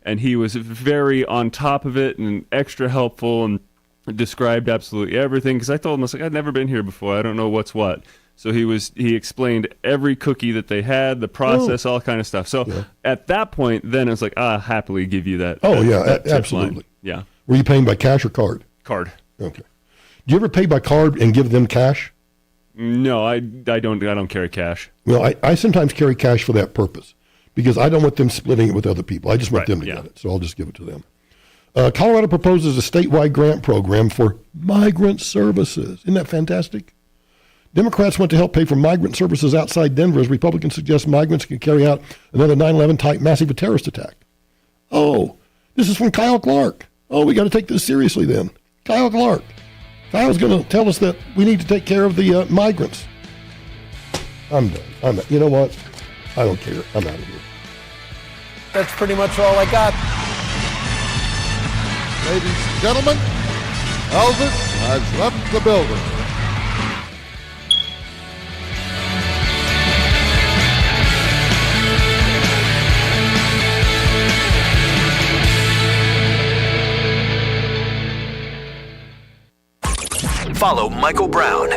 and he was very on top of it and extra helpful and described absolutely everything, because I told him, I was like, I'd never been here before, I don't know what's what. So he explained every cookie that they had, the process, all kind of stuff. So at that point, then I was like, I'll happily give you that. That absolutely. Line. Yeah. Were you paying by cash or card? Card. Okay. Do you ever pay by card and give them cash? No, I don't carry cash. Well, I sometimes carry cash for that purpose, because I don't want them splitting it with other people. I just want them to get it, so I'll just give it to them. Colorado proposes a statewide grant program for migrant services. Isn't that fantastic? Democrats want to help pay for migrant services outside Denver as Republicans suggest migrants can carry out another 9/11 type massive terrorist attack. Oh, this is from Kyle Clark. Oh, we got to take this seriously then. Kyle Clark. Kyle's going to tell us that we need to take care of the migrants. I'm done. You know what? I don't care. I'm out of here. That's pretty much all I got. Ladies and gentlemen, Elvis has left the building. Follow Michael Brown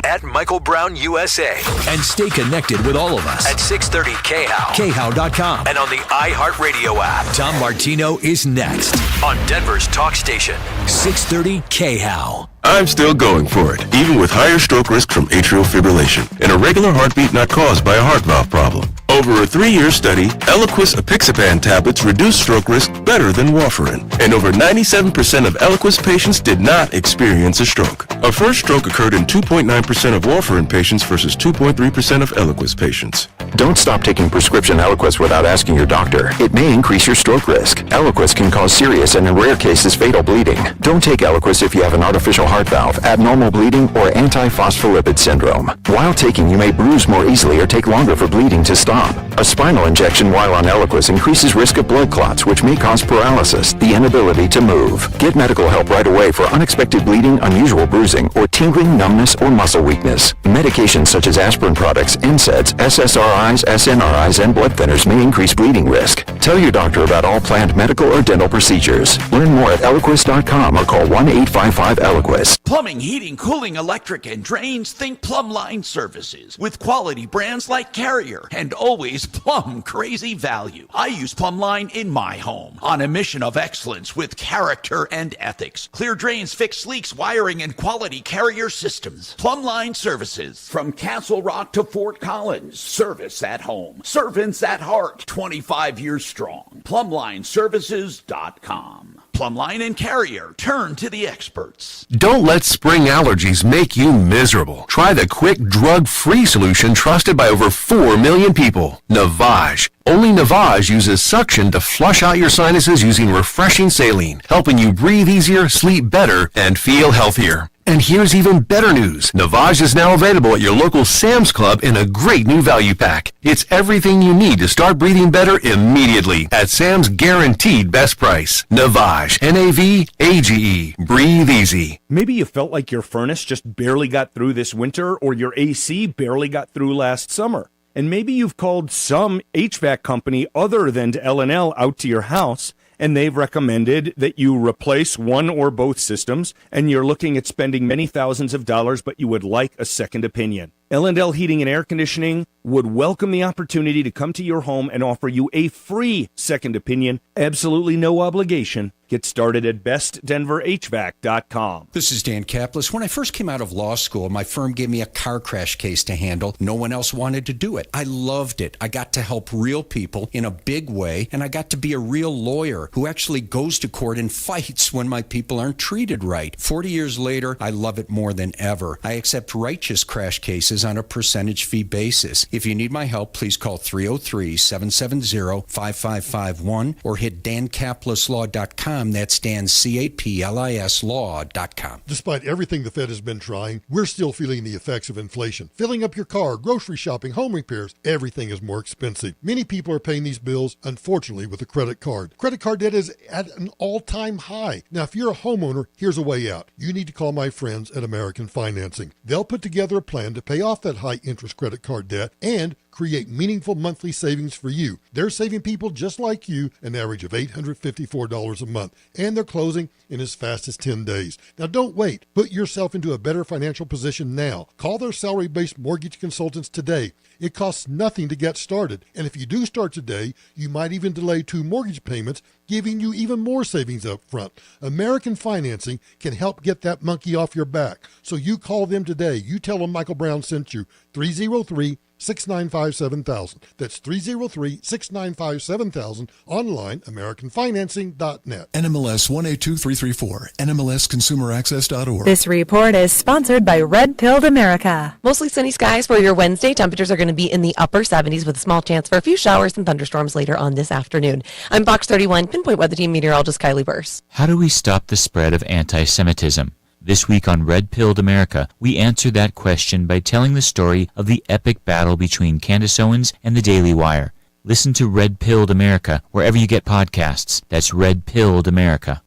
at Michael Brown USA. And stay connected with all of us at 630 KHOW, KHOW.com, and on the iHeartRadio app. Tom Martino is next on Denver's talk station, 630 KHOW. I'm still going for it, even with higher stroke risk from atrial fibrillation and a regular heartbeat not caused by a heart valve problem. Over a 3-year study, Eliquis apixaban tablets reduced stroke risk better than warfarin, and over 97% of Eliquis patients did not experience a stroke. A first stroke occurred in 2.9% of warfarin patients versus 2.3% of Eliquis patients. Don't stop taking prescription Eliquis without asking your doctor. It may increase your stroke risk. Eliquis can cause serious and in rare cases fatal bleeding. Don't take Eliquis if you have an artificial heart valve, abnormal bleeding, or antiphospholipid syndrome. While taking, you may bruise more easily or take longer for bleeding to stop. A spinal injection while on Eliquis increases risk of blood clots, which may cause paralysis, the inability to move. Get medical help right away for unexpected bleeding, unusual bruising, or tingling, numbness, or muscle weakness. Medications such as aspirin products, NSAIDs, SSRIs, SNRIs, and blood thinners may increase bleeding risk. Tell your doctor about all planned medical or dental procedures. Learn more at Eliquis.com or call 1-855-ELIQUIS. Plumbing, heating, cooling, electric, and drains. Think Plumbline Services. With quality brands like Carrier and always plumb crazy value. I use Plumbline in my home on a mission of excellence with character and ethics. Clear drains, fix leaks, wiring, and quality Carrier systems. Plumbline Services. From Castle Rock to Fort Collins. Service at home. Servants at heart. 25 years strong. PlumlineServices.com. Plumbline and Carrier. Turn to the experts. Don't let spring allergies make you miserable. Try the quick, drug-free solution trusted by over 4 million people. Navage. Only Navage uses suction to flush out your sinuses using refreshing saline, helping you breathe easier, sleep better, and feel healthier. And here's even better news. Navage is now available at your local Sam's Club in a great new value pack. It's everything you need to start breathing better immediately at Sam's guaranteed best price. Navage. Navage. Breathe easy. Maybe you felt like your furnace just barely got through this winter, or your AC barely got through last summer. And maybe you've called some HVAC company other than L&L out to your house, and they've recommended that you replace one or both systems, and you're looking at spending many thousands of dollars, but you would like a second opinion. L&L Heating and Air Conditioning would welcome the opportunity to come to your home and offer you a free second opinion, absolutely no obligation. Get started at bestdenverhvac.com. This is Dan Kaplis. When I first came out of law school, my firm gave me a car crash case to handle. No one else wanted to do it. I loved it. I got to help real people in a big way, and I got to be a real lawyer who actually goes to court and fights when my people aren't treated right. 40 years later, I love it more than ever. I accept righteous crash cases on a percentage fee basis. If you need my help, please call 303-770-5551 or hit dankaplislaw.com. That's Dan, C-A-P-L-I-S law.com. Despite everything the Fed has been trying, we're still feeling the effects of inflation. Filling up your car, grocery shopping, home repairs, everything is more expensive. Many people are paying these bills, unfortunately, with a credit card. Credit card debt is at an all-time high. Now, if you're a homeowner, here's a way out. You need to call my friends at American Financing. They'll put together a plan to pay off that high-interest credit card debt and create meaningful monthly savings for you. They're saving people just like you an average of $854 a month, and they're closing in as fast as 10 days. Now don't wait. Put yourself into a better financial position now. Call their salary-based mortgage consultants today. It costs nothing to get started, and if you do start today, you might even delay 2 mortgage payments, giving you even more savings up front. American Financing can help get that monkey off your back. So you call them today. You tell them Michael Brown sent you. 303-695-7000. That's 303-695-7000. Online, AmericanFinancing.net. NMLS 182334. NMLSConsumerAccess.org. This report is sponsored by Red Pilled America. Mostly sunny skies for your Wednesday. Temperatures are going to be in the upper 70s with a small chance for a few showers and thunderstorms later on this afternoon. I'm Fox 31 Pinpoint Weather Team meteorologist Kylie Burse. How do we stop the spread of anti-Semitism? This week on Red Pilled America, we answer that question by telling the story of the epic battle between Candace Owens and the Daily Wire. Listen to Red Pilled America wherever you get podcasts. That's Red Pilled America.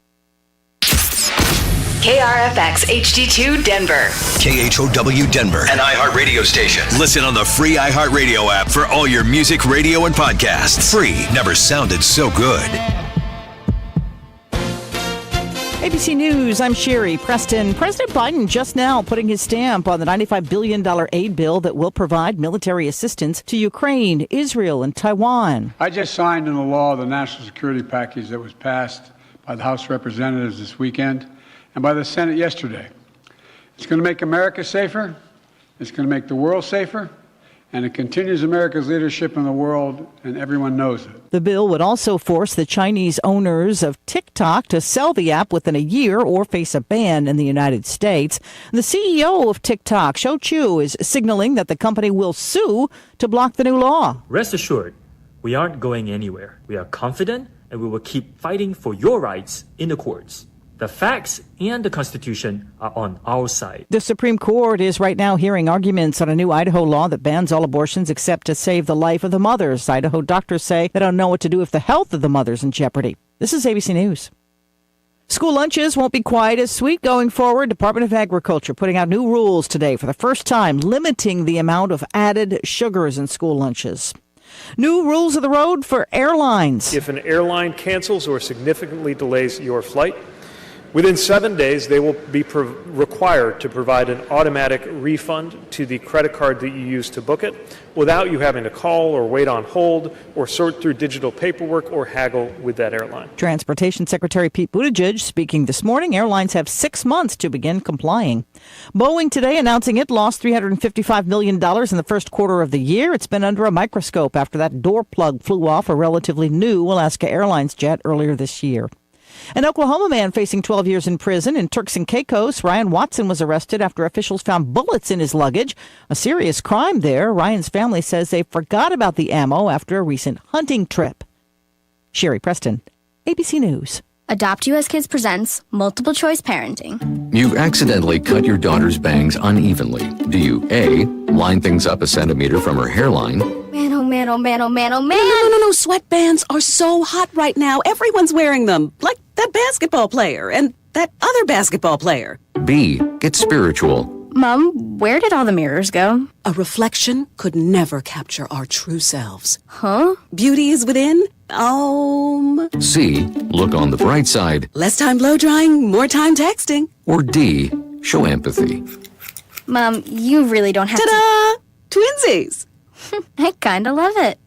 KRFX HD2 Denver. KHOW Denver, an iHeart radio station. Listen on the free iHeart Radio app for all your music, radio, and podcasts. Free. Never sounded so good. ABC News, I'm Sherry Preston. President Biden just now putting his stamp on the $95 billion aid bill that will provide military assistance to Ukraine, Israel, and Taiwan. I just signed into law the national security package that was passed by the House of Representatives this weekend and by the Senate yesterday. It's going to make America safer, it's going to make the world safer, and it continues America's leadership in the world, and everyone knows it. The bill would also force the Chinese owners of TikTok to sell the app within a year or face a ban in the United States. The CEO of TikTok, Shou Chew, is signaling that the company will sue to block the new law. Rest assured, we aren't going anywhere. We are confident, and we will keep fighting for your rights in the courts. The facts and the Constitution are on our side. The Supreme Court is right now hearing arguments on a new Idaho law that bans all abortions except to save the life of the mothers. Idaho doctors say they don't know what to do if the health of the mother's in jeopardy. This is ABC News. School lunches won't be quite as sweet going forward. Department of Agriculture putting out new rules today for the first time, limiting the amount of added sugars in school lunches. New rules of the road for airlines. If an airline cancels or significantly delays your flight, within 7 days, they will be required to provide an automatic refund to the credit card that you used to book it without you having to call or wait on hold or sort through digital paperwork or haggle with that airline. Transportation Secretary Pete Buttigieg speaking this morning. Airlines have 6 months to begin complying. Boeing today announcing it lost $355 million in the first quarter of the year. It's been under a microscope after that door plug flew off a relatively new Alaska Airlines jet earlier this year. An Oklahoma man facing 12 years in prison in Turks and Caicos. Ryan Watson was arrested after officials found bullets in his luggage. A serious crime there. Ryan's family says they forgot about the ammo after a recent hunting trip. Sherry Preston, ABC News. Adopt US Kids presents Multiple Choice Parenting. You've accidentally cut your daughter's bangs unevenly. Do you A, line things up a centimeter from her hairline? Man, oh man, oh man, oh man, oh man. No. Sweatbands are so hot right now. Everyone's wearing them. Like that basketball player and that other basketball player. B, get spiritual. Mom, where did all the mirrors go? A reflection could never capture our true selves. Huh? Beauty is within. C, look on the bright side. Less time blow drying, more time texting. Or D, show empathy. Mom, you really don't have Ta-da! Twinsies! I kinda love it.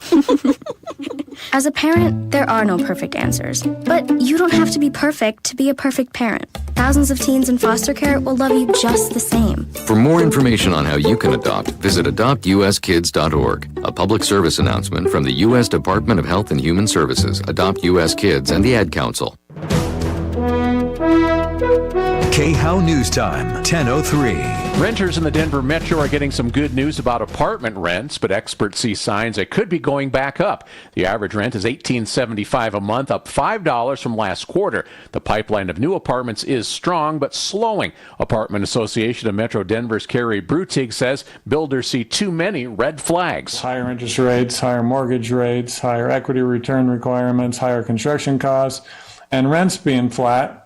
As a parent, there are no perfect answers. But you don't have to be perfect to be a perfect parent. Thousands of teens in foster care will love you just the same. For more information on how you can adopt, visit adoptuskids.org. A public service announcement from the U.S. Department of Health and Human Services, Adopt U.S. Kids, and the Ad Council. KHOW News Time, 10:03. Renters in the Denver metro are getting some good news about apartment rents, but experts see signs it could be going back up. The average rent is $18.75 a month, up $5 from last quarter. The pipeline of new apartments is strong, but slowing. Apartment Association of Metro Denver's Carrie Brutig says builders see too many red flags. Higher interest rates, higher mortgage rates, higher equity return requirements, higher construction costs, and rents being flat.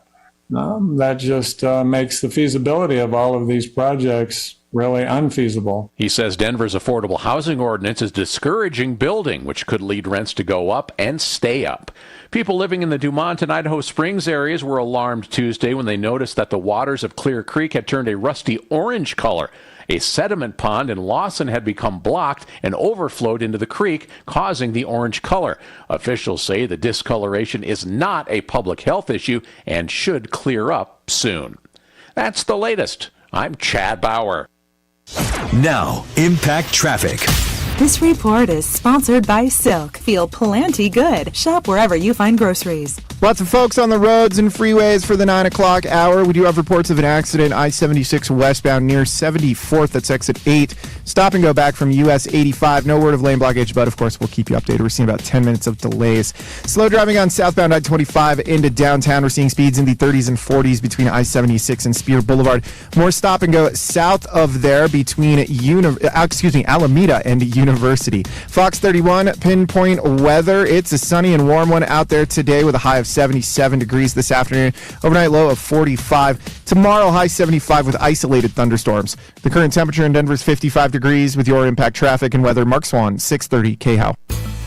That just makes the feasibility of all of these projects really unfeasible. He says Denver's affordable housing ordinance is discouraging building, which could lead rents to go up and stay up. People living in the Dumont and Idaho Springs areas were alarmed Tuesday when they noticed that the waters of Clear Creek had turned a rusty orange color. A sediment pond in Lawson had become blocked and overflowed into the creek, causing the orange color. Officials say the discoloration is not a public health issue and should clear up soon. That's the latest. I'm Chad Bauer. Now, Impact Traffic. This report is sponsored by Silk. Feel plenty good. Shop wherever you find groceries. Lots of folks on the roads and freeways for the 9 o'clock hour. We do have reports of an accident, I-76 westbound near 74th. That's exit 8. Stop and go back from US 85. No word of lane blockage, but of course we'll keep you updated. We're seeing about 10 minutes of delays. Slow driving on southbound I-25 into downtown. We're seeing speeds in the 30s and 40s between I-76 and Spear Boulevard. More stop and go south of there between Alameda and University. Fox 31 pinpoint weather. It's a sunny and warm one out there today with a high of 77 degrees this afternoon. Overnight low of 45. Tomorrow high 75 with isolated thunderstorms. The current temperature in Denver is 55 degrees. With your Impact Traffic and weather, Mark Swan, 630 KHOW.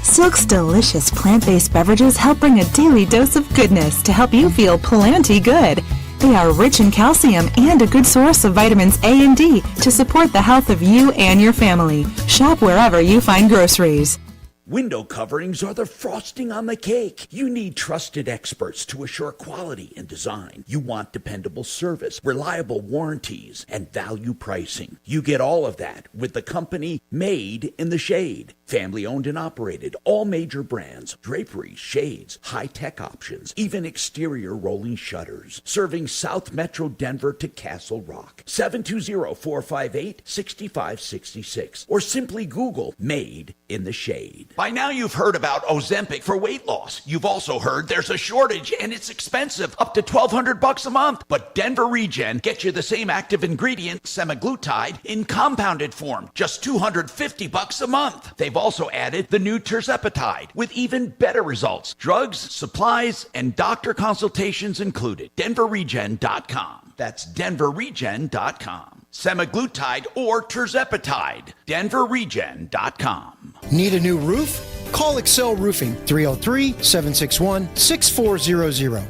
Silk's delicious plant-based beverages help bring a daily dose of goodness to help you feel plenty good. They are rich in calcium and a good source of vitamins A and D to support the health of you and your family. Shop wherever you find groceries. Window coverings are the frosting on the cake. You need trusted experts to assure quality and design. You want dependable service, reliable warranties, and value pricing. You get all of that with the company Made in the Shade. Family owned and operated, all major brands, draperies, shades, high-tech options, even exterior rolling shutters. Serving South Metro Denver to Castle Rock. 720-458-6566. Or simply Google Made in the Shade. By now you've heard about Ozempic for weight loss. You've also heard there's a shortage and it's expensive, up to $1,200 a month. But Denver Regen gets you the same active ingredient, semaglutide, in compounded form, just $250 a month. They've also added the new tirzepatide with even better results. Drugs, supplies, and doctor consultations included. DenverRegen.com. That's DenverRegen.com. Semaglutide or tirzepatide. DenverRegen.com. Need a new roof? Call Excel Roofing, 303-761-6400.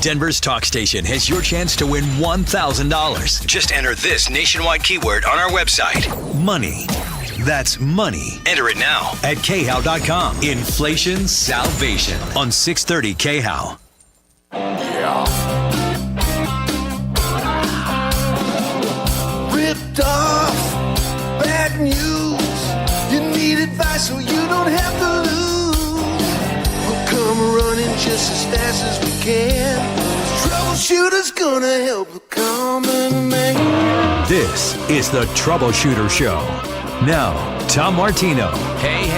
Denver's talk station has your chance to win $1,000. Just enter this nationwide keyword on our website. Money. That's money. Enter it now at KHOW.com. Inflation Salvation on 630 KHOW. Yeah. Ripped off. Bad news. You need advice so you don't have to lose. We'll come running just as fast as we can. Troubleshooter's gonna help the common man. This is the Troubleshooter Show. Now, Tom Martino. Hey,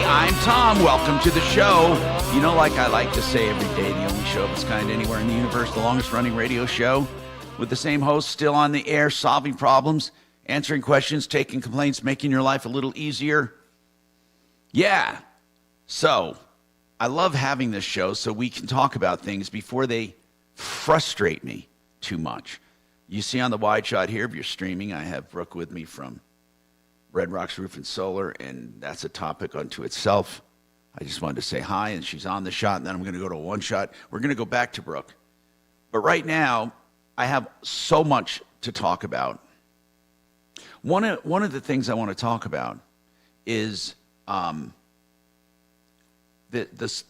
I'm Tom. Welcome to the show. You know, like I like to say every day, the only show of its kind anywhere in the universe, the longest running radio show, with the same host still on the air, solving problems, answering questions, taking complaints, making your life a little easier. Yeah. So, I love having this show so we can talk about things before they frustrate me too much. You see on the wide shot here, if you're streaming, I have Brooke with me from Red Rocks Roof and Solar, and that's a topic unto itself. I just wanted to say hi, and she's on the shot, and then I'm going to go to a one shot. We're going to go back to Brooke. But right now, I have so much to talk about. One of the things I want to talk about is the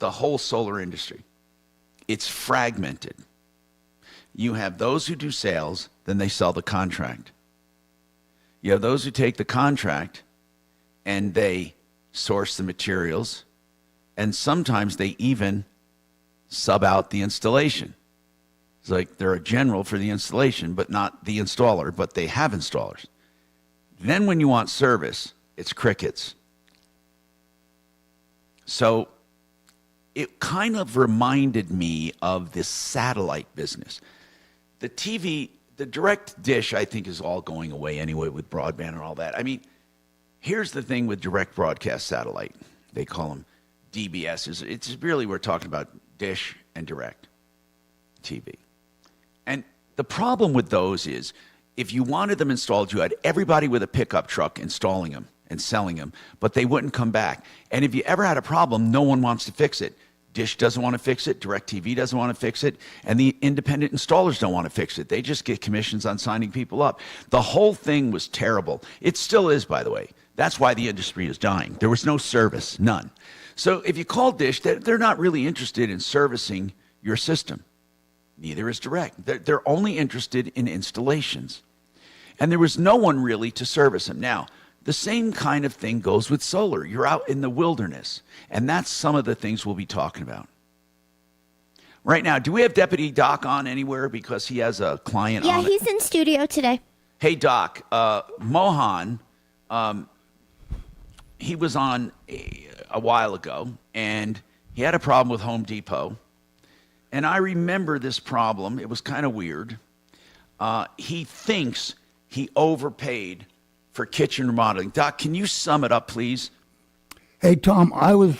whole solar industry. It's fragmented. You have those who do sales, then they sell the contract. You have those who take the contract and they source the materials, and sometimes they even sub out the installation. It's like they're a general for the installation, but not the installer, but they have installers. Then when you want service, it's crickets. So it kind of reminded me of this satellite business. The TV, the direct dish, I think, is all going away anyway with broadband and all that. I mean, here's the thing with direct broadcast satellite. They call them DBSs. It's really, we're talking about dish and direct TV. And the problem with those is if you wanted them installed, you had everybody with a pickup truck installing them and selling them, but they wouldn't come back. And if you ever had a problem, no one wants to fix it. Dish doesn't want to fix it. DirecTV doesn't want to fix it. And the independent installers don't want to fix it. They just get commissions on signing people up. The whole thing was terrible. It still is, by the way. That's why the industry is dying. There was no service, none. So if you call Dish, they're not really interested in servicing your system. Neither is Direct. They're only interested in installations. And there was no one really to service them. Now, the same kind of thing goes with solar. You're out in the wilderness, and that's some of the things we'll be talking about. Right now, do we have Deputy Doc on anywhere because he has a client on? Yeah, he's in studio today. Hey, Doc, Mohan, he was on a while ago, and he had a problem with Home Depot. And I remember this problem. It was kind of weird. He thinks he overpaid for kitchen remodeling. Doc, can you sum it up, please? Hey, Tom, I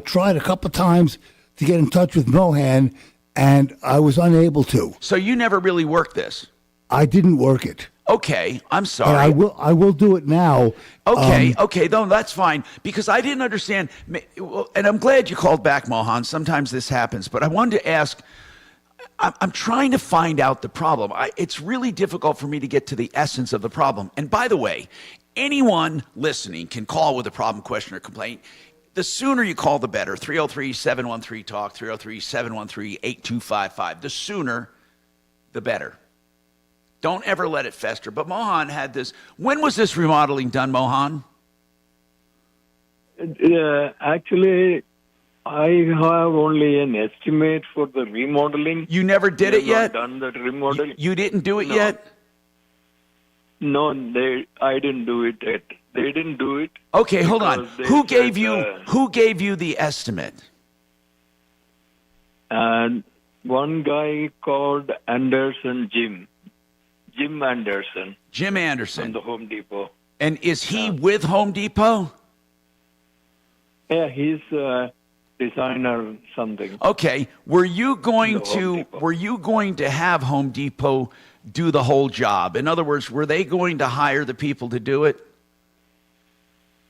tried a couple times to get in touch with Mohan, and I was unable to. So you never really worked this? I didn't work it. Okay, I'm sorry. And I will do it now. Okay, no, that's fine, because I didn't understand, and I'm glad you called back, Mohan. Sometimes this happens, but I wanted to ask, I'm trying to find out the problem. It's really difficult for me to get to the essence of the problem. And by the way, anyone listening can call with a problem, question, or complaint. The sooner you call, the better. 303-713-TALK, 303-713-8255. The sooner, the better. Don't ever let it fester. But Mohan had this. When was this remodeling done, Mohan? Actually, I have only an estimate for the remodeling. You never did it yet? Done the remodeling. You didn't do it yet? No, I didn't do it yet. They didn't do it. Okay, hold on. Who gave you the estimate? And one guy called Anderson Jim Anderson. Jim Anderson. From the Home Depot. And is he with Home Depot? Yeah, he's a designer something. Okay. Were you going to have Home Depot do the whole job? In other words, were they going to hire the people to do it?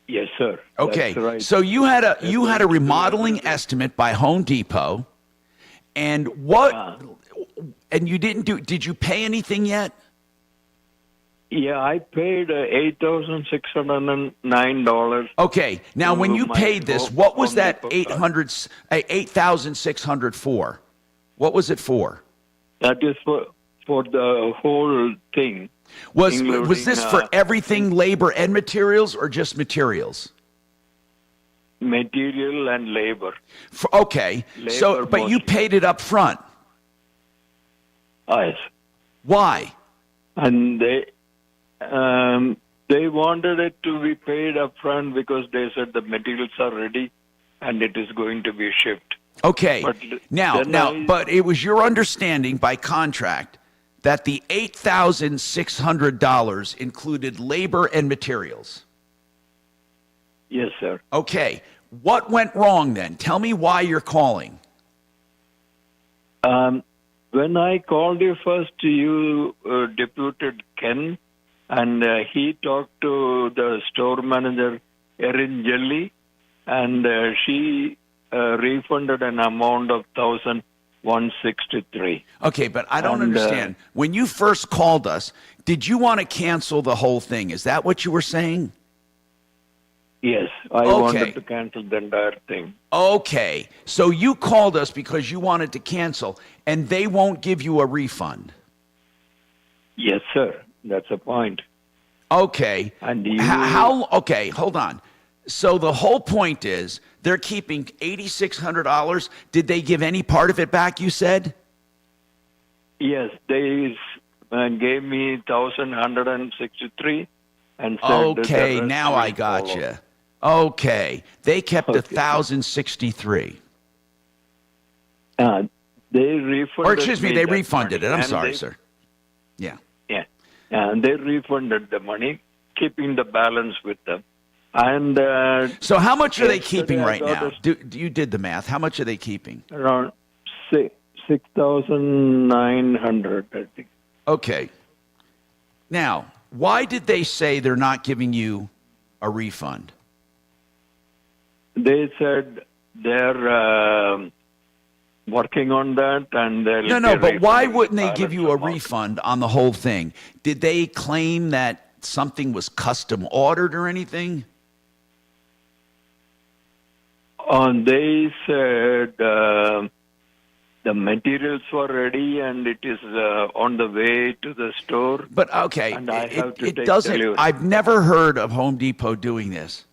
Yes, sir. Okay. That's right. So you had a remodeling estimate by Home Depot, and and you didn't do. Did you pay anything yet? Yeah, I paid $8,609. Okay. Now, when you paid this, what was that $8,600 for? What was it for? That is for the whole thing. Was this for everything, labor and materials, or just materials? Material and labor. Okay. But you paid it up front. Yes. Why? And they wanted it to be paid up front because they said the materials are ready and it is going to be shipped. Okay. But it was your understanding by contract that the $8,600 included labor and materials. Yes, sir. Okay. What went wrong then? Tell me why you're calling. When I called you first, you deputed Ken, and he talked to the store manager, Erin Jelly, and she refunded an amount of $1,163. Okay, but I don't understand. When you first called us, did you want to cancel the whole thing? Is that what you were saying? Yes, I wanted to cancel the entire thing. Okay, so you called us because you wanted to cancel, and they won't give you a refund. Yes, sir. That's the point. Okay. And okay, hold on. So the whole point is they're keeping $8,600. Did they give any part of it back, you said? Yes, they gave me $1,163 and said okay, now I got you. Okay, they kept $1,063. They refunded. Or excuse me, they refunded it. I'm sorry, sir. Yeah. Yeah, and they refunded the money, keeping the balance with them. And so, how much are they keeping right now? You did the math. How much are they keeping? Around $6,900, I think. Okay. Now, why did they say they're not giving you a refund? They said they're working on that, and No, but why wouldn't they give you a refund on the whole thing? Did they claim that something was custom ordered or anything? They said the materials were ready and it is on the way to the store. But okay, and I have to it take doesn't. delivery. I've never heard of Home Depot doing this.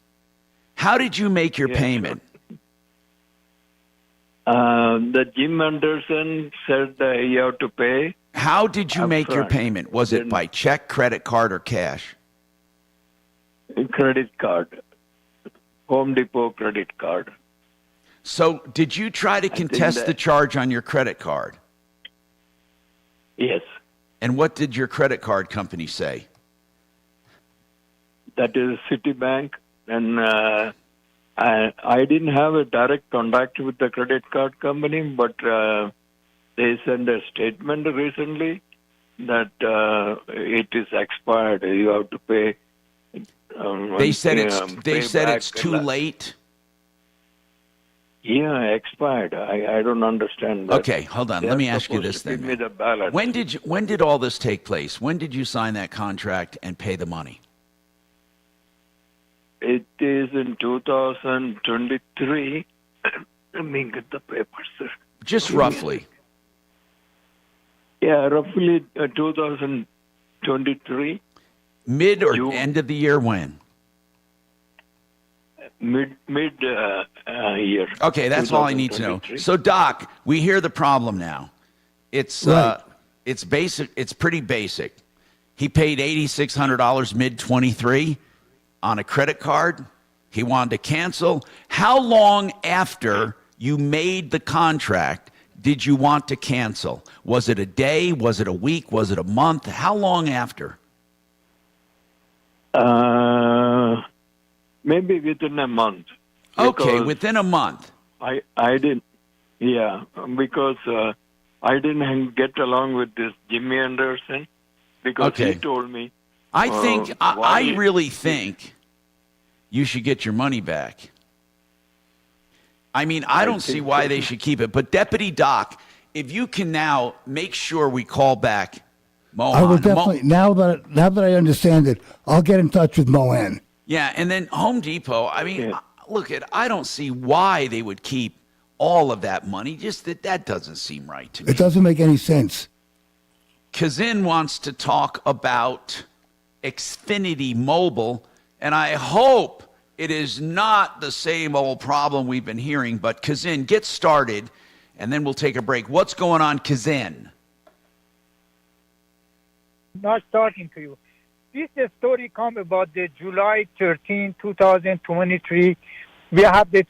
How did you make your payment? The Jim Anderson said you have to pay. How did you make your upfront. payment? Was it by check, credit card, or cash? Credit card. Home Depot credit card. So did you try to contest the charge on your credit card? Yes. And what did your credit card company say? That is Citibank. And I didn't have a direct contact with the credit card company, but they sent a statement recently that it is expired. You have to pay. They said it's too late. Yeah, expired. I don't understand that. Okay, hold on. Let me ask you this then. Give me the balance. When did all this take place? When did you sign that contract and pay the money? It is in 2023. Let me get the papers, sir. Just roughly. Yeah, roughly 2023. Mid or end of the year when? Mid year. Okay, that's all I need to know. So, Doc, we hear the problem now. It's it's basic. It's pretty basic. He paid $8,600 mid 23 on a credit card. He wanted to cancel. How long after you made the contract did you want to cancel? Was it a day? Was it a week? Was it a month? How long after? Maybe within a month. Okay, within a month. I didn't. Yeah, because I didn't get along with this Jimmy Anderson because he told me. I really think you should get your money back. I mean, I don't see why they should keep it. But Deputy Doc, if you can now make sure we call back Mohan. I will definitely, now that I understand it, I'll get in touch with Mohan. Yeah, and then Home Depot, I mean, look, I don't see why they would keep all of that money. Just that doesn't seem right to me. It doesn't make any sense. Kazin wants to talk about Xfinity Mobile, and I hope it is not the same old problem we've been hearing. But Kazin, get started, and then we'll take a break. What's going on, Kazin? Not talking to you. This story come about the July 13, 2023. We have the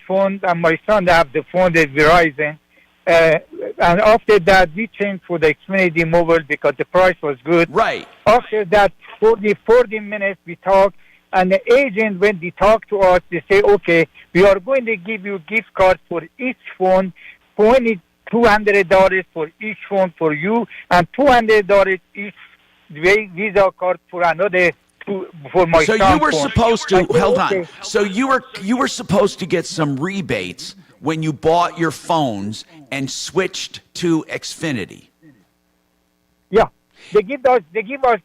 phone, and my son have the phone, the Verizon. And after that, we changed for the Xfinity Mobile because the price was good. Right. After that, 40 minutes we talked, and the agent, when they talk to us, they say, okay, we are going to give you gift cards for each phone, $200 for each phone for you, and $200 each Visa card for another for my son. So you were supposed to hold okay. on. So you were supposed to get some rebates when you bought your phones and switched to Xfinity. Yeah, they give us Visa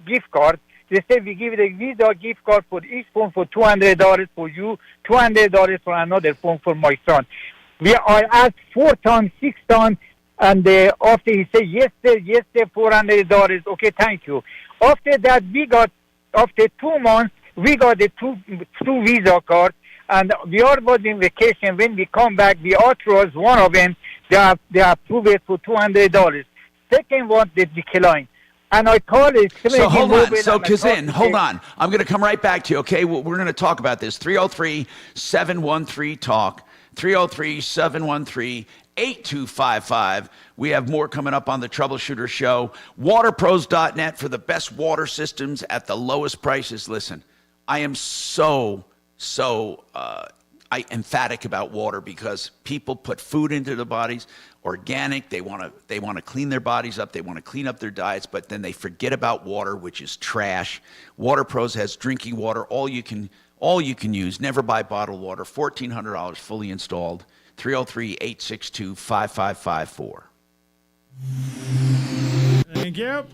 gift card. They say we give the Visa gift card for each phone for $200 for you, $200 for another phone for my son. I asked 4 times, 6 times. And after he said, yes, sir, $400. Okay, thank you. After that, after 2 months, we got the two Visa cards. And we all was in vacation. When we come back, the authorized one of them, they approved it for $200. Second one, they declined. And I called it. So hold on. So Kazin, hold on. I'm going to come right back to you, okay? We're going to talk about this. 303-713-TALK. 303-713-8255. We have more coming up on the Troubleshooter Show. WaterPros.net for the best water systems at the lowest prices. Listen, I am so emphatic about water because people put food into their bodies, organic. They want to clean their bodies up. They want to clean up their diets, but then they forget about water, which is trash. Water Pros has drinking water, all you can use. Never buy bottled water. $1,400 fully installed. 303-862-5554. Thank you.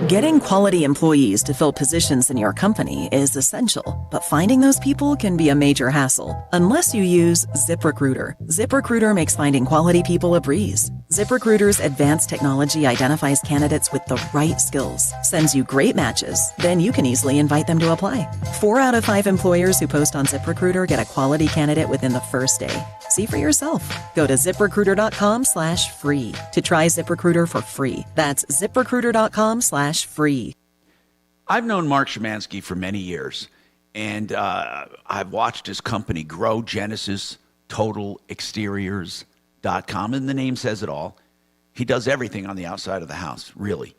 Getting quality employees to fill positions in your company is essential, but finding those people can be a major hassle unless you use ZipRecruiter. ZipRecruiter makes finding quality people a breeze. ZipRecruiter's advanced technology identifies candidates with the right skills, sends you great matches, then you can easily invite them to apply. 4 out of 5 employers who post on ZipRecruiter get a quality candidate within the first day. See for yourself. Go to ZipRecruiter.com/free to try ZipRecruiter for free. That's ZipRecruiter.com/free. I've known Mark Szymanski for many years, and I've watched his company grow, Genesis Total Exteriors.com, and the name says it all. He does everything on the outside of the house, really.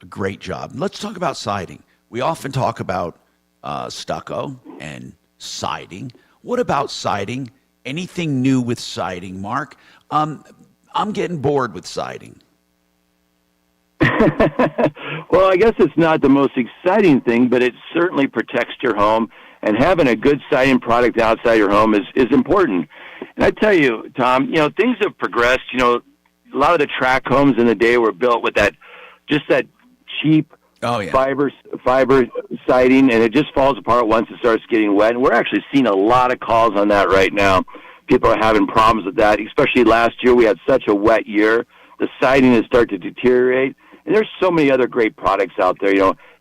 A great job. Let's talk about siding. We often talk about stucco and siding. What about siding? Anything new with siding, Mark? I'm getting bored with siding. Well, I guess it's not the most exciting thing, but it certainly protects your home. And having a good siding product outside your home is important. And I tell you, Tom, things have progressed. A lot of the tract homes in the day were built with that cheap fiber siding, and it just falls apart once it starts getting wet. And we're actually seeing a lot of calls on that right now. People are having problems with that, especially last year. We had such a wet year. The siding has started to deteriorate. And there's so many other great products out there.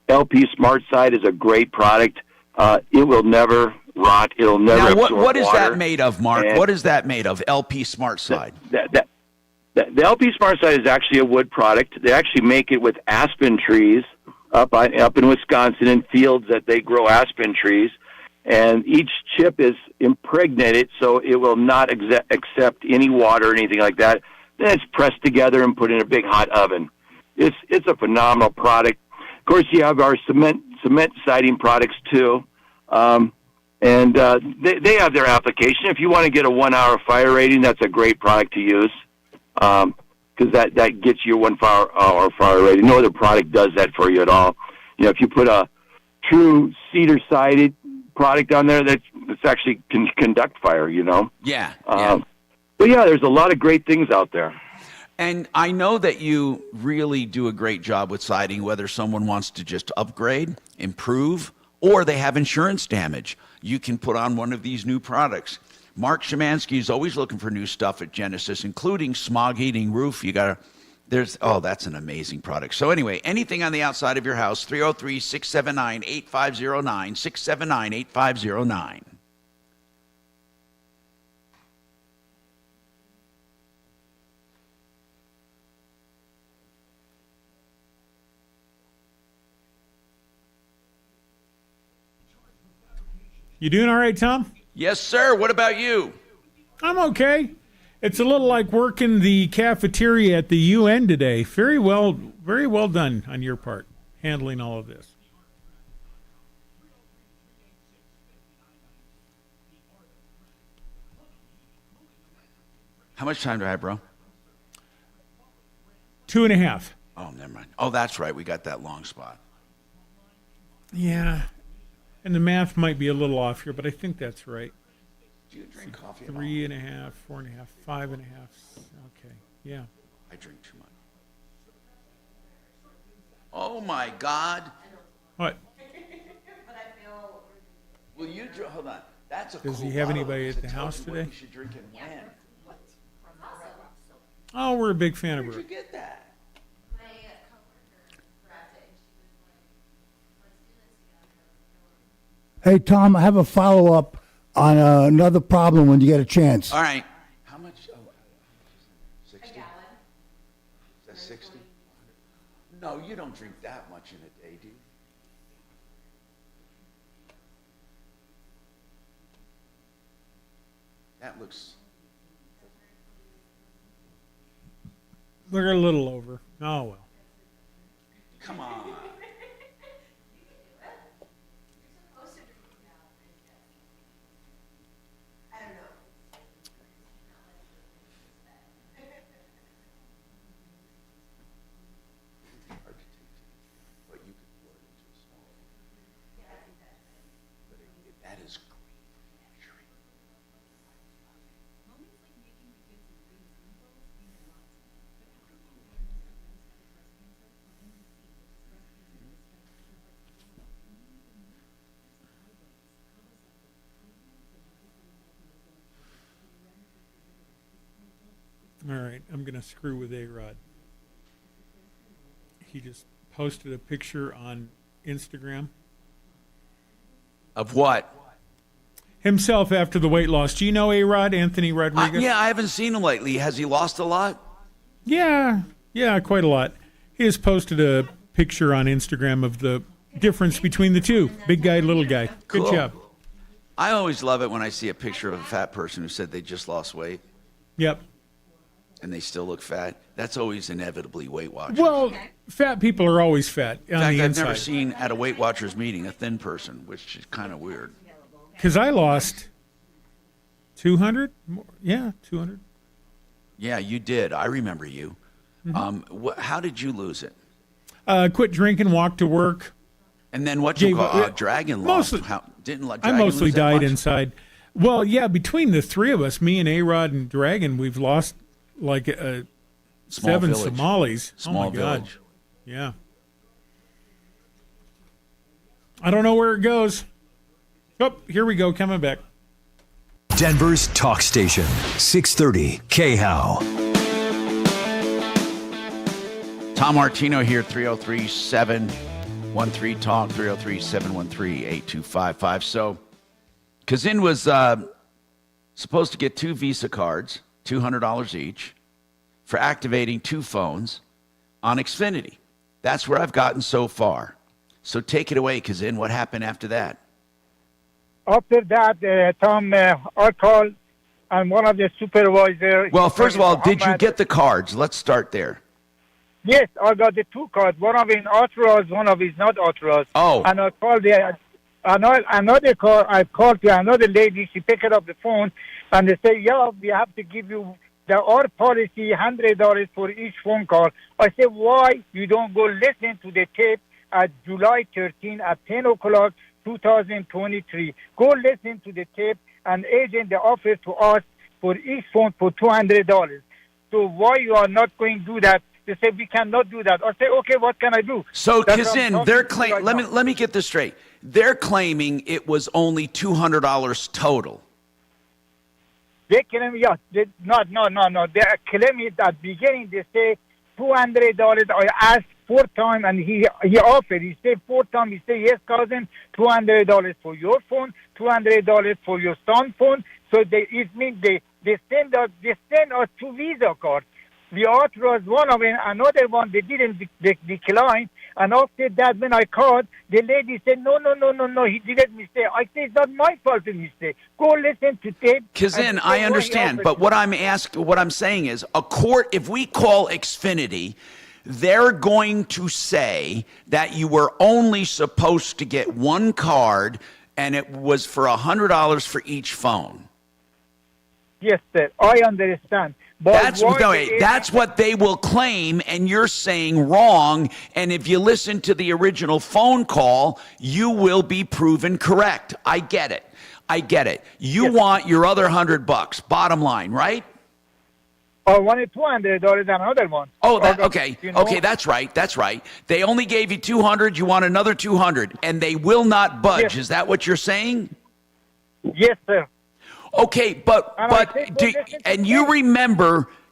LP Smart Side is a great product. It will never rot. It'll never absorb water. What is that made of, Mark? What is that made of, LP Smart Side? The LP Smart Side is actually a wood product. They actually make it with aspen trees up in Wisconsin in fields that they grow aspen trees. And each chip is impregnated, so it will not accept any water or anything like that. Then it's pressed together and put in a big hot oven. It's a phenomenal product. Of course, you have our cement siding products too, and they have their application. If you want to get a 1-hour fire rating, that's a great product to use because that gets you 1 hour fire rating. No other product does that for you at all. If you put a true cedar sided product on there, that's actually can conduct fire. Yeah. But yeah, there's a lot of great things out there. And I know that you really do a great job with siding, whether someone wants to just upgrade, improve, or they have insurance damage. You can put on one of these new products. Mark Szymanski is always looking for new stuff at Genesis, including smog heating roof. That's an amazing product. So anyway, anything on the outside of your house, 303-679-8509, 679-8509. You doing all right, Tom? Yes, sir. What about you? I'm okay. It's a little like working the cafeteria at the UN today. Very well done on your part, handling all of this. How much time do I have, bro? 2.5. Oh, never mind. Oh, that's right. We got that long spot. Yeah. And the math might be a little off here, but I think that's right. Do you drink coffee? 3.5, 4.5, 5.5. Okay, yeah. I drink too much. Oh my God! What? Will you hold on? That's a. Does cool he have bottle. anybody at Does the it tell house you today? What you should drink and when? Oh, we're a big fan of Where'd you her. get that? Hey, Tom, I have a follow-up on another problem when you get a chance. All right. How much? Oh, 60? Is that 60? No, you don't drink that much in a day, do you? That looks... We're a little over. Oh, well. Come on. All right, I'm going to screw with A-Rod. He just posted a picture on Instagram. Of what? Himself after the weight loss. Do you know A-Rod, Anthony Rodriguez? Yeah, I haven't seen him lately. Has he lost a lot? Yeah, quite a lot. He has posted a picture on Instagram of the difference between the two. Big guy, little guy. Good Cool. job. I always love it when I see a picture of a fat person who said they just lost weight. Yep. And they still look fat. That's always inevitably Weight Watchers. Well, fat people are always fat In on fact, the I've inside. never seen at a Weight Watchers meeting a thin person, which is kind of weird. Because I lost 200? Yeah, 200. Yeah, you did. I remember you. Mm-hmm. How did you lose it? Quit drinking, walked to work. And then what you call Dragon lost? I mostly died inside. Well, yeah, between the three of us, me and A-Rod and Dragon, we've lost like Small 7 village. Somalis. Small oh my God. village. Yeah. I don't know where it goes. Oh, here we go, coming back. Denver's talk station, 630 KHOW. Tom Martino here, 303-713-TALK, 303-713-8255. So, Kazin was supposed to get 2 Visa cards, $200 each, for activating 2 phones on Xfinity. That's where I've gotten so far. So take it away, Kazin. What happened after that? After that, Tom, I called and one of the supervisors. Well, first of all, did you get the cards? Let's start there. Yes, I got the 2 cards. One of it authorized, one of it is not authorized. Oh. And I called another call. I called to another lady. She picked up the phone and they say, yeah, we have to give you our policy, $100 for each phone call. I said, why you don't go listen to the tape at July 13 at 10 o'clock, 2023. Go listen to the tape and agent the offer to us for each phone for $200. So why you are not going to do that? They say we cannot do that. I say, okay, what can I do? So, That's Kazin, they're claiming. Let me get this straight. They're claiming it was only $200 total. They claim, yeah, no. They claim it at the beginning. They say $200. I asked 4 times and he offered. He said 4 times. He said, yes, cousin, $200 for your phone, $200 for your son's phone. So it means they send us 2 Visa cards. We authorized one of them, another one they didn't decline. And after that, when I called, the lady said, no, he didn't mistake. I said, it's not my fault to mistake. Go listen to tape. Kazin, I understand, but what I'm saying is, if we call Xfinity, they're going to say that you were only supposed to get 1 card, and it was for $100 for each phone. Yes, sir. I understand. But That's what they will claim, and you're saying wrong. And if you listen to the original phone call, you will be proven correct. I get it. You want your other $100, bottom line, right? I wanted $200 another one. Oh, okay. Okay, that's right. They only gave you $200. You want another $200, and they will not budge. Yes. Is that what you're saying? Yes, sir. Okay,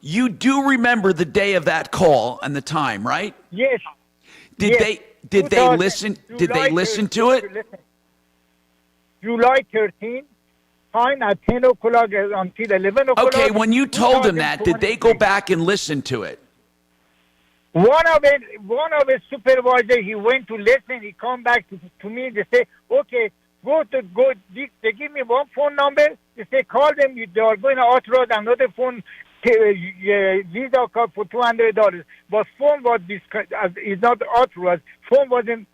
you do remember the day of that call and the time, right? Yes. Did they listen to it? July 13th, time at 10 o'clock until 11 o'clock. Okay, when you told them that, did they go back and listen to it? One of his supervisor, he went to listen. He come back to me. They say, okay, go. They give me one phone number. They say, call them. They are going to authorize another phone Visa card for $200. But phone is not authorized. Phone wasn't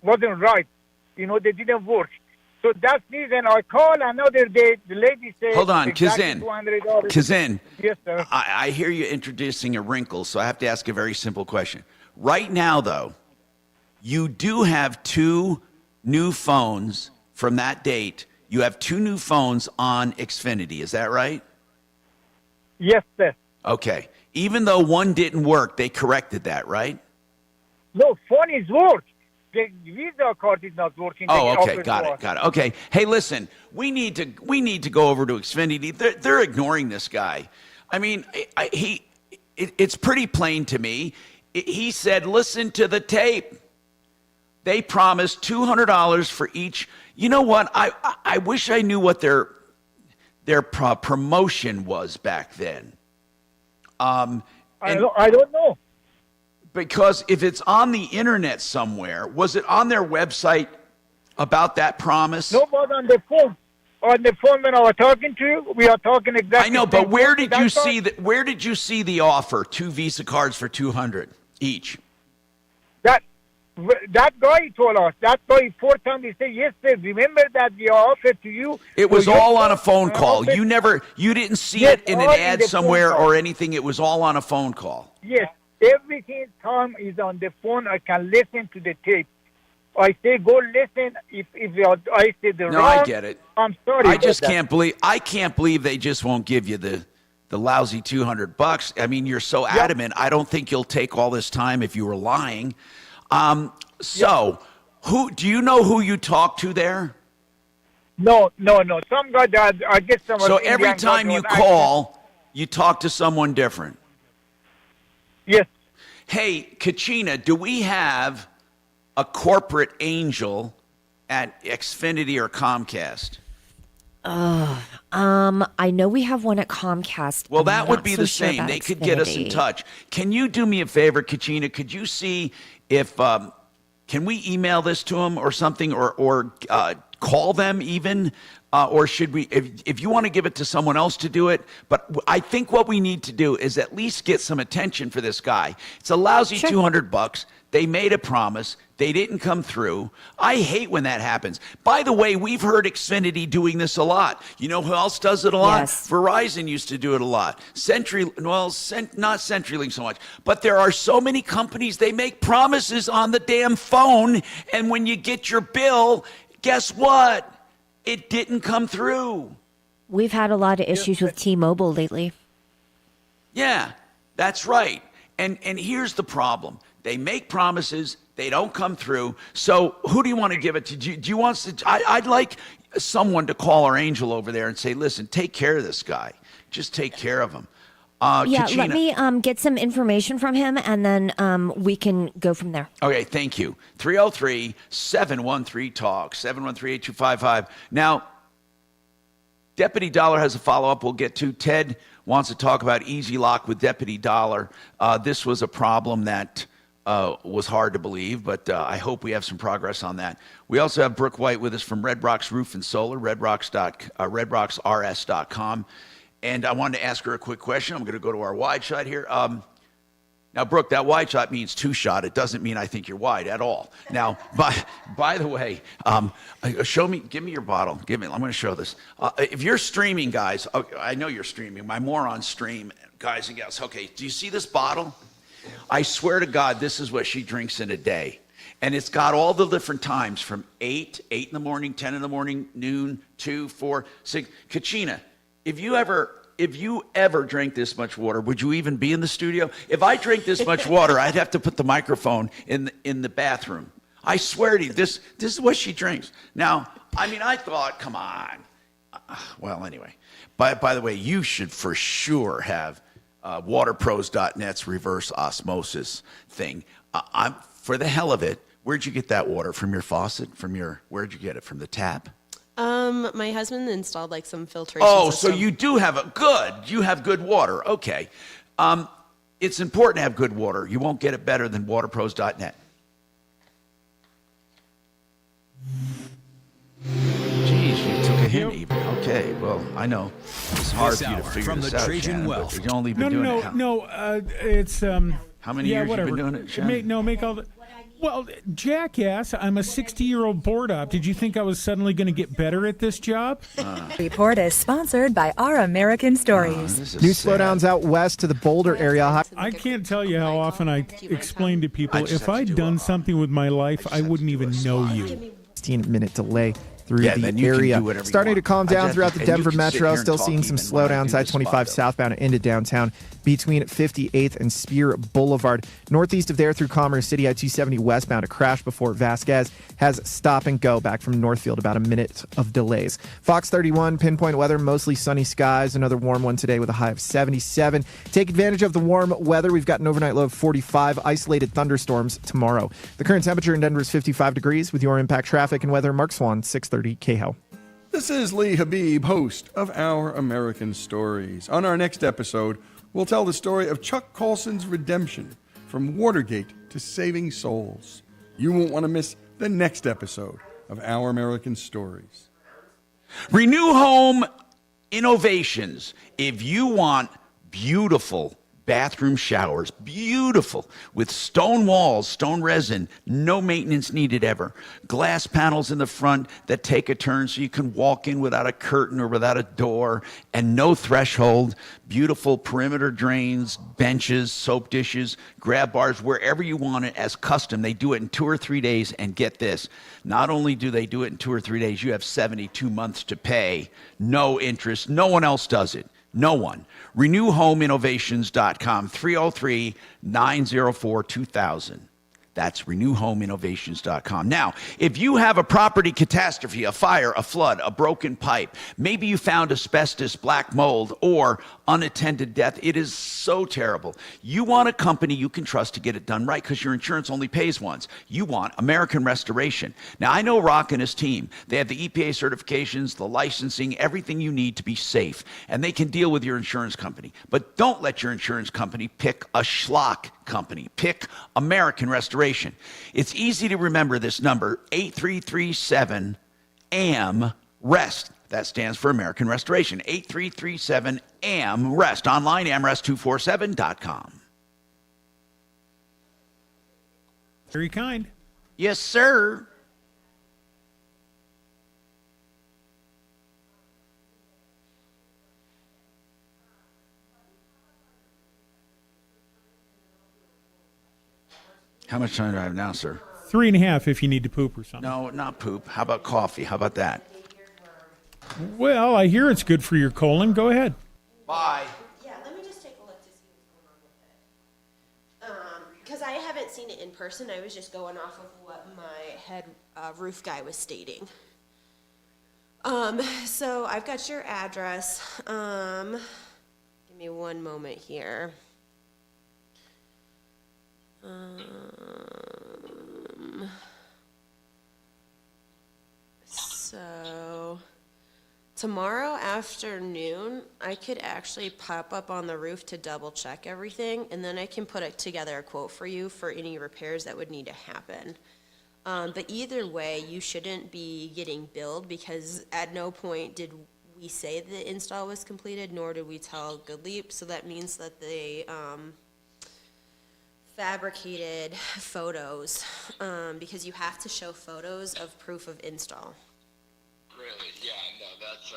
right. They didn't work. So that's the reason I call another day. The lady said, hold on, exactly Kazin. Kazin. Yes, sir. I hear you introducing a wrinkle, so I have to ask a very simple question. Right now, though, you do have 2 new phones from that date. You have 2 new phones on Xfinity. Is that right? Yes, sir. Okay. Even though one didn't work, they corrected that, right? No, phone is work. The Visa card is not working. Oh, okay, got it. Okay, hey, listen, we need to go over to Xfinity. They're ignoring this guy. I mean, it's pretty plain to me. He said, listen to the tape. They promised $200 for each. You know what? I wish I knew what their promotion was back then. I don't know. Because if it's on the internet somewhere, was it on their website about that promise? No, but on the phone. On the phone when I was talking to you, we are talking exactly. I know, but where did you see that? Where did you see the offer? 2 Visa cards for $200 each. That guy told us. That guy 4 times he said, yes, sir. Remember that we offered to you. It was all on a phone call. You didn't see it in an ad somewhere or anything. It was all on a phone call. Yes, everything Tom is on the phone. I can listen to the tape. I say go listen. If I say the wrong. No, I get it. I'm sorry. I just can't believe. I can't believe they just won't give you the lousy $200. I mean, you're so adamant. I don't think you'll take all this time if you were lying. Who do you know who you talked to there? No. Some guy that I get some. So every time you call, you talk to someone different. Yes. Hey, Kachina, do we have a corporate angel at Xfinity or Comcast? I know we have one at Comcast. Well, that would be the same. They could get us in touch. Can you do me a favor, Kachina? Could you see if can we email this to them or something, or call them even? Or should we, if you want to give it to someone else to do it, but I think what we need to do is at least get some attention for this guy. It's a lousy $200. They made a promise. They didn't come through. I hate when that happens. By the way, we've heard Xfinity doing this a lot. You know who else does it a lot? Yes. Verizon used to do it a lot. Not CenturyLink so much. But there are so many companies, they make promises on the damn phone, and when you get your bill, guess what? It didn't come through. We've had a lot of issues with T-Mobile lately. Yeah, that's right. And here's the problem. They make promises, they don't come through. So who do you want to give it to? Do you want to? I'd like someone to call our angel over there and say, listen, take care of this guy. Just take care of him. Kachina, let me get some information from him, and then we can go from there. Okay, thank you. 303-713-TALK, 713-8255. Now, Deputy Dollar has a follow-up we'll get to. Ted wants to talk about Easy Lock with Deputy Dollar. This was a problem that was hard to believe, but I hope we have some progress on that. We also have Brooke White with us from Red Rocks Roof and Solar, redrocksrs.com. And I wanted to ask her a quick question. I'm going to go to our wide shot here. Now, Brooke, that wide shot means 2 shot. It doesn't mean I think you're wide at all. Now, by the way, give me your bottle. I'm going to show this. If you're streaming, guys, I know you're streaming. My morons stream, guys and gals. Okay, do you see this bottle? I swear to God, this is what she drinks in a day. And it's got all the different times from 8 in the morning, 10 in the morning, noon, 2, 4, 6. Kachina, if you ever drank this much water, would you even be in the studio? If I drank this much water, I'd have to put the microphone in the bathroom. I swear to you, this is what she drinks. Now, I mean, I thought, come on. Well, anyway. By the way, you should for sure have waterpros.net's reverse osmosis thing. For the hell of it, where'd you get that water? From your faucet? Where'd you get it? From the tap? My husband installed like some filtration system. So you do have you have good water. Okay. It's important to have good water. You won't get it better than waterpros.net. Geez, you took a hint even. Okay, well, I know. It's hard for you to figure this out, Shannon, but you've only been doing it. It's how many years whatever. you been doing it, Shannon? Make all the... Well, jackass, I'm a 60-year-old board op. Did you think I was suddenly going to get better at this job? Report is sponsored by Our American Stories. New slowdowns out west to the Boulder area. I can't tell you how often I explain to people, if I'd done something with my life, I wouldn't even know you. 15-minute delay. through Yeah, the then you can area. do whatever you Starting to want. calm down And throughout the you Denver can sit metro. here and Still talk seeing some even when I do slowdowns. the I-25 spot, though. southbound into downtown between 58th and Spear Boulevard. Northeast of there through Commerce City, I-270 westbound. A crash before Vasquez has stop and go back from Northfield. About a minute of delays. Fox 31, pinpoint weather, mostly sunny skies. Another warm one today with a high of 77. Take advantage of the warm weather. We've got an overnight low of 45. Isolated thunderstorms tomorrow. The current temperature in Denver is 55 degrees. With your impact traffic and weather, Mark Swan, 630 KHEL. This is Lee Habib, host of Our American Stories. On our next episode, we'll tell the story of Chuck Colson's redemption from Watergate to saving souls. You won't want to miss the next episode of Our American Stories. Renew Home Innovations. If you want beautiful bathroom showers, beautiful, with stone walls, stone resin, no maintenance needed ever. Glass panels in the front that take a turn so you can walk in without a curtain or without a door, and no threshold. Beautiful perimeter drains, benches, soap dishes, grab bars, wherever you want it as custom. They do it in 2 or 3 days, and get this, not only do they do it in 2 or 3 days, you have 72 months to pay, no interest. No one else does it. No one. RenewHomeInnovations.com, 303-904-2000. That's RenewHomeInnovations.com. Now, if you have a property catastrophe, a fire, a flood, a broken pipe, maybe you found asbestos, black mold, or unattended death, it is so terrible. You want a company you can trust to get it done right because your insurance only pays once. You want American Restoration. Now, I know Rock and his team. They have the EPA certifications, the licensing, everything you need to be safe, and they can deal with your insurance company. But don't let your insurance company pick a schlock company. Pick American Restoration. It's easy to remember this number, 8337-AM-REST. That stands for American Restoration. 8337-AM-REST. Online, amrest247.com. Very kind. Yes, sir. How much time do I have now, sir? 3.5 if you need to poop or something. No, not poop. How about coffee? How about that? Well, I hear it's good for your colon. Go ahead. Bye. Yeah, let me just take a look to see what's going on with it. Because I haven't seen it in person. I was just going off of what my head roof guy was stating. So I've got your address. Give me one moment here. So tomorrow afternoon, I could actually pop up on the roof to double check everything, and then I can put together a quote for you for any repairs that would need to happen. But either way, you shouldn't be getting billed because at no point did we say the install was completed, nor did we tell Goodleap. So that means that they fabricated photos because you have to show photos of proof of install. Really? Yeah, no, that's,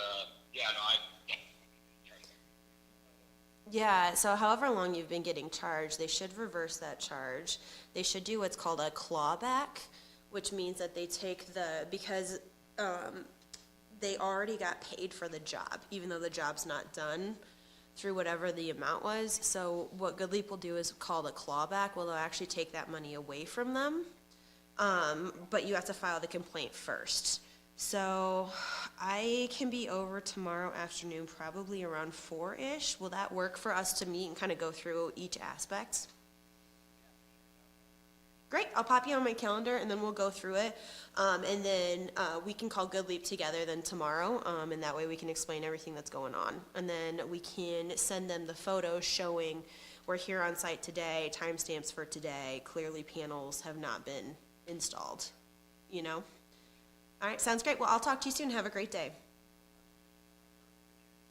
Yeah, so however long you've been getting charged, they should reverse that charge. They should do what's called a clawback, which means that they take because they already got paid for the job, even though the job's not done through whatever the amount was. So what Goodleap will do is called a clawback. Well, they'll actually take that money away from them, but you have to file the complaint first. So I can be over tomorrow afternoon, probably around 4-ish. Will that work for us to meet and kind of go through each aspect? Great, I'll pop you on my calendar and then we'll go through it. And then we can call Goodleap together then tomorrow, and that way we can explain everything that's going on. And then we can send them the photos showing we're here on site today, timestamps for today, clearly panels have not been installed, you know? All right, sounds great. Well, I'll talk to you soon. Have a great day.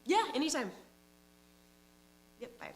Yeah, anytime. Yep, bye.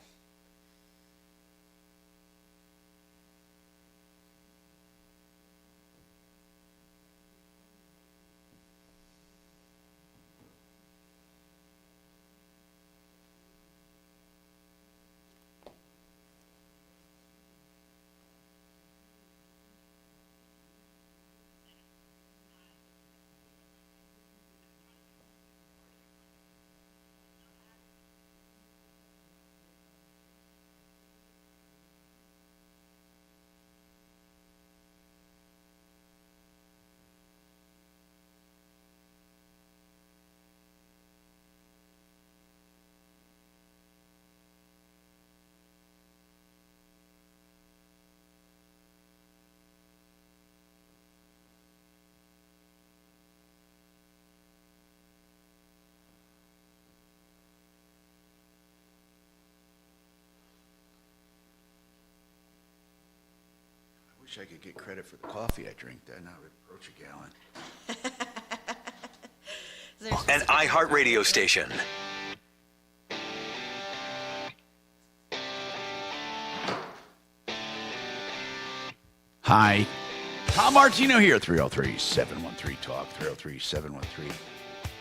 Wish I could get credit for the coffee I drink. That not approach a gallon. An iHeartRadio station. Hi. Tom Martino here, 303-713-TALK,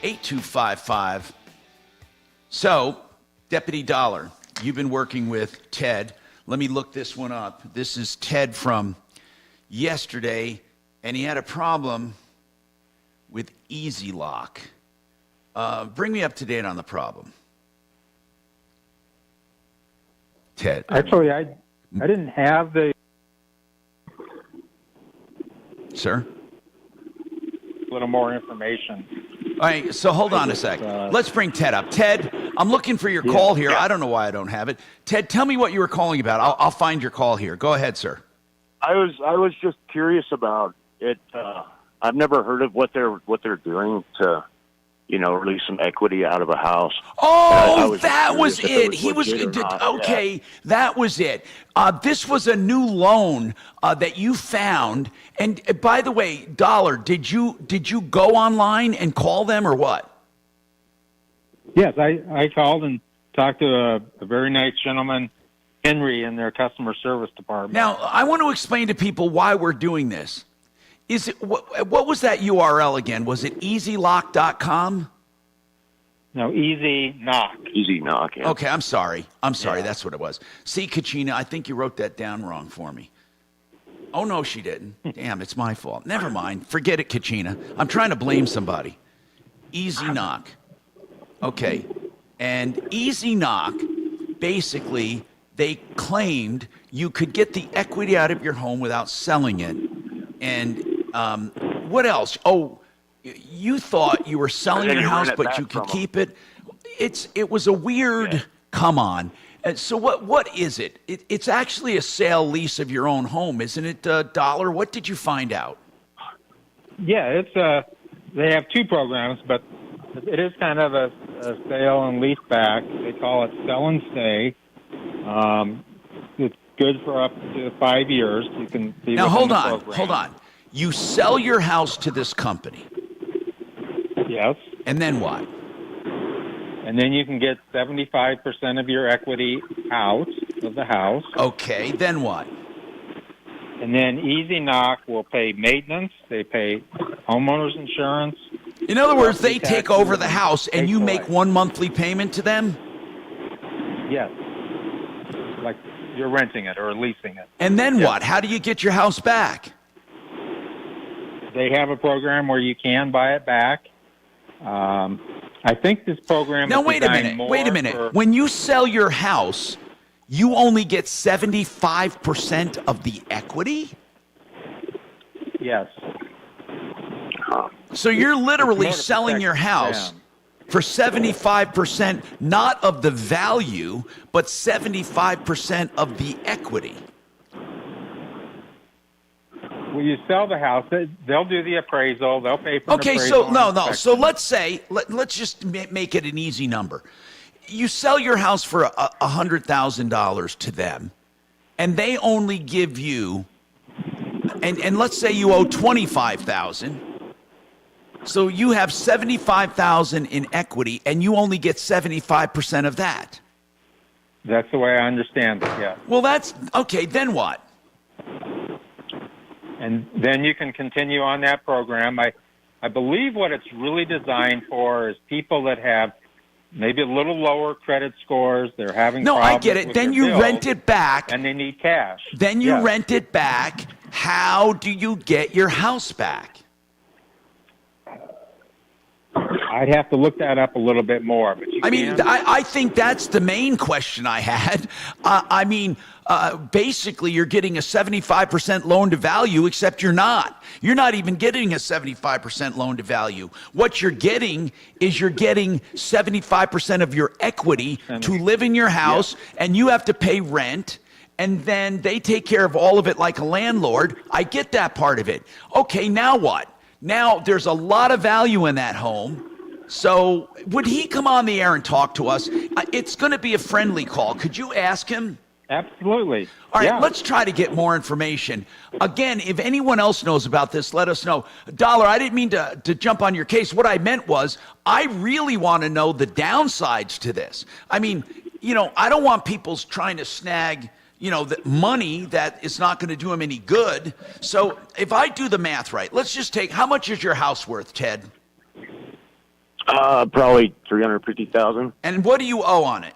303-713-8255. So, Deputy Dollar, you've been working with Ted. Let me look this one up. This is Ted from yesterday, and he had a problem with Easy Lock. Bring me up to date on the problem. Ted. Actually, I didn't have the... Sir? A little more information. All right, so hold on a sec. Let's bring Ted up. Ted, I'm looking for your call here. I don't know why I don't have it. Ted, tell me what you were calling about. I'll find your call here. Go ahead, sir. I was just curious about it. I've never heard of what they're doing to, release some equity out of a house. Oh, that was it. He was okay. Yeah. That was it. This was a new loan that you found. And by the way, Dollar, did you go online and call them or what? Yes, I called and talked to a very nice gentleman, Henry, in their customer service department. Now, I want to explain to people why we're doing this. Is it what was that URL again? Was it easylock.com? No, Easy Knock. Easy Knock, yeah. Okay, I'm sorry. Yeah. That's what it was. See, Kachina, I think you wrote that down wrong for me. Oh, no, she didn't. Damn, it's my fault. Never mind. Forget it, Kachina. I'm trying to blame somebody. Easy Knock. Okay. And Easy Knock, basically, they claimed you could get the equity out of your home without selling it. And what else? Oh, you thought you were selling your house, but you could keep it. It was a weird come on. So what is it? It's actually a sale lease of your own home, isn't it, Dollar? What did you find out? Yeah, it's they have two programs, but it is kind of a sale and lease back. They call it sell and stay. It's good for up to 5 years. You can be now hold on. You sell your house to this company. Yes. And then what? And then you can get 75% of your equity out of the house. Okay, then what? And then Easy Knock will pay maintenance. They pay homeowners insurance. In other words, they take over the house and you make one monthly payment to them? Yes. Like you're renting it or leasing it. And then what? How do you get your house back? They have a program where you can buy it back. I think this program now, is wait a minute. When you sell your house, you only get 75% of the equity? Yes. So you're literally selling your house for 75%, not of the value, but 75% of the equity. When you sell the house, they'll do the appraisal. They'll pay for okay, an appraisal. No. So let's say, let's just make it an easy number. You sell your house for $100,000 to them, and they only give you, and let's say you owe $25,000. So you have $75,000 in equity, and you only get 75% of that. That's the way I understand it. Yeah. Well, that's okay. Then what? And then you can continue on that program. I believe what it's really designed for is people that have maybe a little lower credit scores. They're having problems. No, I get it. Then you rent it back. And they need cash. Then you rent it back. How do you get your house back? I'd have to look that up a little bit more. But I think that's the main question I had. Basically, you're getting a 75% loan to value, except you're not. You're not even getting a 75% loan to value. What you're getting is 75% of your equity to live in your house, and you have to pay rent. And then they take care of all of it like a landlord. I get that part of it. Okay, now what? Now there's a lot of value in that home. So would he come on the air and talk to us? It's going to be a friendly call. Could you ask him? Absolutely. All right, Yeah. let's try to get more information. Again, if anyone else knows about this, let us know. Dollar, I didn't mean to jump on your case. What I meant was I really want to know the downsides to this. I mean, I don't want people trying to snag, the money that is not going to do them any good. So if I do the math right, let's just take, how much is your house worth, Ted? Probably $350,000. And what do you owe on it?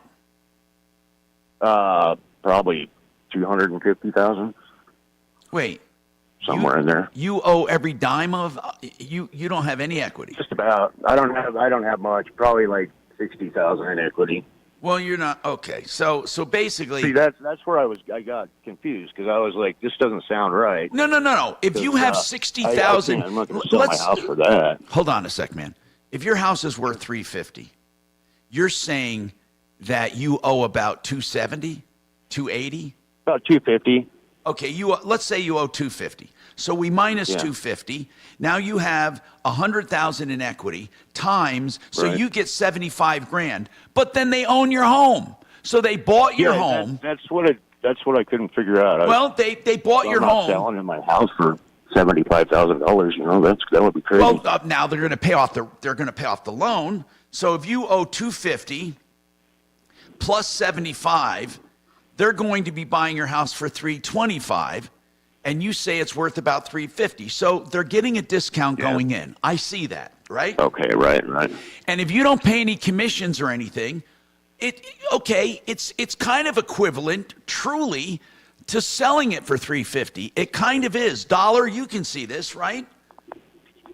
Probably $250,000. Wait. Somewhere in there. You owe every dime of you don't have any equity. Just about. I don't have much. Probably like $60,000 in equity. Well, you're not okay. So basically, see, that's where I got confused because I was like, this doesn't sound right. No. If you have 60,000, I'm not going to sell my house for that. Hold on a sec, man. If your house is worth $350, you're saying that you owe about $270, $280, about $250. Okay, let's say you owe $250. So we minus $250. Now you have $100,000 in equity times, so right. you get $75,000. But then they own your home, so they bought your home. That's what I couldn't figure out. They bought your home. I'm not selling in my house for $75,000. That would be crazy. Well, now they're going to pay off the loan. So if you owe $250 plus $75,000. They're going to be buying your house for $325,000, and you say it's worth about $350,000. So they're getting a discount going in. I see that, right? Okay, right. And if you don't pay any commissions or anything, it's kind of equivalent, truly, to selling it for $350,000. It kind of is. Dollar, you can see this, right?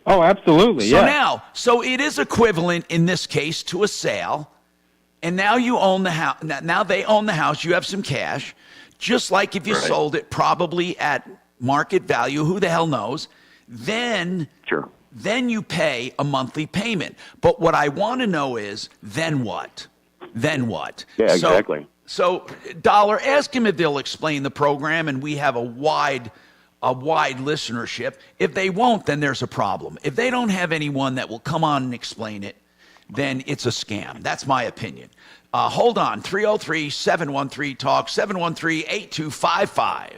Oh, absolutely. So it is equivalent in this case to a sale. And now you own the house. Now they own the house. You have some cash. Just like if you sold it probably at market value, who the hell knows? Then you pay a monthly payment. But what I want to know is, then what? Yeah, exactly. So Dollar, ask him if they'll explain the program, and we have a wide listenership. If they won't, then there's a problem. If they don't have anyone that will come on and explain it, then it's a scam. That's my opinion. Hold on. 303-713-TALK, 713-8255.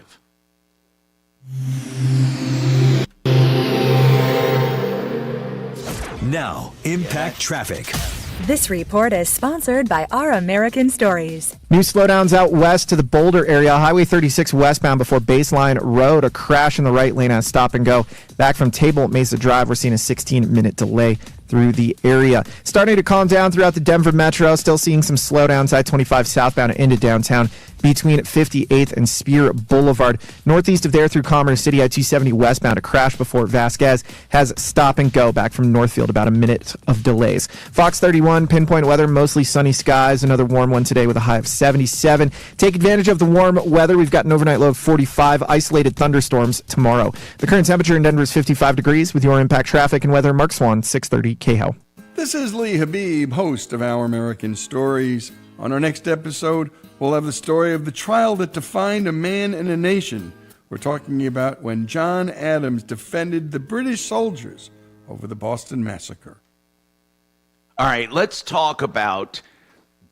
Now, Impact Traffic. This report is sponsored by Our American Stories. New slowdowns out west to the Boulder area. Highway 36 westbound before Baseline Road. A crash in the right lane on stop and go. Back from Table Mesa Drive, we're seeing a 16-minute delay through the area. Starting to calm down throughout the Denver metro. Still seeing some slowdowns. I-25 southbound into downtown between 58th and Spear Boulevard. Northeast of there through Commerce City, I-270 westbound. A crash before Vasquez has stop and go back from Northfield. About a minute of delays. Fox 31, pinpoint weather, mostly sunny skies. Another warm one today with a high of 77. Take advantage of the warm weather. We've got an overnight low of 45. Isolated thunderstorms tomorrow. The current temperature in Denver is 55 degrees. With your Impact Traffic and weather, Mark Swan, 630 KHOW. This is Lee Habib, host of Our American Stories. On our next episode, we'll have the story of the trial that defined a man and a nation. We're talking about when John Adams defended the British soldiers over the Boston Massacre. All right, let's talk about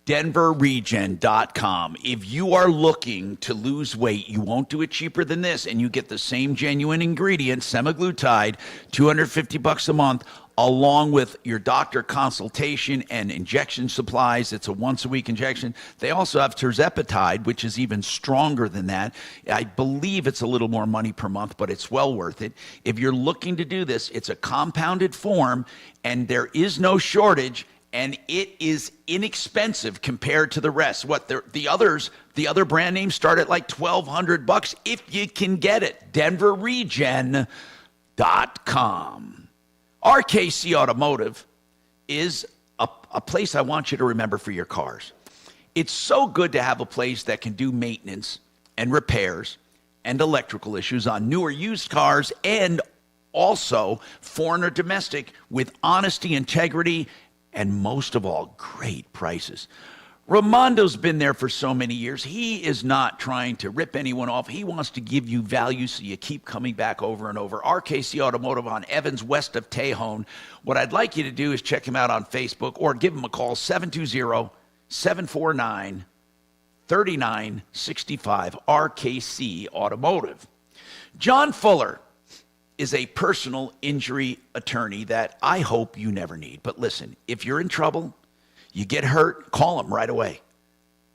DenverRegen.com. If you are looking to lose weight, you won't do it cheaper than this, and you get the same genuine ingredients, semaglutide, $250 a month, along with your doctor consultation and injection supplies. It's a once-a-week injection. They also have tirzepatide, which is even stronger than that. I believe it's a little more money per month, but it's well worth it. If you're looking to do this, it's a compounded form, and there is no shortage, and it is inexpensive compared to the rest. The other brand names start at like $1,200 if you can get it. DenverRegen.com. RKC Automotive is a place I want you to remember for your cars. It's so good to have a place that can do maintenance and repairs and electrical issues on new or used cars, and also foreign or domestic, with honesty, integrity, and most of all, great prices. Ramondo's been there for so many years. He is not trying to rip anyone off. He wants to give you value so you keep coming back over and over. RKC Automotive on Evans, west of Tejon. What I'd like you to do is check him out on Facebook or give him a call, 720-749-5800. 3965 RKC Automotive. John Fuller is a personal injury attorney that I hope you never need. But listen, if you're in trouble, you get hurt, call him right away.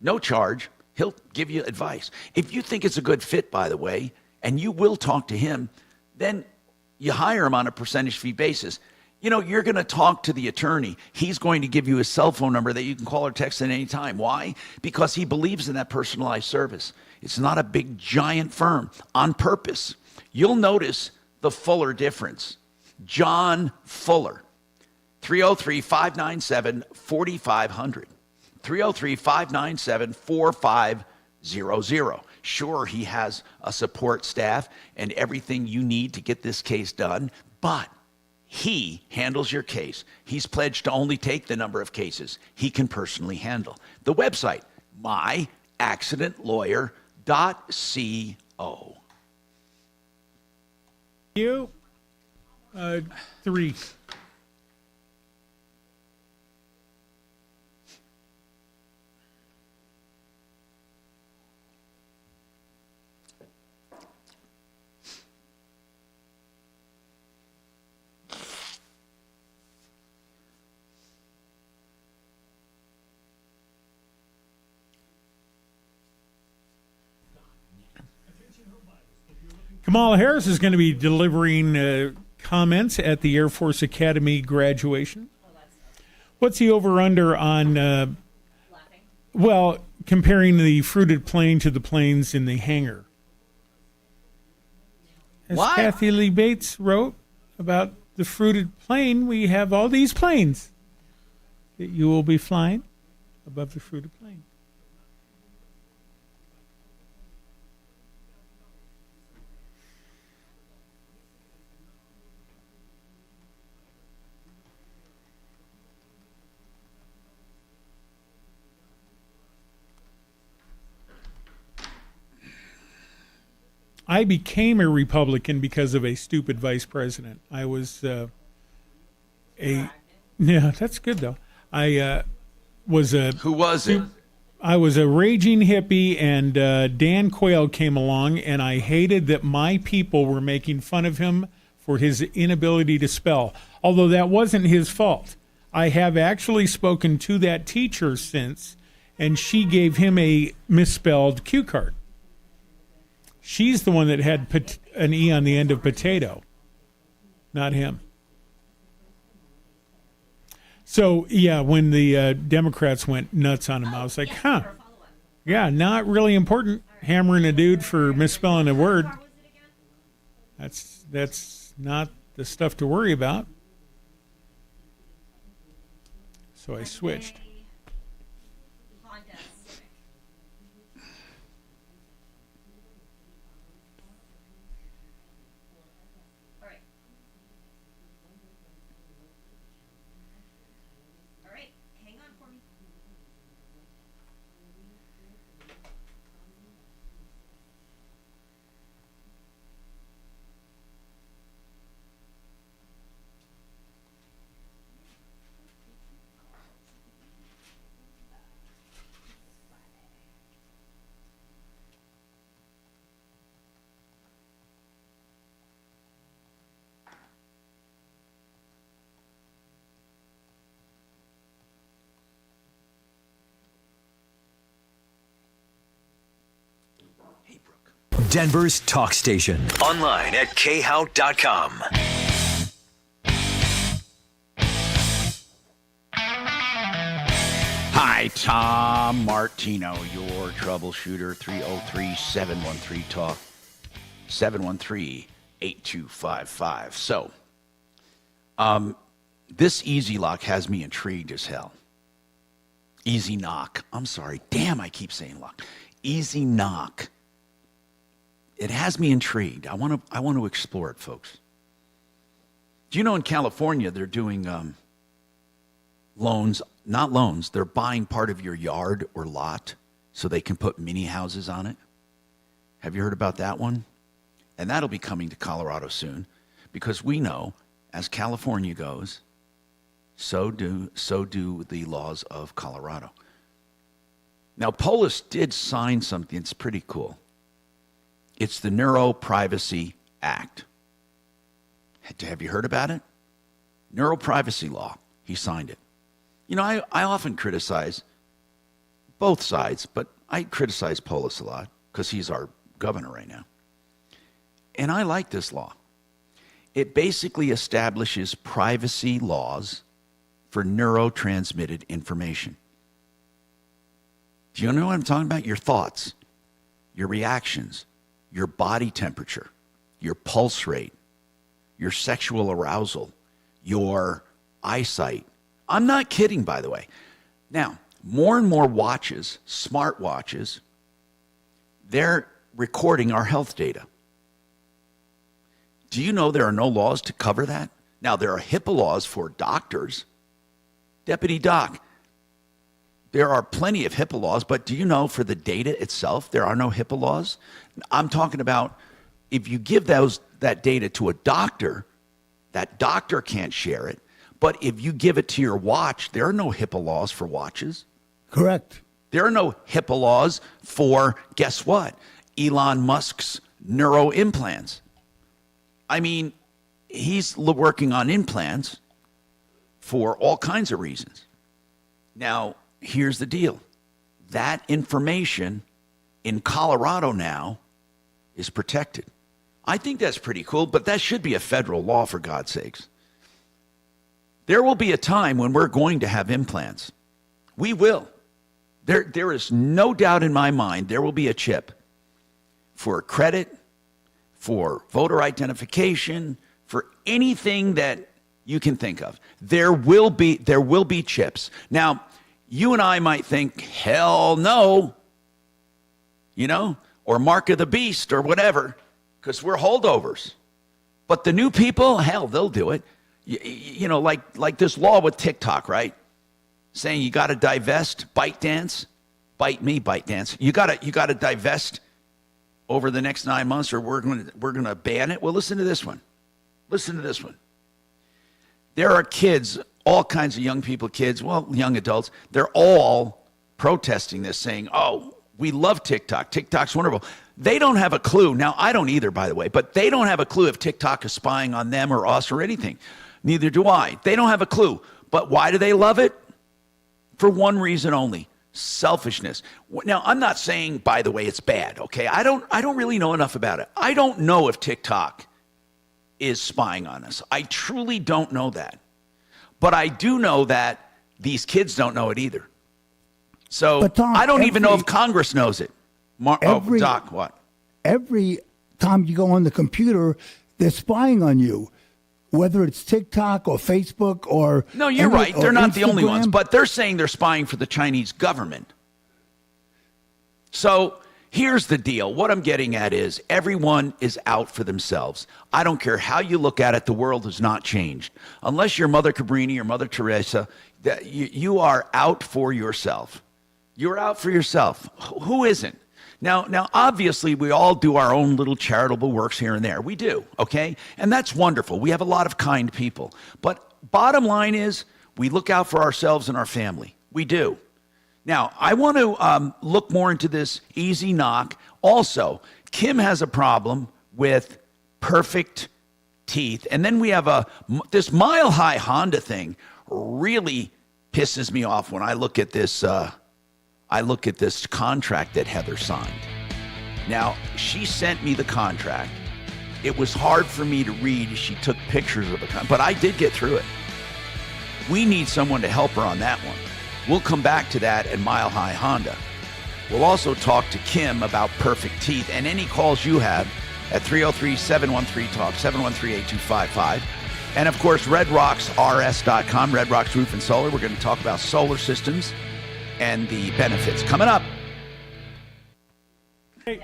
No charge. He'll give you advice. If you think it's a good fit, by the way, and you will talk to him, then you hire him on a percentage fee basis. You know, you're going to talk to the attorney. He's going to give you a cell phone number that you can call or text at any time. Why? Because he believes in that personalized service. It's not a big, giant firm on purpose. You'll notice the Fuller difference. John Fuller, 303-597-4500. 303-597-4500. Sure, he has a support staff and everything you need to get this case done, but he handles your case. He's pledged to only take the number of cases he can personally handle. The website, myaccidentlawyer.co. You, 3. Kamala Harris is going to be delivering comments at the Air Force Academy graduation. What's the over-under on, comparing the fruited plane to the planes in the hangar? As What? Kathy Lee Bates wrote about the fruited plane, we have all these planes that you will be flying above the fruited plane. I became a Republican because of a stupid vice president. I was yeah, that's good though. I was a Who was it? I was a raging hippie, and Dan Quayle came along, and I hated that my people were making fun of him for his inability to spell, although that wasn't his fault. I have actually spoken to that teacher since, and she gave him a misspelled cue card. She's the one that had an E on the end of potato, not him. So, yeah, when the Democrats went nuts on him, I was like, yeah, not really important, hammering a dude for misspelling a word. That's not the stuff to worry about. So I switched. Denver's talk station. Online at khout.com. Hi, Tom Martino, your troubleshooter. 303-713-TALK, 713-8255. So, this Easy Lock has me intrigued as hell. Easy Knock. I'm sorry. Damn, I keep saying lock. Easy Knock. It has me intrigued. I want to explore it, folks. Do you know in California they're doing loans, not loans, they're buying part of your yard or lot so they can put mini houses on it? Have you heard about that one? And that'll be coming to Colorado soon, because we know as California goes, so do the laws of Colorado. Now, Polis did sign something that's pretty cool. It's the Neuro Privacy Act. Have you heard about it? Neuro Privacy Law. He signed it. You know, I often criticize both sides, but I criticize Polis a lot because he's our governor right now. And I like this law. It basically establishes privacy laws for neurotransmitted information. Do you know what I'm talking about? Your thoughts, your reactions, your body temperature, your pulse rate, your sexual arousal, your eyesight. I'm not kidding, by the way. Now, more and more watches, smart watches, they're recording our health data. Do you know there are no laws to cover that? Now, there are HIPAA laws for doctors. Deputy Doc, there are plenty of HIPAA laws, but do you know for the data itself, there are no HIPAA laws? I'm talking about if you give that data to a doctor, that doctor can't share it. But if you give it to your watch, there are no HIPAA laws for watches. Correct. There are no HIPAA laws for, guess what? Elon Musk's neuro implants. I mean, he's working on implants for all kinds of reasons. Now, here's the deal. That information in Colorado now is protected. I think that's pretty cool, but that should be a federal law, for God's sakes. There will be a time when we're going to have implants. We will. There is no doubt in my mind there will be a chip for credit, for voter identification, for anything that you can think of. There will be chips. Now, you and I might think, hell no, or mark of the beast or whatever, because we're holdovers. But the new people, hell, they'll do it. Like this law with TikTok, right? Saying you got to divest, ByteDance, ByteDance. You got to divest over the next 9 months, or we're going to ban it. Well, listen to this one. There are kids, all kinds of young people, young adults. They're all protesting this, saying, "Oh, we love TikTok. TikTok's wonderful." They don't have a clue. Now, I don't either, by the way, but they don't have a clue if TikTok is spying on them or us or anything. Neither do I. They don't have a clue. But why do they love it? For one reason only: selfishness. Now, I'm not saying, by the way, it's bad, okay? I don't really know enough about it. I don't know if TikTok is spying on us. I truly don't know that. But I do know that these kids don't know it either. So Tom, I don't even know if Congress knows it. Doc, what? Every time you go on the computer, they're spying on you. Whether it's TikTok or Facebook or... No, you're right. They're not the only ones. But they're saying they're spying for the Chinese government. So here's the deal. What I'm getting at is everyone is out for themselves. I don't care how you look at it. The world has not changed. Unless you're Mother Cabrini or Mother Teresa, you are out for yourself. You're out for yourself. Who isn't? Now, obviously, we all do our own little charitable works here and there. We do, okay? And that's wonderful. We have a lot of kind people. But bottom line is, we look out for ourselves and our family. We do. Now, I want to look more into this easy knock. Also, Kim has a problem with perfect teeth. And then we have this mile-high Honda thing really pisses me off when I look at this contract that Heather signed. Now, she sent me the contract. It was hard for me to read. She took pictures of the contract, but I did get through it. We need someone to help her on that one. We'll come back to that at Mile High Honda. We'll also talk to Kim about perfect teeth and any calls you have at 303-713-TALK, 713-8255. And, of course, RedRocksRS.com, Red Rocks Roof and Solar. We're going to talk about solar systems and the benefits coming up. Hey.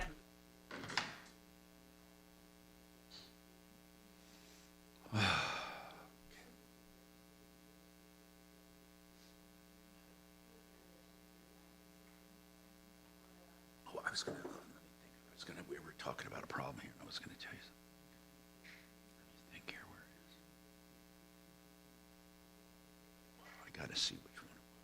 We were talking about a problem here. I was going to tell you something. Let me think here where it is. I got to see which one it was.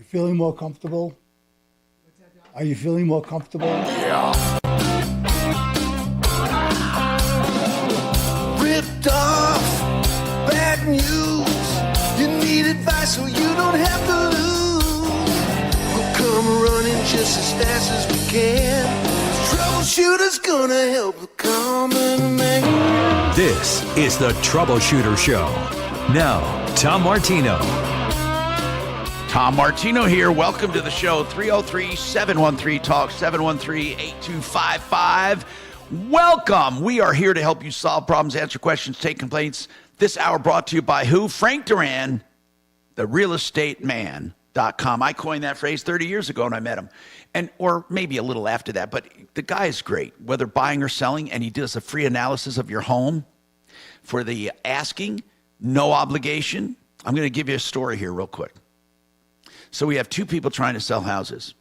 You feeling more comfortable? Are you feeling more comfortable? Yeah. Ripped off, bad news. You need advice so you don't have to lose. We'll come running just as fast as we can. Troubleshooter's gonna help the common man. This is the Troubleshooter Show. Now, Tom Martino. Tom Martino here. Welcome to the show. 303-713-TALK, 713-8255. Welcome. We are here to help you solve problems, answer questions, take complaints. This hour brought to you by who? Frank Duran, the realestateman.com. I coined that phrase 30 years ago when I met him. Or maybe a little after that, but the guy is great, whether buying or selling, and he does a free analysis of your home for the asking, no obligation. I'm going to give you a story here real quick. So we have two people trying to sell houses.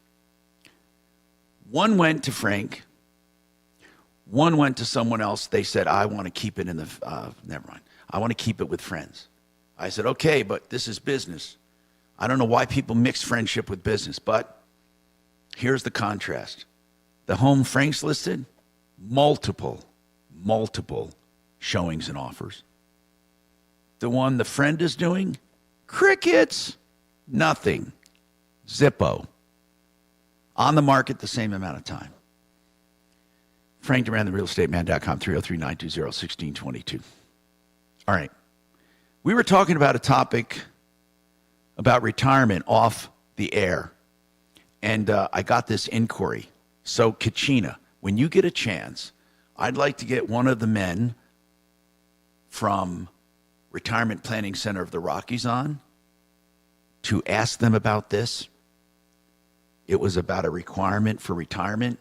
One went to Frank. One went to someone else. They said, I want to keep it in the, never mind. I want to keep it with friends. I said, okay, but this is business. I don't know why people mix friendship with business, but here's the contrast. The home Frank's listed, multiple showings and offers. The one the friend is doing, crickets, nothing, Zippo. On the market the same amount of time. Frank Duran, therealestateman.com, 303-920-1622. All right. We were talking about a topic about retirement off the air. And I got this inquiry. So, Kachina, when you get a chance, I'd like to get one of the men from Retirement Planning Center of the Rockies on to ask them about this. It was about a requirement for retirement.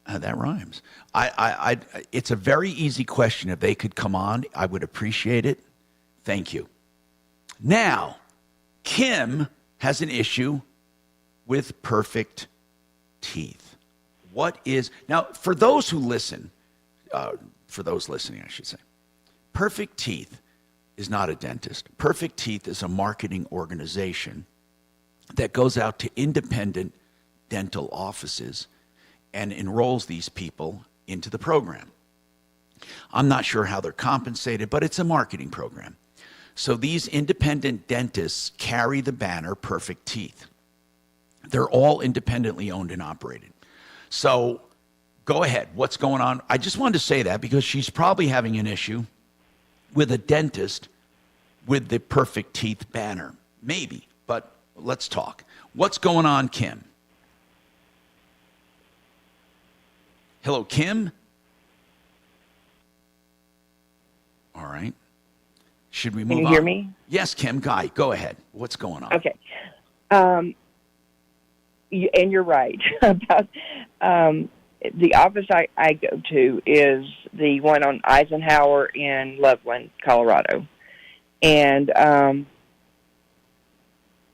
That rhymes. It's a very easy question. If they could come on, I would appreciate it. Thank you. Now, Kim has an issue with perfect teeth. What is, now for those who listen, for those listening, I should say, Perfect Teeth is not a dentist. Perfect Teeth is a marketing organization that goes out to independent dental offices and enrolls these people into the program. I'm not sure how they're compensated, but it's a marketing program. So these independent dentists carry the banner Perfect Teeth. They're all independently owned and operated. So go ahead. What's going on? I just wanted to say that because she's probably having an issue with a dentist with the Perfect Teeth banner. Maybe, but let's talk. What's going on, Kim? Hello, Kim? All right. Should we move on? Can you hear me? Yes, Kim. Guy, go ahead. What's going on? Okay. And you're right about the office I go to is the one on Eisenhower in Loveland, Colorado. And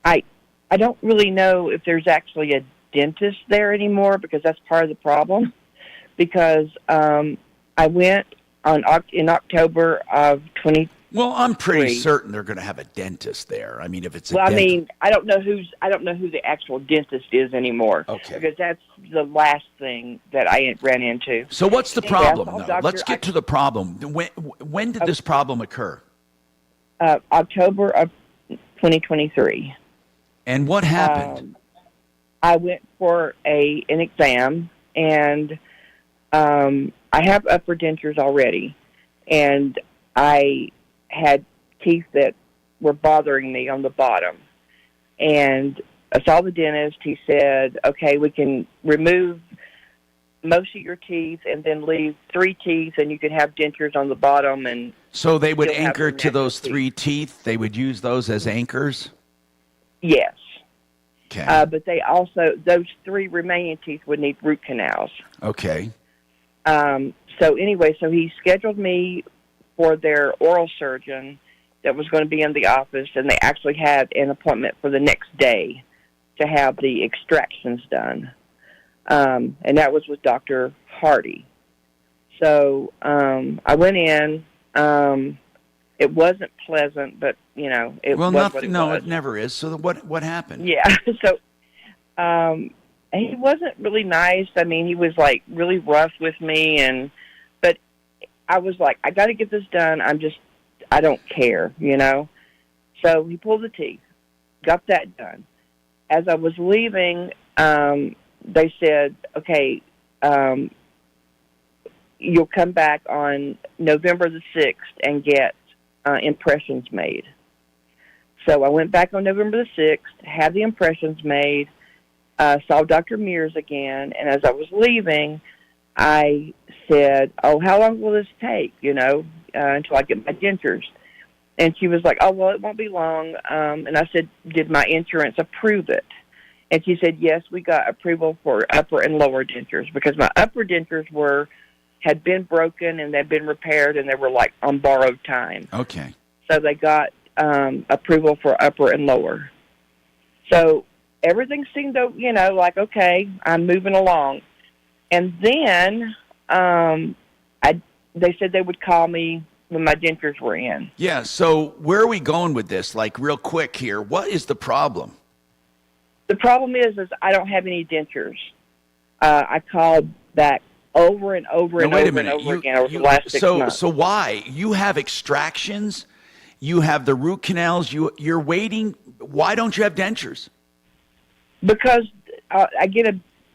I don't really know if there's actually a dentist there anymore because that's part of the problem. Because I went in October of 20. Well, I'm pretty certain they're going to have a dentist there. I mean, if it's a I mean, I don't know who the actual dentist is anymore. Okay. Because that's the last thing that I ran into. So what's the problem? Doctor, let's get to the problem. When did this problem occur? October of 2023. And what happened? I went for an exam, and I have upper dentures already, and I had teeth that were bothering me on the bottom. And I saw the dentist. He said, okay, we can remove most of your teeth and then leave 3 teeth, and you can have dentures on the bottom. And so they would anchor to those 3 teeth? They would use those as anchors? Yes. Okay. But they also, those 3 remaining teeth would need root canals. Okay. So anyway, so he scheduled me for their oral surgeon that was going to be in the office, and they actually had an appointment for the next day to have the extractions done. And that was with Dr. Hardy. So I went in. It wasn't pleasant, but it was what it was. It never is. So what happened? Yeah. So he wasn't really nice. I mean, he was like really rough with me, but I was like, I got to get this done. I don't care, So he pulled the teeth, got that done. As I was leaving, they said, okay, you'll come back on November the 6th and get impressions made. So I went back on November the 6th, had the impressions made, saw Dr. Mears again, and as I was leaving, I said, oh, how long will this take, until I get my dentures? And she was like, oh, well, it won't be long. And I said, did my insurance approve it? And she said, yes, we got approval for upper and lower dentures because my upper dentures had been broken and they'd been repaired and they were like on borrowed time. Okay. So they got approval for upper and lower. So everything seemed to, like, okay, I'm moving along. And then they said they would call me when my dentures were in. Yeah, so where are we going with this? Like, real quick here, what is the problem? The problem is I don't have any dentures. I called back over and over and over and over again over the last 6 months. So why? You have extractions, you have the root canals, you're waiting. Why don't you have dentures? Because I get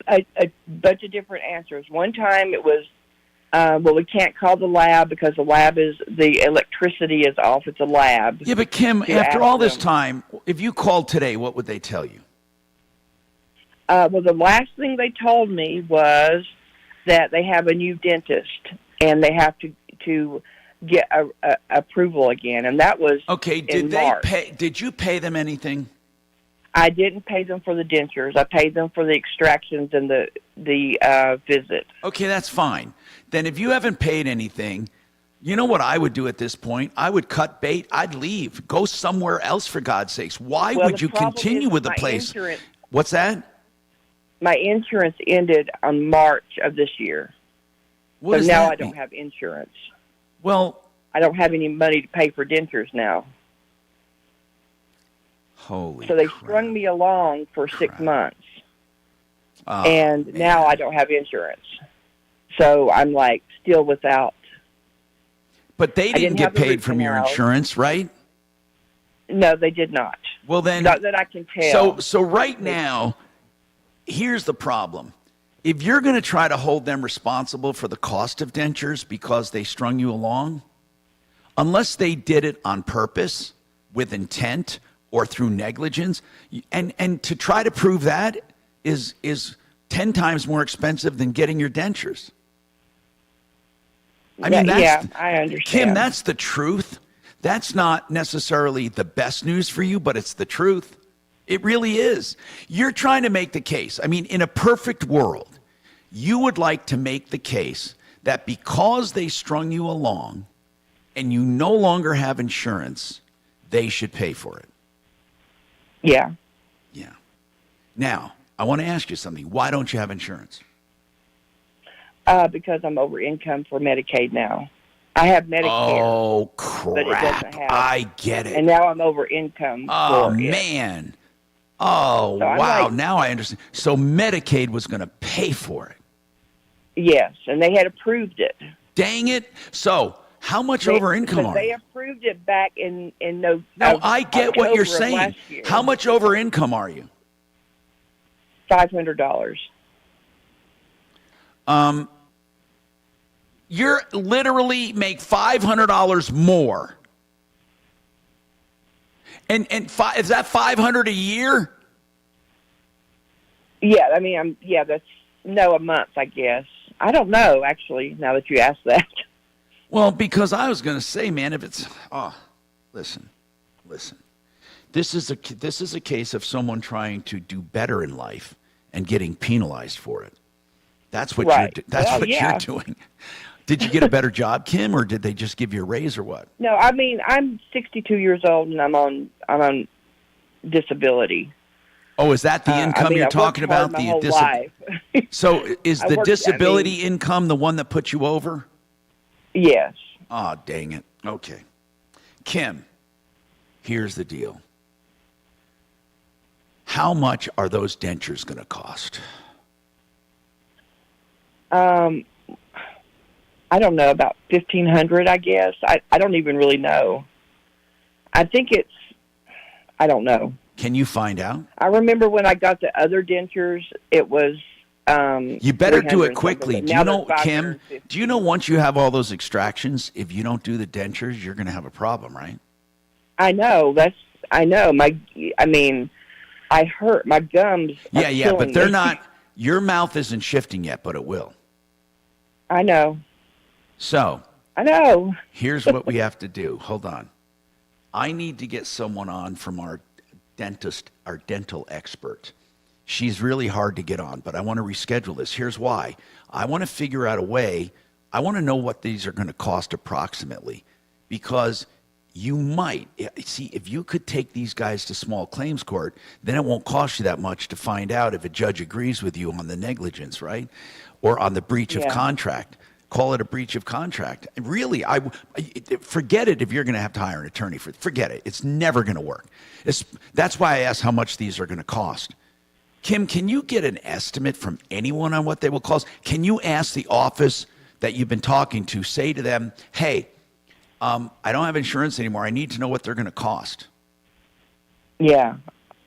a bunch of different answers. One time it was, well, we can't call the lab because the electricity is off. It's a lab. Yeah, but Kim, after all this time, if you called today, what would they tell you? Well, the last thing they told me was that they have a new dentist and they have to get approval again, and that was okay. Did you pay them anything? I didn't pay them for the dentures. I paid them for the extractions and the visit. Okay, that's fine. Then if you haven't paid anything, you know what I would do at this point? I would cut bait. I'd leave. Go somewhere else, for God's sakes. Why would you continue with the place? What's that? My insurance ended on March of this year. What so now I mean? don't have insurance. Well, I don't have any money to pay for dentures now. Holy So they strung me along for 6 months. And now I don't have insurance. So I'm like still without. But they didn't get paid from your insurance, right? No, they did not. Well, then. Not that I can tell. So right now, here's the problem. If you're going to try to hold them responsible for the cost of dentures because they strung you along, unless they did it on purpose, with intent, or through negligence, and to try to prove that is 10 times more expensive than getting your dentures. I mean, I understand. Kim, that's the truth. That's not necessarily the best news for you, but it's the truth. It really is. You're trying to make the case. I mean, in a perfect world, you would like to make the case that because they strung you along and you no longer have insurance, they should pay for it. Yeah. Yeah. Now, I want to ask you something. Why don't you have insurance? Because I'm over income for Medicaid now. I have Medicare. Oh, but it crap. doesn't have, I get it. And now I'm over income Oh, for it. man. Oh, So I'm wow. like- Now I understand. So Medicaid was going to pay for it. Yes, and they had approved it. Dang it. So how much over income are They you? approved it back in No, I get what you're October of saying. last year. How much over income are you? $500. You're literally make $500 more. And is that $500 a year? Yeah, I mean, that's a month, I guess. I don't know, actually, now that you ask that. Well, because I was going to say, man, if it's listen. This is a case of someone trying to do better in life and getting penalized for it. That's what you're doing. Did you get a better job, Kim, or did they just give you a raise, or what? No, I mean, I'm 62 years old and I'm on disability. Oh, is that the income you're I've talking worked hard about? my whole life. So is the disability income the one that put you over? Yes. Oh, dang it. Okay. Kim, here's the deal. How much are those dentures going to cost? I don't know, about $1,500, I guess. I don't even really know. I think I don't know. Can you find out? I remember when I got the other dentures, it was you better do it 300 quickly. something, Do but you now know, they're Kim, 550. do you know once you have all those extractions, if you don't do the dentures, you're going to have a problem, right? I know. I hurt. My gums are Yeah, but killing they're me. not, your mouth isn't shifting yet, but it will. I know. So, I know. here's what we have to do. Hold on. I need to get someone on from our dentist, our dental expert. She's really hard to get on, but I want to reschedule this. Here's why. I want to figure out a way. I want to know what these are going to cost approximately, because you might see if you could take these guys to small claims court, then it won't cost you that much to find out if a judge agrees with you on the negligence, right? Or on the breach of contract. Call it a breach of contract. Really, I forget it if you're going to have to hire an attorney for it. Forget it. It's never going to work. That's why I asked how much these are going to cost. Kim, can you get an estimate from anyone on what they will cost? Can you ask the office that you've been talking to, say to them, hey, I don't have insurance anymore. I need to know what they're going to cost. Yeah.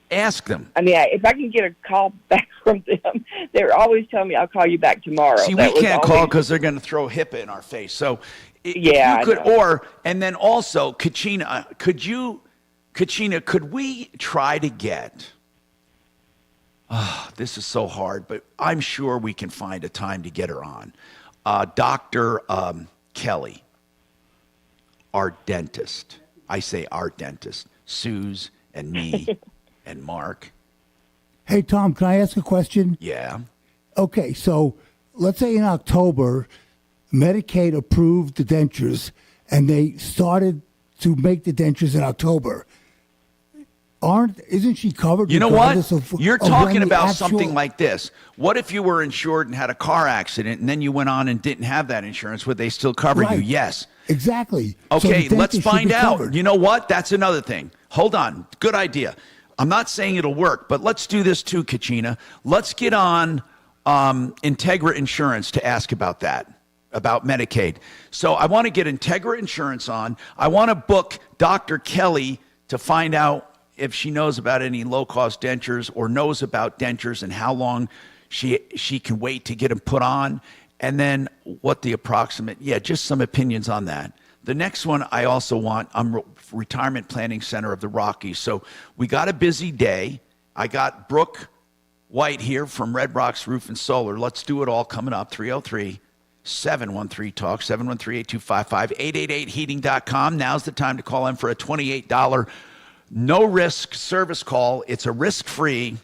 Ask them. I mean, if I can get a call back from them, they're always telling me, I'll call you back tomorrow. See, we can't call because they're going to throw HIPAA in our face. So, yeah, you could, and then also, Kachina, could we try to get, this is so hard, but I'm sure we can find a time to get her on. Dr. Kelly, our dentist. I say our dentist. Suze and me and Mark. Hey, Tom, can I ask a question? Yeah. Okay, so let's say in October, Medicaid approved the dentures, and they started to make the dentures in October. Isn't she covered? You know what? You're of when talking the about actual- something like this. What if you were insured and had a car accident, and then you went on and didn't have that insurance? Would they still cover you? Right. Yes. Exactly. So Okay, the let's dentist should find be out. covered. You know what? That's another thing. Hold on. Good idea. I'm not saying it'll work, but let's do this too, Kachina. Let's get on Integra Insurance to ask about that, about Medicaid. So I want to get Integra Insurance on. I want to book Dr. Kelly to find out if she knows about any low-cost dentures or knows about dentures and how long she can wait to get them put on, and then what the approximate, just some opinions on that. The next one I also want, I'm Retirement Planning Center of the Rockies. So we got a busy day. I got Brooke White here from Red Rocks Roof and Solar. Let's do it all coming up, 303-713-TALK, 713-8255, 888heating.com. Now's the time to call in for a $28 no-risk service call. It's a risk-free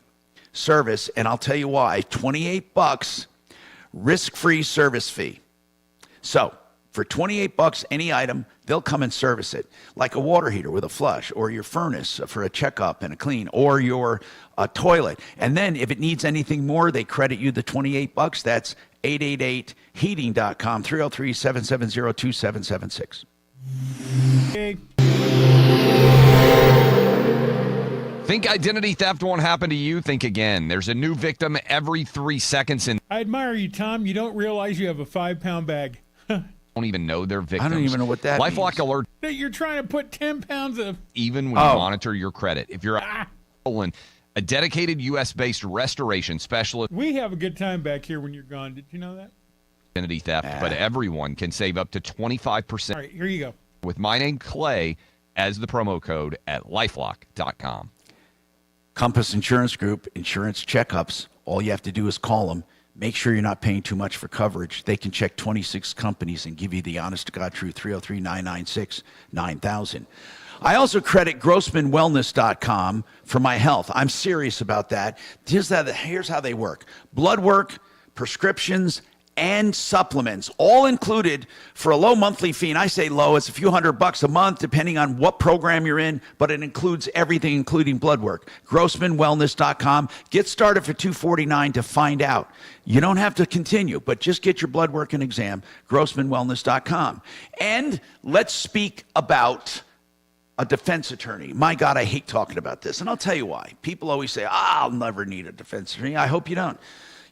service, and I'll tell you why. $28, risk-free service fee. So for $28, any item, they'll come and service it, like a water heater with a flush, or your furnace for a checkup and a clean, or your toilet. And then if it needs anything more, they credit you the $28. That's 888heating.com, 303-770-2776. Okay. Think identity theft won't happen to you? Think again. There's a new victim every 3 seconds. And I admire you, Tom. You don't realize you have a 5-pound bag. don't even know they're victims. I don't even know what that LifeLock means. alert. That you're trying to put 10 pounds of... Even when you monitor your credit. If you're a dedicated U.S.-based restoration specialist. We have a good time back here when you're gone. Did you know that? Identity theft, but everyone can save up to 25%. All right, here you go. With my name, Clay, as the promo code at LifeLock.com. Compass Insurance Group, insurance checkups. All you have to do is call them. Make sure you're not paying too much for coverage. They can check 26 companies and give you the honest-to-God truth, 303-996-9000. I also credit GrossmanWellness.com for my health. I'm serious about that. Here's how they work. Blood work, prescriptions, and supplements, all included for a low monthly fee. And I say low, it's a few $100 a month, depending on what program you're in, but it includes everything, including blood work. GrossmanWellness.com. Get started for $249 to find out. You don't have to continue, but just get your blood work and exam. GrossmanWellness.com. And let's speak about a defense attorney. My God, I hate talking about this. And I'll tell you why. People always say, I'll never need a defense attorney. I hope you don't.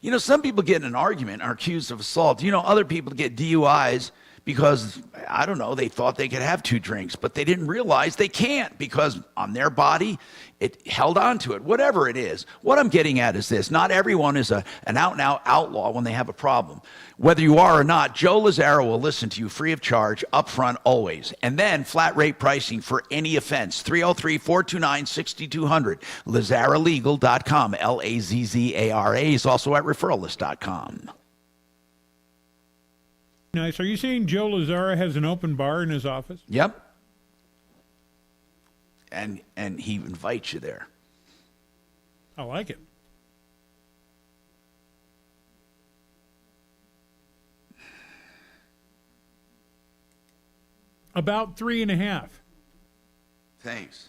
You know, some people get in an argument and are accused of assault. You know, other people get DUIs because, I don't know, they thought they could have 2 drinks, but they didn't realize they can't because on their body, it held on to it, whatever it is. What I'm getting at is this. Not everyone is an out-and-out outlaw when they have a problem. Whether you are or not, Joe Lazaro will listen to you free of charge, up front, always. And then flat rate pricing for any offense. 303-429-6200. LazzaraLegal.com. Lazzara is also at referralist.com. Nice. Are you saying Joe Lazara has an open bar in his office? Yep. And he invites you there. I like it. About 3.5. Thanks.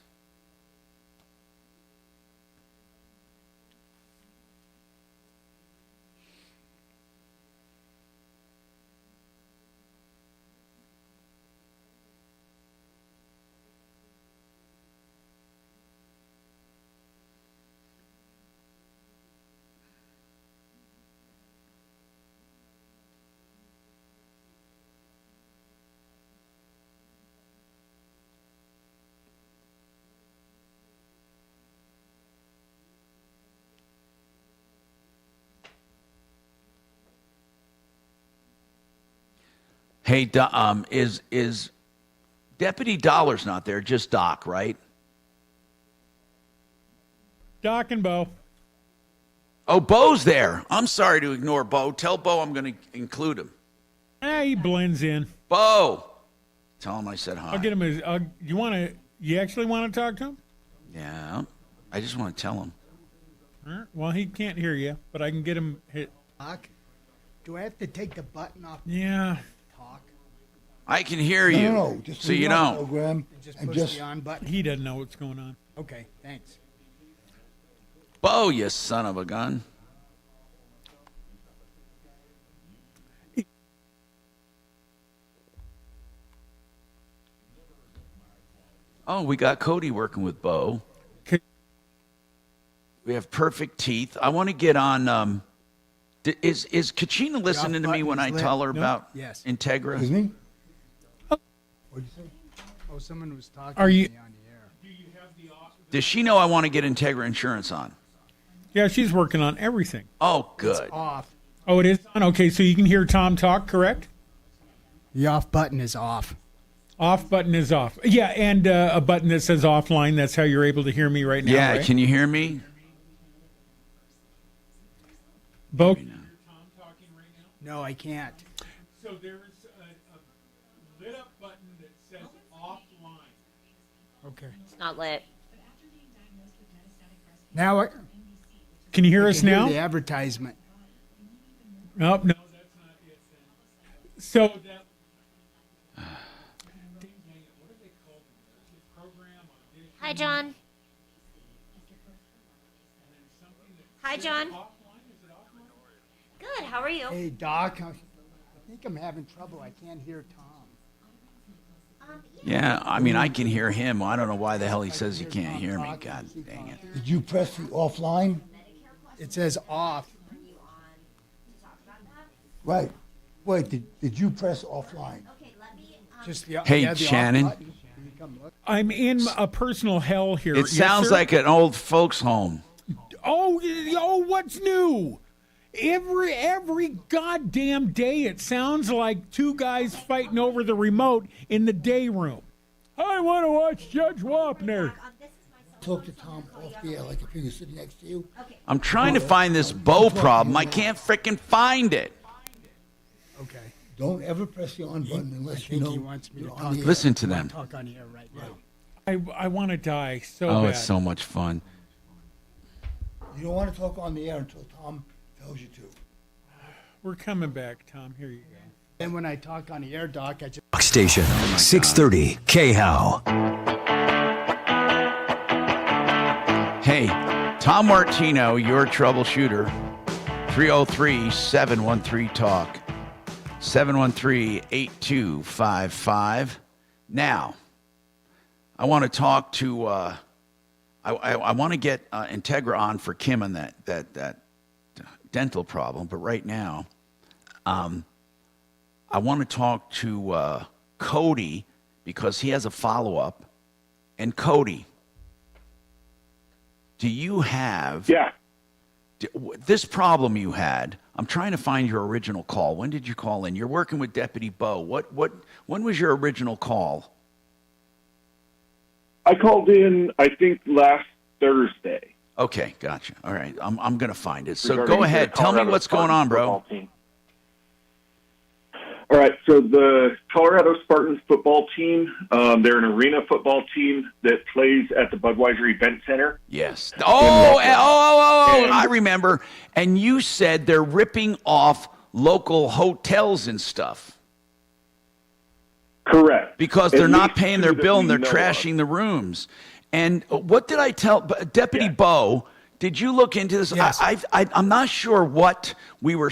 Hey, is Deputy Dollar's not there? Just Doc, right? Doc and Bo. Oh, Bo's there. I'm sorry to ignore Bo. Tell Bo I'm going to include him. He blends in. Bo, tell him I said hi. I'll get him. You actually want to talk to him? Yeah, I just want to tell him. All right. Well, he can't hear you, but I can get him hit. Doc, do I have to take the button off? Yeah. I can hear you. No, just so you don't. Program Just and push just the on button. He doesn't know what's going on. Okay, thanks. Bo, you son of a gun. Oh, we got Cody working with Bo. We have perfect teeth. I want to get on. Is Kachina listening to me when I tell her about Yes. Integra? Excuse me? What'd you say? Oh, someone was talking Are you- to me on the air. Does she know I want to get Integra insurance on? Yeah, she's working on everything. Oh, good. It's off. Oh, it is on? Okay, so you can hear Tom talk, correct? The off button is off. Off button is off. Yeah, and a button that says offline. That's how you're able to hear me right now. Yeah, right? can you hear me? Bo? No, I can't. So there's a lit up button that says offline. Okay. It's not lit. Now I Can you hear I us can hear now? the advertisement. Oh, no, that's not it then. So that. Hi, John. Hi, John. Good. How are you? Hey, Doc, I think I'm having trouble. I can't hear Tom. Yeah, I mean, I can hear him. I don't know why the hell he says he can't hear me. God dang it. Did you press the offline? It says off. Right. Wait, did you press offline? Just the, Hey, yeah, the off Shannon. button. Can you come look? I'm in a personal hell here. It Yes, sounds sir? like an old folks' home. Oh, what's new? Every goddamn day it sounds like two guys fighting over the remote in the day room. I want to watch Judge Wapner. Talk to Tom off the air, like if he was sitting next to you. I'm trying to find this Bo problem. I can't frickin' find it. Okay. Don't ever press the on button I unless you think know he wants me to you're talk. on the air. Listen to them. Talk on the air right now. I want to die so Oh, bad. it's so much fun. You don't want to talk on the air until Tom tells you to. We're coming back, Tom. Here you go. And when I talk on the air, Doc, I just Station 630 KHOW. Hey, Tom Martino, your troubleshooter. 303-713-TALK. 713-8255. Now, I want to talk to. I want to get Integra on for Kim on that dental problem, but right now, I want to talk to Cody because he has a follow-up. And Cody, do you have this problem you had? I'm trying to find your original call. When did you call in? You're working with Deputy Bo. When was your original call? I called in, I think, last Thursday. Okay, gotcha. All right, I'm going to find it. So Regarding go ahead. the Tell me Colorado what's going on, bro. All right, so the Colorado Spartans football team, they're an arena football team that plays at the Budweiser Event Center. Yes. Oh, I remember. And you said they're ripping off local hotels and stuff. Correct. Because they're not paying their bill and they're trashing the rooms. And what did I tell Deputy Bo? Did you look into this? Yes. I'm not sure what we were.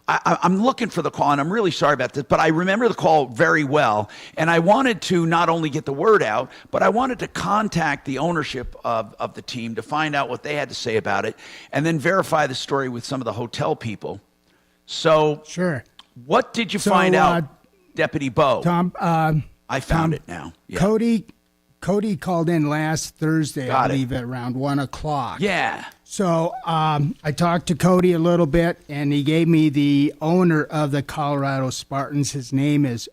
I'm looking for the call, and I'm really sorry about this, but I remember the call very well. And I wanted to not only get the word out, but I wanted to contact the ownership of the team to find out what they had to say about it, and then verify the story with some of the hotel people. So, sure. What did you find out, Deputy Bo? Tom, I found it now. Yeah. Cody called in last Thursday, I believe, at around 1 o'clock. Yeah. So I talked to Cody a little bit, and he gave me the owner of the Colorado Spartans. His name is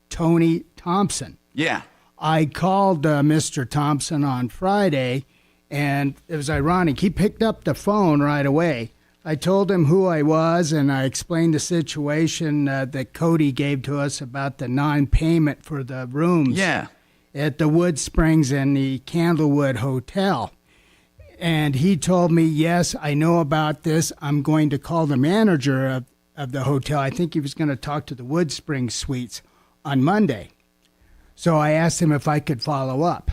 Tony Thompson. Yeah. I called Mr. Thompson on Friday, and it was ironic. He picked up the phone right away. I told him who I was, and I explained the situation that Cody gave to us about the non-payment for the rooms at the Wood Springs and the Candlewood Hotel. And he told me, yes, I know about this. I'm going to call the manager of the hotel. I think he was going to talk to the Wood Springs Suites on Monday. So I asked him if I could follow up.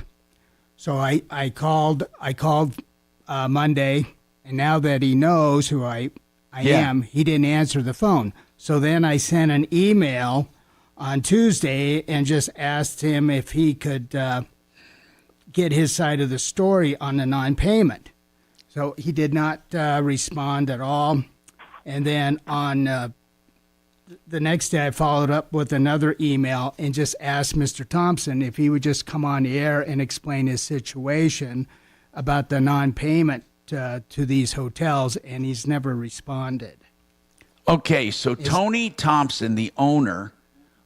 So I called Monday. And now that he knows who I am, he didn't answer the phone. So then I sent an email on Tuesday and just asked him if he could get his side of the story on the non-payment. So he did not respond at all. And then on the next day, I followed up with another email and just asked Mr. Thompson if he would just come on the air and explain his situation about the non-payment to these hotels, and he's never responded. Okay, so Tony Thompson, the owner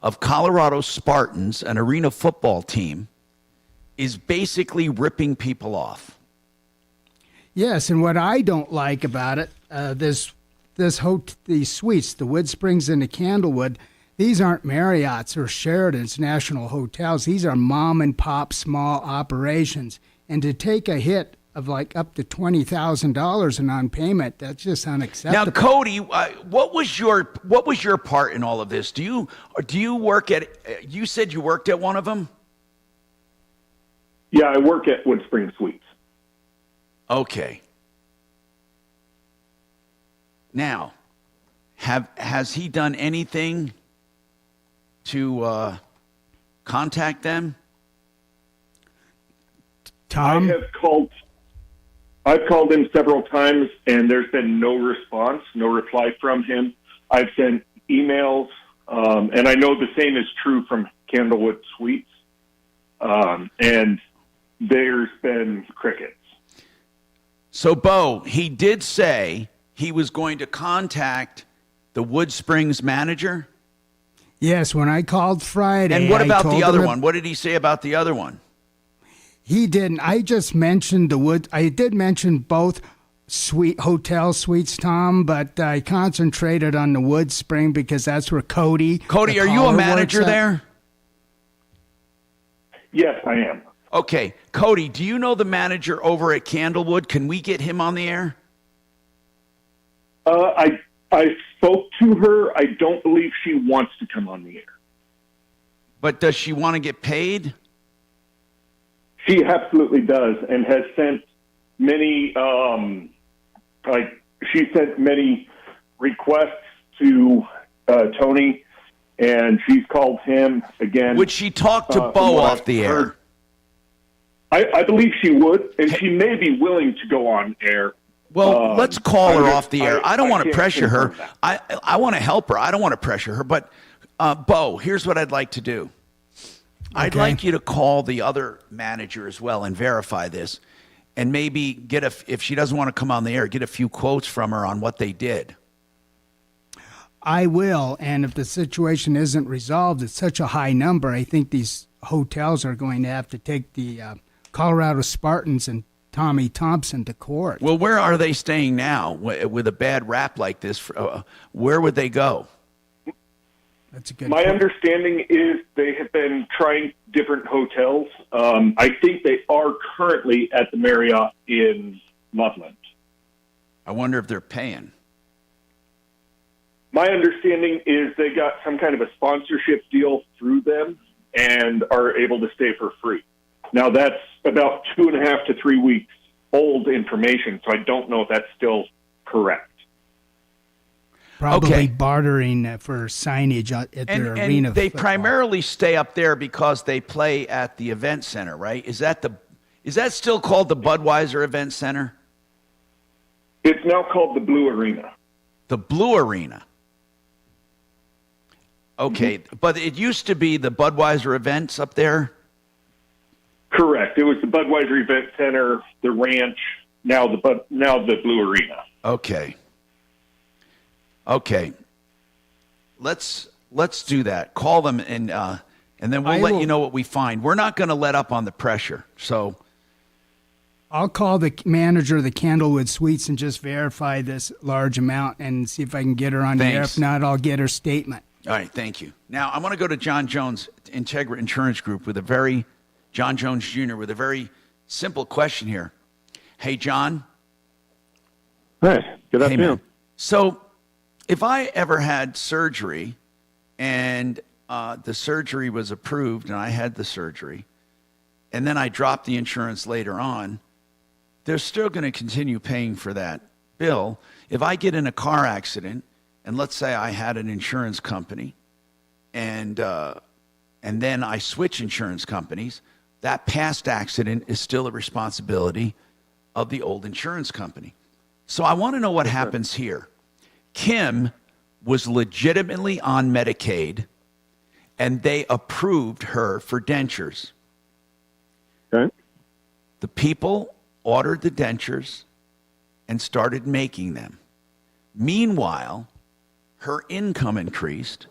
of Colorado Spartans, an arena football team, is basically ripping people off. Yes, and what I don't like about it, these suites, the Wood Springs and the Candlewood, these aren't Marriott's or Sheraton's national hotels. These are mom and pop small operations, and to take a hit of like up to $20,000 in non-payment, that's just unacceptable. Now, Cody, what was your part in all of this? Do you work at? You said you worked at one of them. Yeah, I work at Wood Springs Suites. Okay. Now, has he done anything to contact them? Tom? I've called him several times, and there's been no response, no reply from him. I've sent emails, and I know the same is true from Candlewood Suites, and there's been crickets. So, Bo, he did say he was going to contact the Wood Springs manager? Yes, when I called Friday. And what about the other one? What did he say about the other one? He didn't. I just mentioned the Wood. I did mention both hotel suites, Tom, but I concentrated on the Wood Spring because that's where Cody. Cody, are you a manager there? Yes, I am. Okay. Cody, do you know the manager over at Candlewood? Can we get him on the air? I spoke to her. I don't believe she wants to come on the air. But does she want to get paid? She absolutely does, and has sent many, she sent many requests to Tony, and she's called him again. Would she talk to Bo off the air? I believe she would, and she may be willing to go on air. Well, let's call her off the air. I don't want to can't pressure her. confirm that. I want to help her. I don't want to pressure her. But, Bo, here's what I'd like to do. I'd like you to call the other manager as well and verify this, and maybe get if she doesn't want to come on the air, get a few quotes from her on what they did. I will, and if the situation isn't resolved, it's such a high number, I think these hotels are going to have to take the Colorado Spartans and Tommy Thompson to court. Well, where are they staying now with a bad rap like this? Where would they go? That's a good My understanding is they have been trying different hotels. I think they are currently at the Marriott in Loveland. I wonder if they're paying. My understanding is they got some kind of a sponsorship deal through them and are able to stay for free. Now, that's about 2.5 to 3 weeks old information, so I don't know if that's still correct. Probably bartering for signage at their arena. And they football. primarily stay up there because they play at the event center, right? Is that still called the Budweiser Event Center? It's now called the Blue Arena. The Blue Arena. Okay, but it used to be the Budweiser Events up there? Correct. It was the Budweiser Event Center, the ranch, now the Blue Arena. Okay. Let's do that. Call them and then we'll let you know what we find. We're not going to let up on the pressure. So I'll call the manager of the Candlewood Suites and just verify this large amount and see if I can get her on the air. If not, I'll get her statement. All right, thank you. Now I want to go to John Jones, Integra Insurance Group, John Jones Jr. with a very simple question here. Hey, John. Hey, good afternoon. Man. So, if I ever had surgery and the surgery was approved and I had the surgery, and then I dropped the insurance later on, they're still going to continue paying for that bill. If I get in a car accident, and let's say I had an insurance company, and then I switch insurance companies, that past accident is still a responsibility of the old insurance company. So I want to know what happens here. Kim was legitimately on Medicaid, and they approved her for dentures. Okay. The people ordered the dentures and started making them. Meanwhile, her income increased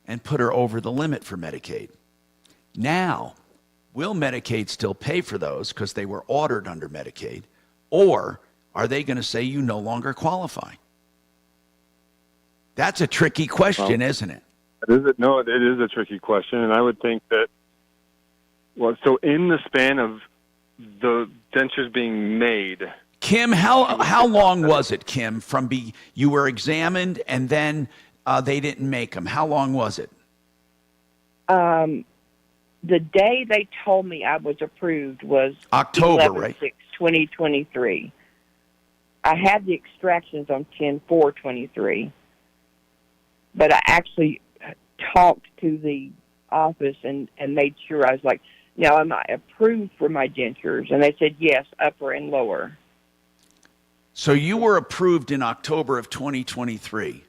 and put her over the limit for Medicaid. Now, will Medicaid still pay for those because they were ordered under Medicaid, or are they going to say you no longer qualify? That's a tricky question, isn't it? It is a tricky question, and I would think that, so in the span of the dentures being made... Kim, how long was it, Kim, from you were examined and then they didn't make them? How long was it? The day they told me I was approved was October, right? 2023. I had the extractions on 10/4/23, but I actually talked to the office and made sure. I was like, now am I approved for my dentures? And they said yes, upper and lower. So you were approved in October of 2023?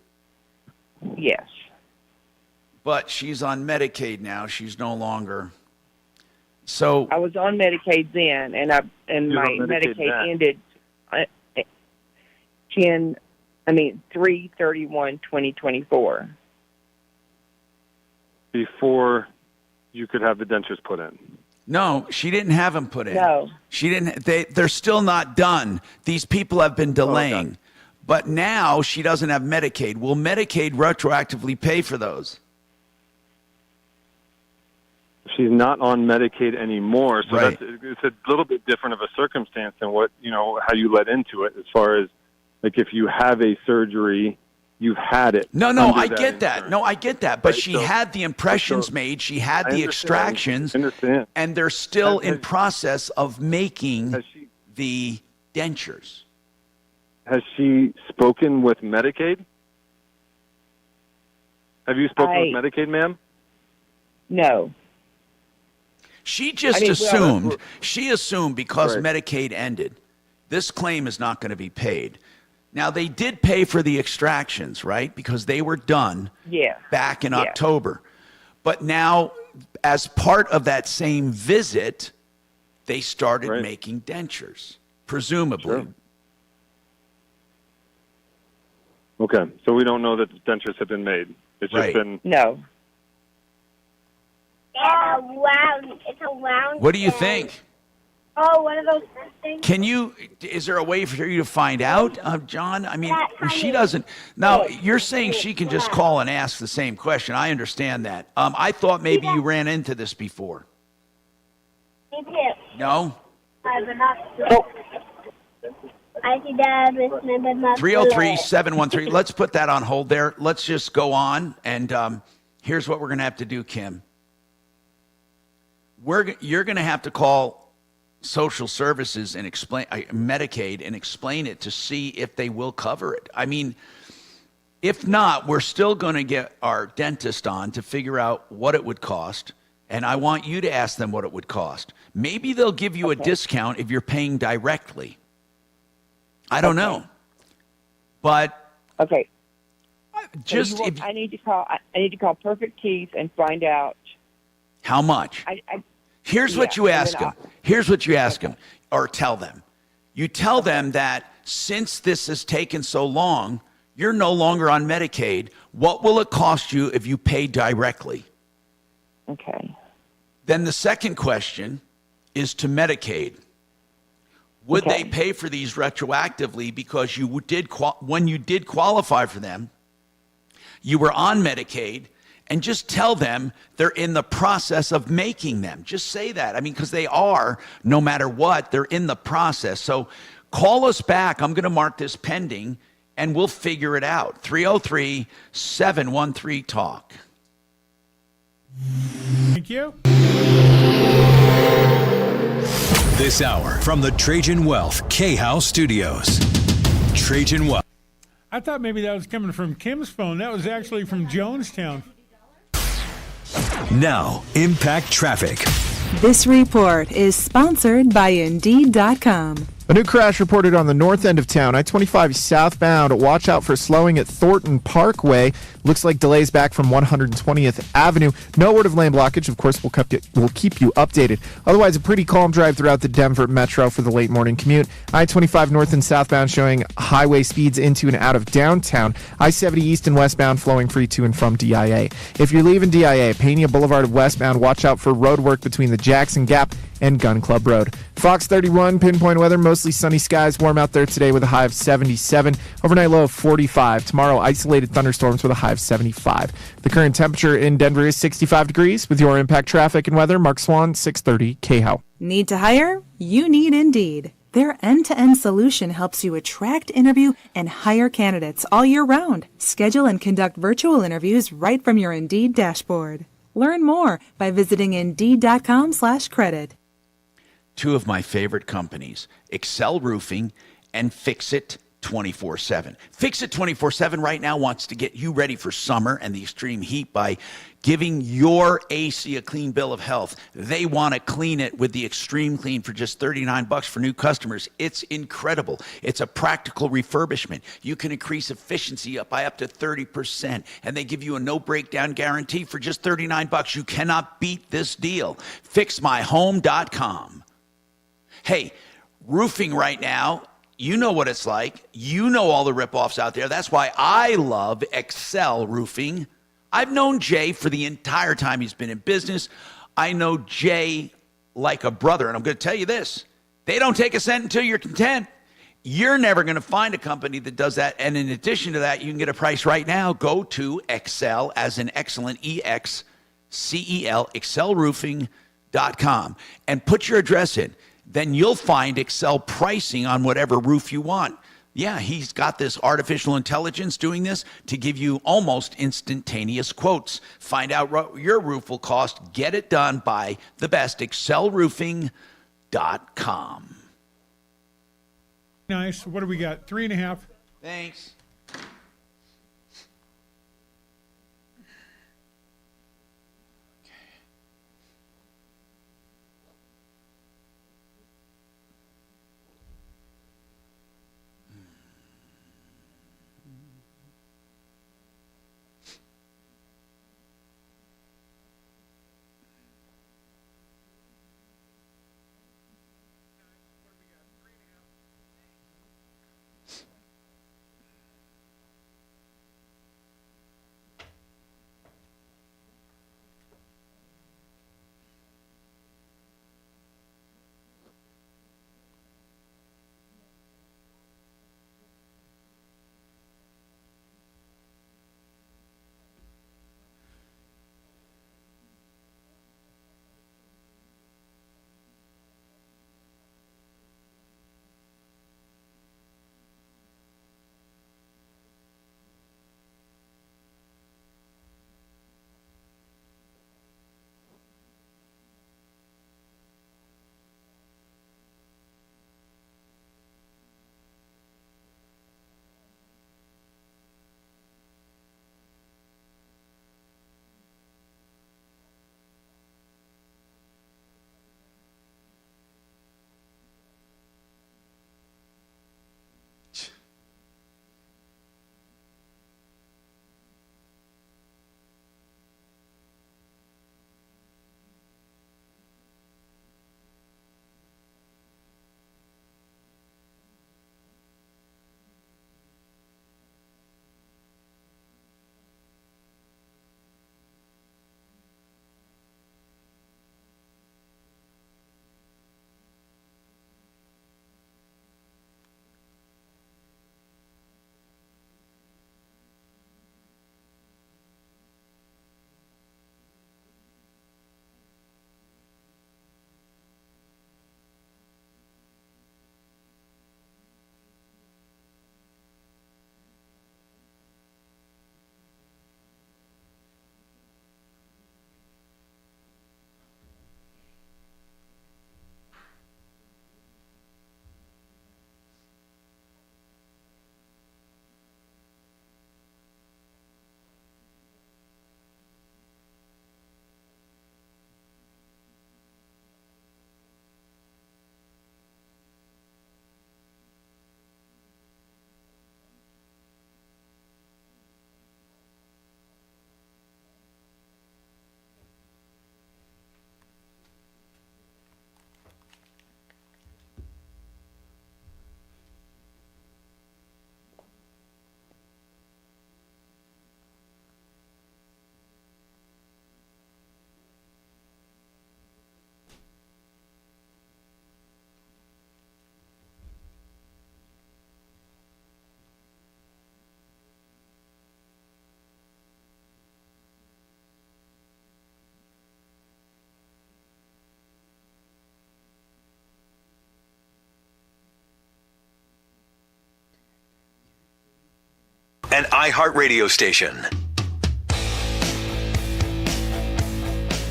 Yes. But she's on Medicaid now. She's no longer. So I was on Medicaid then, and my Medicaid ended 3/31/2024. Before you could have the dentures put in. No, she didn't have them put in. No. She didn't. They're still not done. These people have been delaying. Okay. But now she doesn't have Medicaid. Will Medicaid retroactively pay for those? She's not on Medicaid anymore, so Right. it's a little bit different of a circumstance than what, how you led into it as far as, like, if you have a surgery, you've had it. No, I get that. No, I get that. But she had the impressions made. She had the extractions. And they're still in process of making the dentures. Has she spoken with Medicaid? Have you spoken with Medicaid, ma'am? No. She just she assumed because Medicaid ended, this claim is not going to be paid. Now, they did pay for the extractions, right? Because they were done back in October. But now, as part of that same visit, they started making dentures, presumably. Sure. Okay, so we don't know that the dentures have been made. It's just been... No. It's a round. What do you think? Oh, one of those things. Is there a way for you to find out, John? I mean, she doesn't. Now, you're saying she can just call and ask the same question. I understand that. I thought maybe you ran into this before. Me too. No? I see Dad with my binoculars. 303-713. Let's put that on hold there. Let's just go on. And here's what we're going to have to do, Kim. You're going to have to call social services and explain Medicaid and explain it to see if they will cover it. I mean, if not, we're still going to get our dentist on to figure out what it would cost. And I want you to ask them what it would cost. Maybe they'll give you a discount if you're paying directly. I don't know. But just I need to call Perfect Teeth and find out how much. Here's what you ask them. Here's what you ask them or tell them. You tell them that since this has taken so long, you're no longer on Medicaid. What will it cost you if you pay directly? Okay. Then the second question is to Medicaid. Would they pay for these retroactively because you did when you did qualify for them, you were on Medicaid, and just tell them they're in the process of making them. Just say that. I mean, because they are, no matter what, they're in the process. So call us back. I'm going to mark this pending, and we'll figure it out. 303-713-TALK. Thank you. This hour from the Trajan Wealth K-House Studios. Trajan Wealth. I thought maybe that was coming from Kim's phone. That was actually from Jonestown. Now, Impact Traffic. This report is sponsored by Indeed.com. A new crash reported on the north end of town, I-25 southbound. Watch out for slowing at Thornton Parkway. Looks like delays back from 120th Avenue. No word of lane blockage. Of course, we'll keep you updated. Otherwise, a pretty calm drive throughout the Denver Metro for the late morning commute. I-25 north and southbound showing highway speeds into and out of downtown. I-70 east and westbound flowing free to and from DIA. If you're leaving DIA, Pena Boulevard westbound, watch out for road work between the Jackson Gap and Gun Club Road. Fox 31, pinpoint weather, mostly sunny skies, warm out there today with a high of 77. Overnight low of 45. Tomorrow, isolated thunderstorms with a high of 75. The current temperature in Denver is 65 degrees. With your Impact Traffic and weather, Mark Swan, 630 KHOW. Need to hire? You need Indeed. Their end-to-end solution helps you attract, interview, and hire candidates all year round. Schedule and conduct virtual interviews right from your Indeed dashboard. Learn more by visiting Indeed.com/credit. Two of my favorite companies, Excel Roofing and Fix-It 24/7. Fix-It 24/7 right now wants to get you ready for summer and the extreme heat by giving your AC a clean bill of health. They want to clean it with the Extreme Clean for just $39 for new customers. It's incredible. It's a practical refurbishment. You can increase efficiency by up to 30%, and they give you a no breakdown guarantee for just $39. You cannot beat this deal. FixMyHome.com. Hey, roofing right now, you know what it's like. You know all the ripoffs out there. That's why I love Excel Roofing. I've known Jay for the entire time he's been in business. I know Jay like a brother, and I'm going to tell you this. They don't take a cent until you're content. You're never going to find a company that does that. And in addition to that, you can get a price right now. Go to Excel, as in excellent, EXCEL, excelroofing.com, and put your address in. Then you'll find Excel pricing on whatever roof you want. Yeah, he's got this artificial intelligence doing this to give you almost instantaneous quotes. Find out what your roof will cost. Get it done by the best, excelroofing.com. Nice. What do we got? 3.5. Thanks. an iHeart radio station.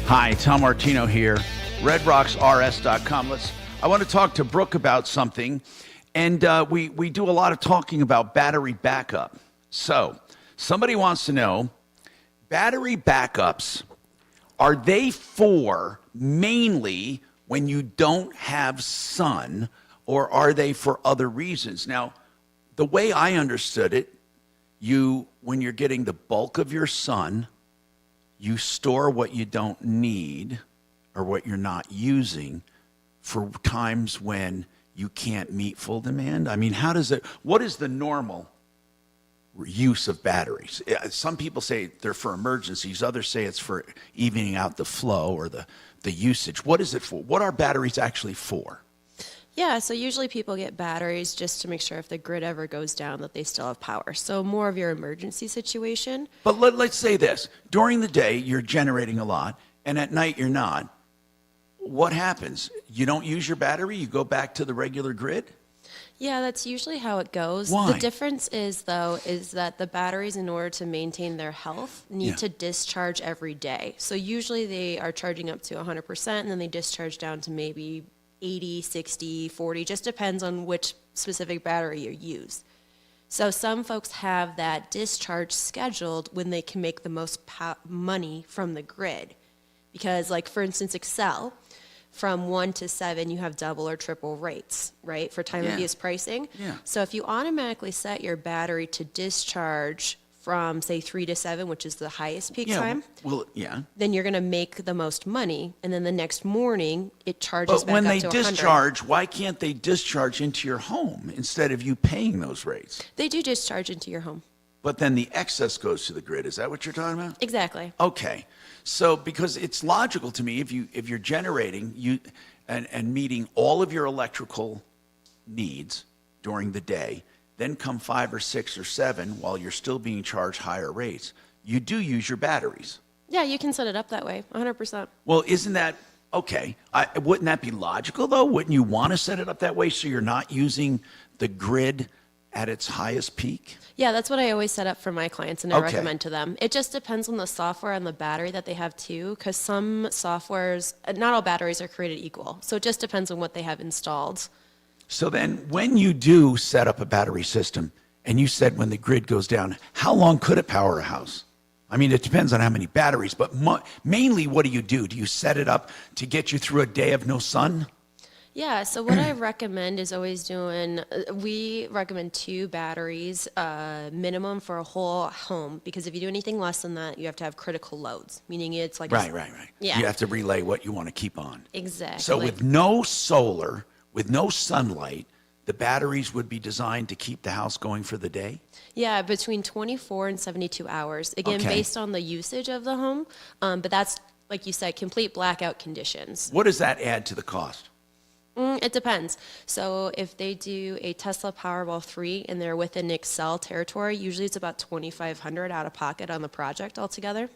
Hi, Tom Martino here, RedRocksRS.com. I want to talk to Brooke about something, and we do a lot of talking about battery backup. So, somebody wants to know, battery backups, are they for mainly when you don't have sun, or are they for other reasons? Now, the way I understood it, when you're getting the bulk of your sun, you store what you don't need or what you're not using for times when you can't meet full demand. I mean, what is the normal use of batteries? Some people say they're for emergencies. Others say it's for evening out the flow or the usage. What is it for? What are batteries actually for? Yeah, so usually people get batteries just to make sure if the grid ever goes down that they still have power. So more of your emergency situation. But let's say this. During the day, you're generating a lot, and at night you're not. What happens? You don't use your battery? You go back to the regular grid? Yeah, that's usually how it goes. Why? The difference is that the batteries, in order to maintain their health, need to discharge every day. So usually they are charging up to 100%, and then they discharge down to maybe 80, 60, 40, just depends on which specific battery you use. So some folks have that discharge scheduled when they can make the most money from the grid. Because, like, for instance, Excel, from 1 to 7, you have double or triple rates, right, for time of use pricing. Yeah. So if you automatically set your battery to discharge from, say, 3 to 7, which is the highest peak time, then you're going to make the most money, and then the next morning it charges back up to 100. But when they discharge, why can't they discharge into your home instead of you paying those rates? They do discharge into your home. But then the excess goes to the grid. Is that what you're talking about? Exactly. Okay. So because it's logical to me, if you're generating and meeting all of your electrical needs during the day, then come 5 or 6 or 7 while you're still being charged higher rates, you do use your batteries. Yeah, you can set it up that way, 100%. Well, isn't that okay? Wouldn't that be logical, though? Wouldn't you want to set it up that way so you're not using the grid at its highest peak? Yeah, that's what I always set up for my clients, and I recommend to them. It just depends on the software and the battery that they have, too, because some softwares, not all batteries are created equal. So it just depends on what they have installed. So then when you do set up a battery system, and you said when the grid goes down, how long could it power a house? I mean, it depends on how many batteries, but mainly what do? Do you set it up to get you through a day of no sun? Yeah, so what I recommend is always we recommend 2 batteries minimum for a whole home, because if you do anything less than that, you have to have critical loads, meaning it's like... Right. Yeah. You have to relay what you want to keep on. Exactly. So with no solar, with no sunlight, the batteries would be designed to keep the house going for the day? Yeah, between 24 and 72 hours. Again, based on the usage of the home, but that's, like you said, complete blackout conditions. What does that add to the cost? It depends. So if they do a Tesla Powerball 3 and they're within Excel territory, usually it's about $2,500 out of pocket on the project altogether.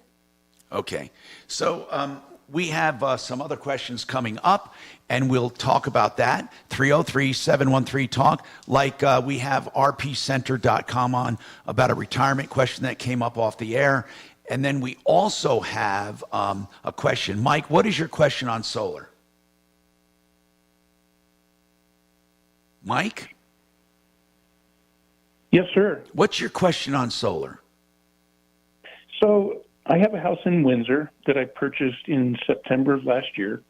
Okay. So we have some other questions coming up, and we'll talk about that. 303-713-TALK. Like we have rpcenter.com on about a retirement question that came up off the air. And then we also have a question. Mike, what is your question on solar? Mike? Yes, sir. What's your question on solar? So I have a house in Windsor that I purchased in September of last year.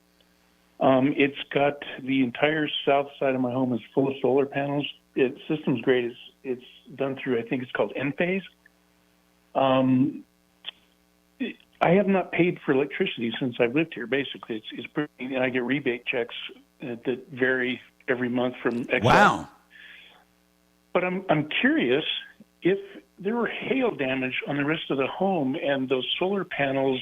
It's got the entire south side of my home is full of solar panels. Its system's great. It's done through, I think it's called Enphase. I have not paid for electricity since I've lived here. Basically, it's pretty, and I get rebate checks that vary every month from Excel. Wow. But I'm curious, if there were hail damage on the rest of the home and those solar panels,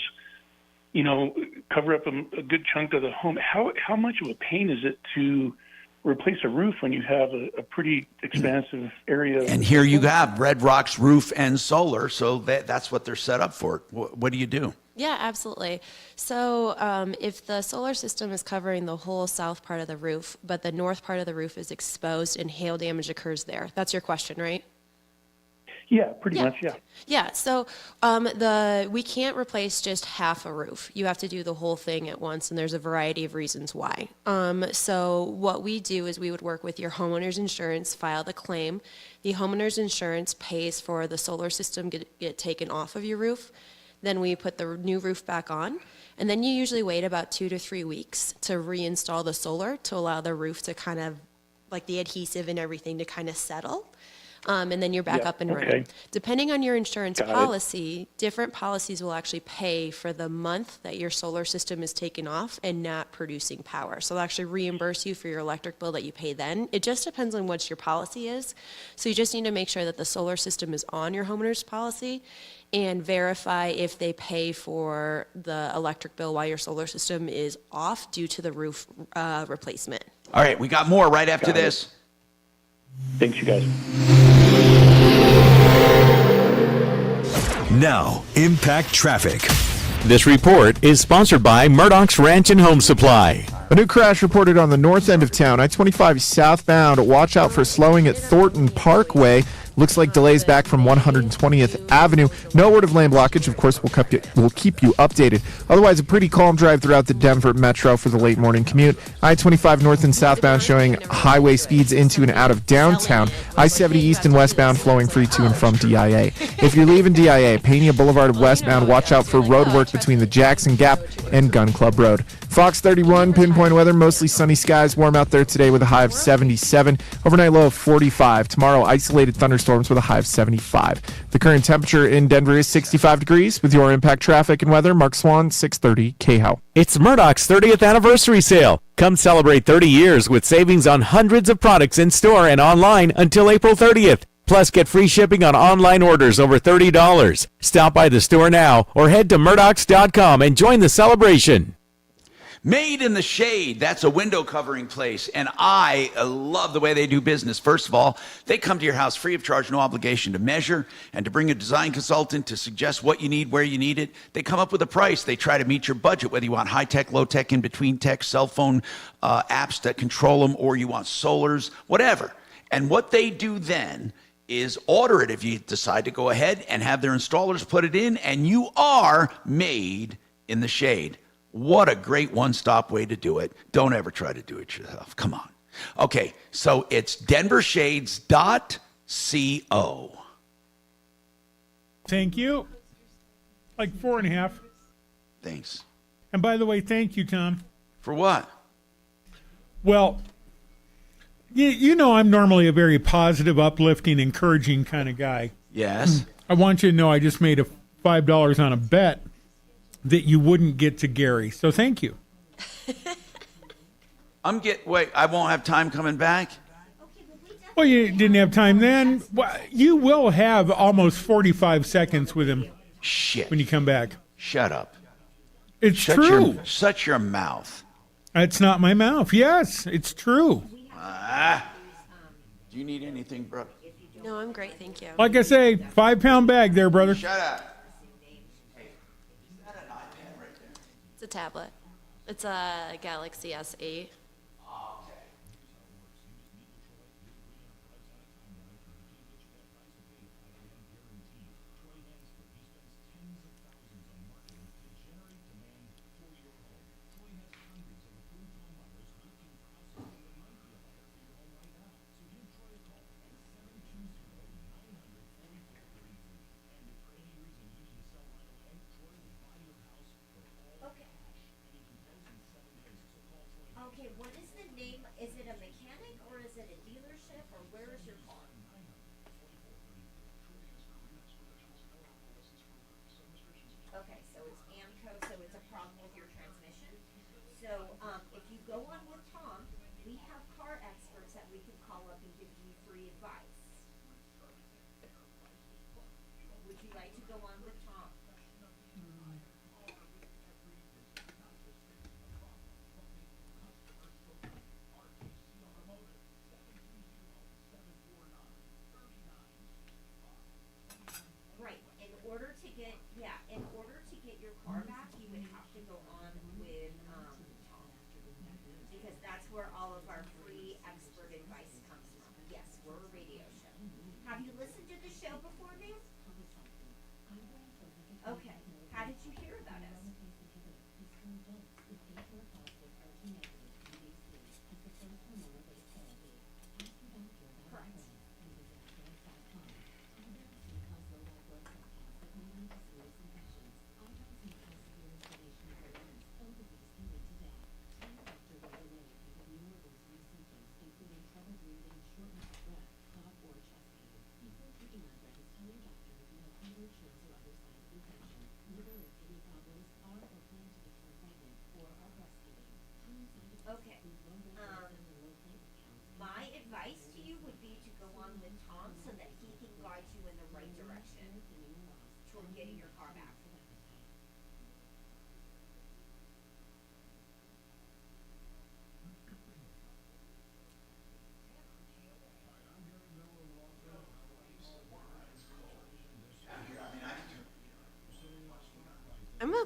cover up a good chunk of the home, how much of a pain is it to replace a roof when you have a pretty expansive area? And here you have Red Rock's roof and solar, so that's what they're set up for. What do you do? Yeah, absolutely. So if the solar system is covering the whole south part of the roof, but the north part of the roof is exposed and hail damage occurs there, that's your question, right? Yeah, pretty much, yeah. Yeah, so we can't replace just half a roof. You have to do the whole thing at once, and there's a variety of reasons why. So what we do is we would work with your homeowner's insurance, file the claim. The homeowner's insurance pays for the solar system get taken off of your roof. Then we put the new roof back on, and then you usually wait about 2 to 3 weeks to reinstall the solar to allow the roof to kind of, like the adhesive and everything to kind of settle. And then you're back up and running. Depending on your insurance policy, different policies will actually pay for the month that your solar system is taken off and not producing power. So they'll actually reimburse you for your electric bill that you pay then. It just depends on what your policy is. So you just need to make sure that the solar system is on your homeowner's policy and verify if they pay for the electric bill while your solar system is off due to the roof replacement. All right, we got more right after this. Thanks, you guys. Now, Impact Traffic. This report is sponsored by Murdoch's Ranch and Home Supply. A new crash reported on the north end of town, I-25 southbound. Watch out for slowing at Thornton Parkway. Looks like delays back from 120th Avenue. No word of lane blockage. Of course, we'll keep you updated. Otherwise, a pretty calm drive throughout the Denver Metro for the late morning commute. I-25 north and southbound showing highway speeds into and out of downtown. I-70 east and westbound flowing free to and from DIA. If you're leaving DIA, Pena Boulevard westbound, watch out for road work between the Jackson Gap and Gun Club Road. Fox 31, pinpoint weather, mostly sunny skies, warm out there today with a high of 77. Overnight low of 45. Tomorrow, isolated thunderstorms with a high of 75. The current temperature in Denver is 65 degrees. With your Impact Traffic and weather, Mark Swan, 630 KHOW. It's Murdoch's 30th anniversary sale. Come celebrate 30 years with savings on hundreds of products in store and online until April 30th. Plus, get free shipping on online orders over $30. Stop by the store now or head to Murdochs.com and join the celebration. Made in the Shade, that's a window covering place, and I love the way they do business. First of all, they come to your house free of charge, no obligation to measure, and to bring a design consultant to suggest what you need, where you need it. They come up with a price. They try to meet your budget, whether you want high-tech, low-tech, in-between tech, cell phone apps that control them, or you want solars, whatever. And what they do then is order it if you decide to go ahead and have their installers put it in, and you are made in the shade. What a great one-stop way to do it. Don't ever try to do it yourself. Come on. Okay, so it's denvershades.co. Thank you. Like 4.5. Thanks. And by the way, thank you, Tom. For what? Well, you know I'm normally a very positive, uplifting, encouraging kind of guy. Yes. I want you to know I just made $5 on a bet that you wouldn't get to Gary. So thank you. Wait, I won't have time coming back? Well, you didn't have time then. Well, you will have almost 45 seconds with him. Shit. When you come back. Shut up. It's true. Shut your mouth. That's not my mouth. Yes, it's true. Do you need anything, bro? No, I'm great, thank you. Like I say, 5-pound bag there, brother. Shut up. It's a tablet. It's a Galaxy S8. Okay, what is the name? Is it a mechanic or is it a dealership or where is your car? Okay, so it's AMCO, so it's a problem with your transmission. So if you go on with Tom, we have car experts that we can call up and give you free advice. Would you like to go on with Tom? In order to get your car back, you would have to go on with Tom, because that's where all of our free expert advice comes from. Yes, we're a radio show. Have you listened to the show before, Nate?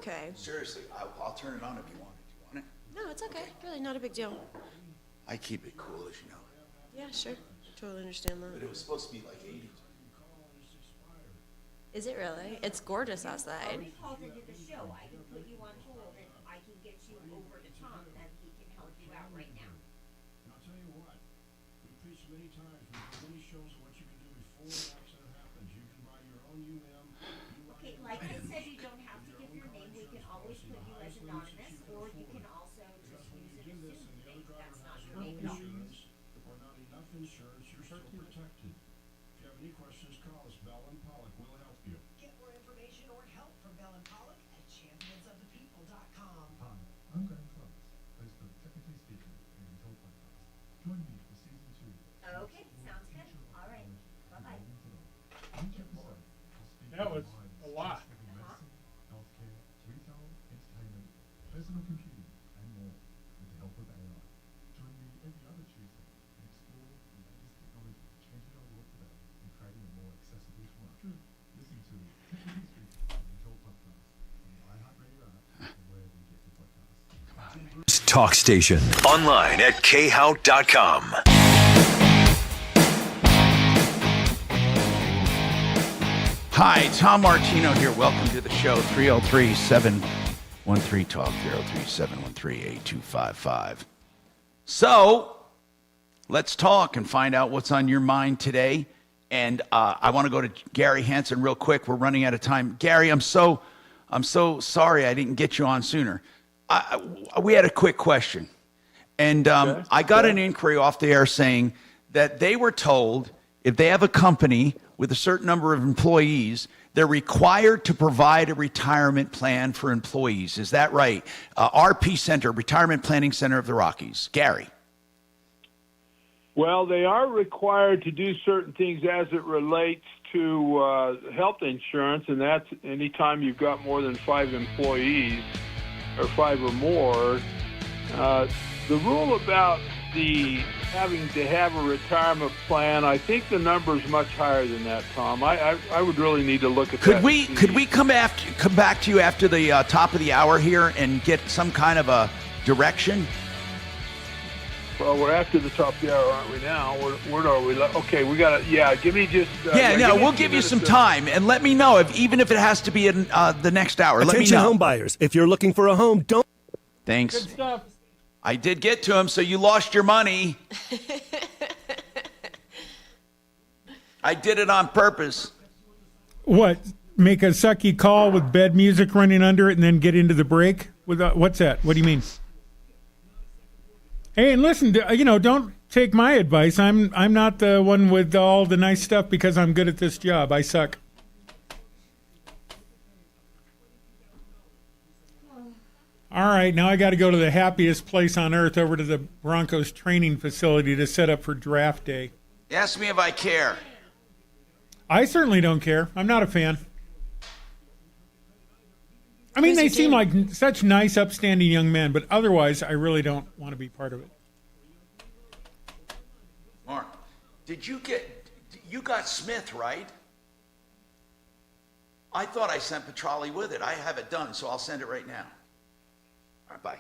Okay. Seriously, I'll turn it on if you want it. Do you want it? No, it's okay. Really, not a big deal. I keep it cool, as you know. Yeah, sure. Totally understand that. But it was supposed to be like 80. Is it really? It's gorgeous outside. He calls into the show. I can put you on hold and I can get you over to Tom and he can help you out right now. I'll tell you what, we preach many times, we do many shows of what you can do before an accident happens. You can buy your own Okay, like I said, you don't have to give your name. We can always put you as anonymous, or you can also just use an assumed name. That's not your name at all. or not enough insurance, you're still protected. If you have any questions, call us. Bell and Pollock will help you. Get more information or help from Bell and Pollock at championsofthepeople.com. Hi, I'm Graham Close, host of Technically Speaking, a Untold podcast. Join me for season 2. Okay, sounds good. All right. Bye-bye. Each episode, I'll speak That to was minds a lot. in medicine, healthcare, retail, entertainment, personal computing, and more, with the help of AI. Join me every other Tuesday and explore the latest technology changing our world today and creating a more accessible tomorrow. Listen to Technically Speaking, a Untold podcast on the iHeartRadio app or wherever you get your podcasts. Talk station. Online at khout.com. Hi, Tom Martino here. Welcome to the show. 303-713-TALK, 303-713-8255. So, let's talk and find out what's on your mind today. And I want to go to Gary Hansen real quick. We're running out of time. Gary, I'm so sorry I didn't get you on sooner. We had a quick question. And I got an inquiry off the air saying that they were told if they have a company with a certain number of employees, they're required to provide a retirement plan for employees. Is that right? RP Center, Retirement Planning Center of the Rockies. Gary. Well, they are required to do certain things as it relates to health insurance, and that's anytime you've got more than 5 employees or 5 or more. The rule about the having to have a retirement plan, I think the number is much higher than that, Tom. I would really need to look at that. Could we come back to you after the top of the hour here and get some kind of a direction? Well, we're after the top of the hour, aren't we now? Where are we? Okay, we got to, give me just... we'll give you some time, and let me know, even if it has to be in the next hour. Attention, let me know. home buyers. If you're looking for a home, don't... Thanks. Good stuff. I did get to him, so you lost your money. I did it on purpose. What? Make a sucky call with bed music running under it and then get into the break? What's that? What do you mean? Hey, and listen, don't take my advice. I'm not the one with all the nice stuff because I'm good at this job. I suck. All right, now I got to go to the happiest place on earth, over to the Broncos training facility to set up for draft day. Ask me if I care. I certainly don't care. I'm not a fan. I mean, they seem like such nice, upstanding young men, but otherwise, I really don't want to be part of it. Mark, you got Smith, right? I thought I sent Petrali with it. I have it done, so I'll send it right now. All right, bye.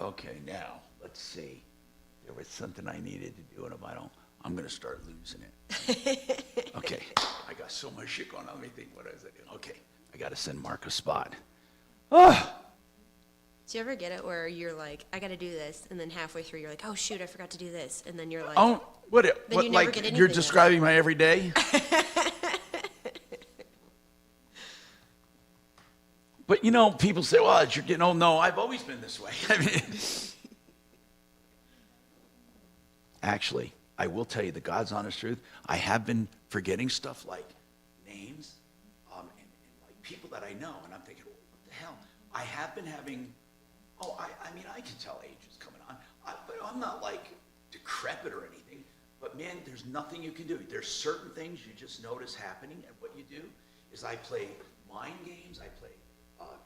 Okay, now, let's see. There was something I needed to do, and if I don't, I'm going to start losing it. Okay, I got so much shit going on. Let me think, what is it? Okay, I got to send Mark a spot. Oh! Do you ever get it where you're like, I got to do this, and then halfway through you're like, oh shoot, I forgot to do this, and then you're like, oh, what you never like get anything you're done. describing my everyday? But people say, well, you're getting old. No, I've always been this way. I mean, actually, I will tell you the God's honest truth. I have been forgetting stuff like names and like people that I know, and I'm thinking, what the hell? I have been having. I mean, I can tell age is coming on. I'm not like decrepit or anything, but man, there's nothing you can do. There's certain things you just notice happening, and what you do is I play mind games, I play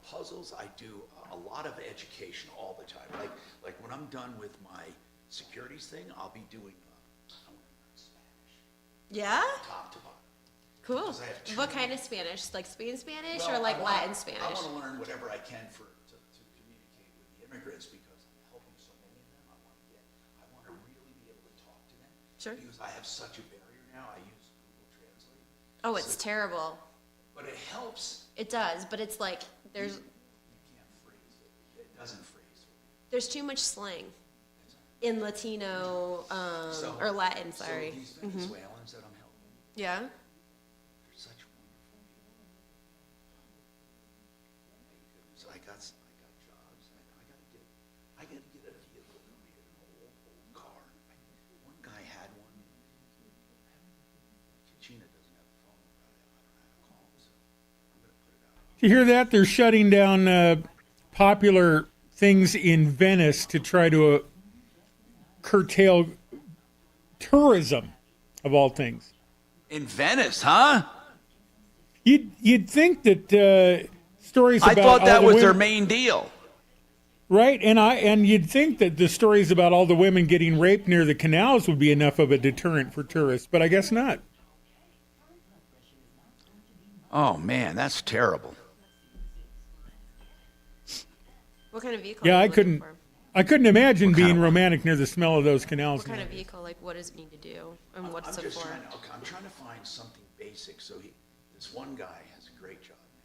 puzzles, I do a lot of education all the time. Like when I'm done with my securities thing, I'll be doing Spanish. Yeah? Top to bottom. Cool. Because I have What kind of Spanish? Like Spain Spanish Well, or like I Latin Spanish? I want to learn whatever I can to communicate with the immigrants because I'm helping so many of them. I want to really be able to talk to them. Sure. Because I have such a barrier now. I use Google Translate. Oh, it's terrible. But it helps. It does, but it's like there's It doesn't freeze. there's too much slang in Latino or Latin. Sorry. So these Venezuelans that I'm helping, Yeah. they're such wonderful people. So I got jobs. I got to get a vehicle down here, an old car. One guy had one. Gina doesn't have a phone. I don't know how to call him, so I'm going to put it out. You hear that? They're shutting down popular things in Venice to try to curtail tourism, of all things. In Venice, huh? You'd think that stories about I thought all that the was their women- main deal. Right, and you'd think that the stories about all the women getting raped near the canals would be enough of a deterrent for tourists, but I guess not. Oh man, that's terrible. What kind of vehicle? Yeah, are I you looking couldn't. for? I couldn't imagine being romantic near the smell of those canals. What kind of vehicle? Like, what does it need to do, and what's I'm it just for? I'm trying to find something basic. So this one guy has a great job now.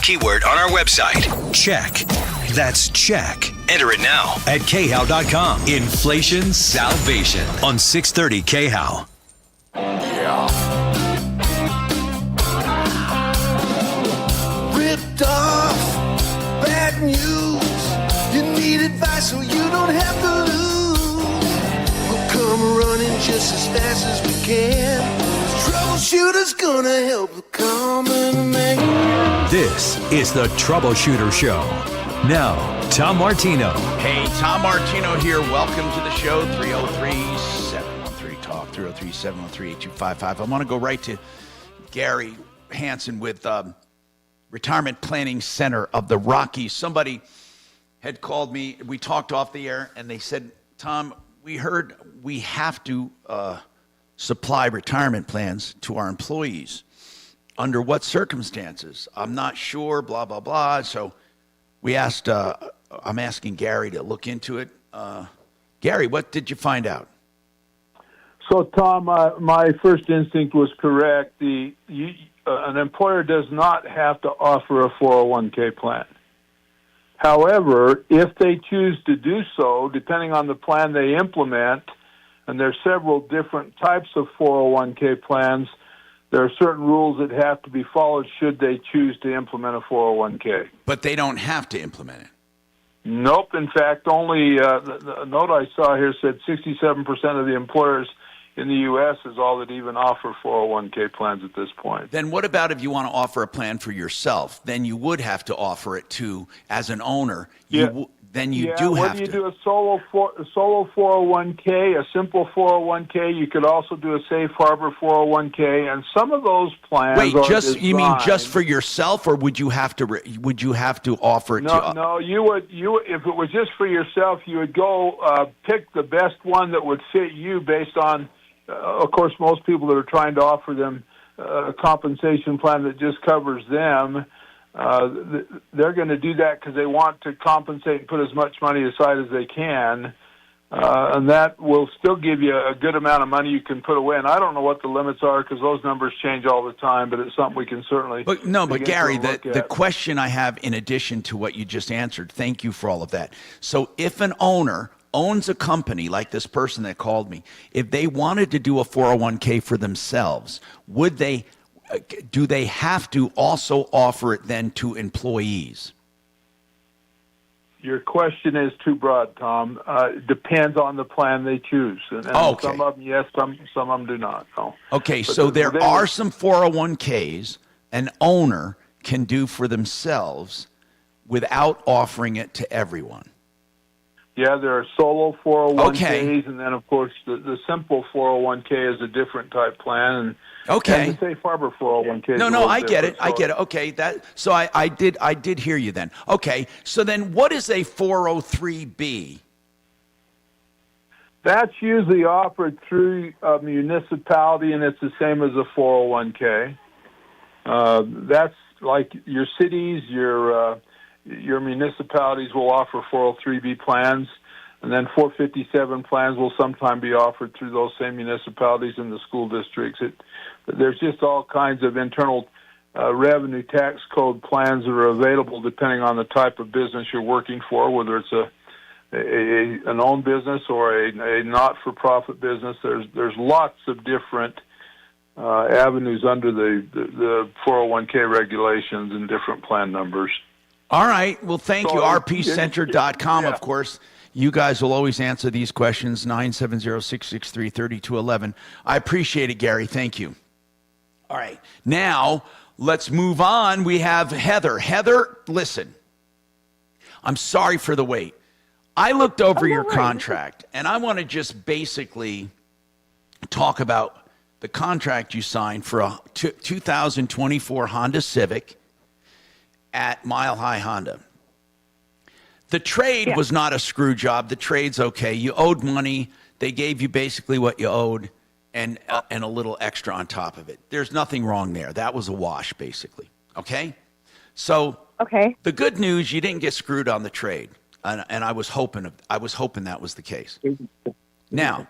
keyword on our website. Check. That's check. Enter it now at khow.com. Inflation Salvation on 630 KHOW. Ripped off, bad news. You need advice so you don't have to lose. We'll come running just as fast as we can. Troubleshooter's gonna help the common man. This is the Troubleshooter Show. Now, Tom Martino. Hey, Tom Martino here. Welcome to the show. 303-713-TALK, 303-713-8255. I want to go right to Gary Hansen with Retirement Planning Center of the Rockies. Somebody had called me. We talked off the air, and they said, Tom, we heard we have to supply retirement plans to our employees. Under what circumstances? I'm not sure, blah, blah, blah. So we asked, I'm asking Gary to look into it. Gary, what did you find out? So, Tom, my first instinct was correct. An employer does not have to offer a 401k plan. However, if they choose to do so, depending on the plan they implement, and there are several different types of 401k plans, there are certain rules that have to be followed should they choose to implement a 401k. But they don't have to implement it. Nope. In fact, only the note I saw here said 67% of the employers in the U.S. is all that even offer 401k plans at this point. Then what about if you want to offer a plan for yourself? Then you would have to offer it to, as an owner, then you do have to. Whether you do a solo 401k, a simple 401k, you could also do a safe harbor 401k, and some of those plans. Wait, you mean just for yourself, or would you have to offer it to? No, you would. If it was just for yourself, you would go pick the best one that would fit you based on. Of course, most people that are trying to offer them a compensation plan that just covers them. They're going to do that because they want to compensate and put as much money aside as they can, and that will still give you a good amount of money you can put away. And I don't know what the limits are because those numbers change all the time, but it's something we can certainly. But Gary, the question I have in addition to what you just answered, thank you for all of that. So if an owner owns a company like this person that called me, if they wanted to do a 401k for themselves, do they have to also offer it then to employees? Your question is too broad, Tom. Depends on the plan they choose. And some of them, yes, some of them do not. No. Okay, but so there are some 401ks an owner can do for themselves without offering it to everyone. Yeah, there are solo 401ks, and then, of course, the simple 401k is a different type plan. And the safe harbor 401k. No, I get it. I get it. Okay, so I did hear you then. Okay, so then what is a 403b? That's usually offered through a municipality, and it's the same as a 401k. That's like your cities, your municipalities will offer 403b plans, and then 457 plans will sometimes be offered through those same municipalities and the school districts. There's just all kinds of internal revenue tax code plans that are available depending on the type of business you're working for, whether it's an owned business or a not-for-profit business. There's lots of different avenues under the 401k regulations and different plan numbers. All right. Well, thank you. rpcenter.com, of course. You guys will always answer these questions, 970-663-3211. I appreciate it, Gary. Thank you. All right. Now, let's move on. We have Heather. Heather, listen. I'm sorry for the wait. I looked over your contract, and I want to just basically talk about the contract you signed for a 2024 Honda Civic at Mile High Honda. The trade was not a screw job. The trade's okay. You owed money. They gave you basically what you owed and a little extra on top of it. There's nothing wrong there. That was a wash, basically. Okay? So the good news, you didn't get screwed on the trade. And I was hoping that was the case. Now,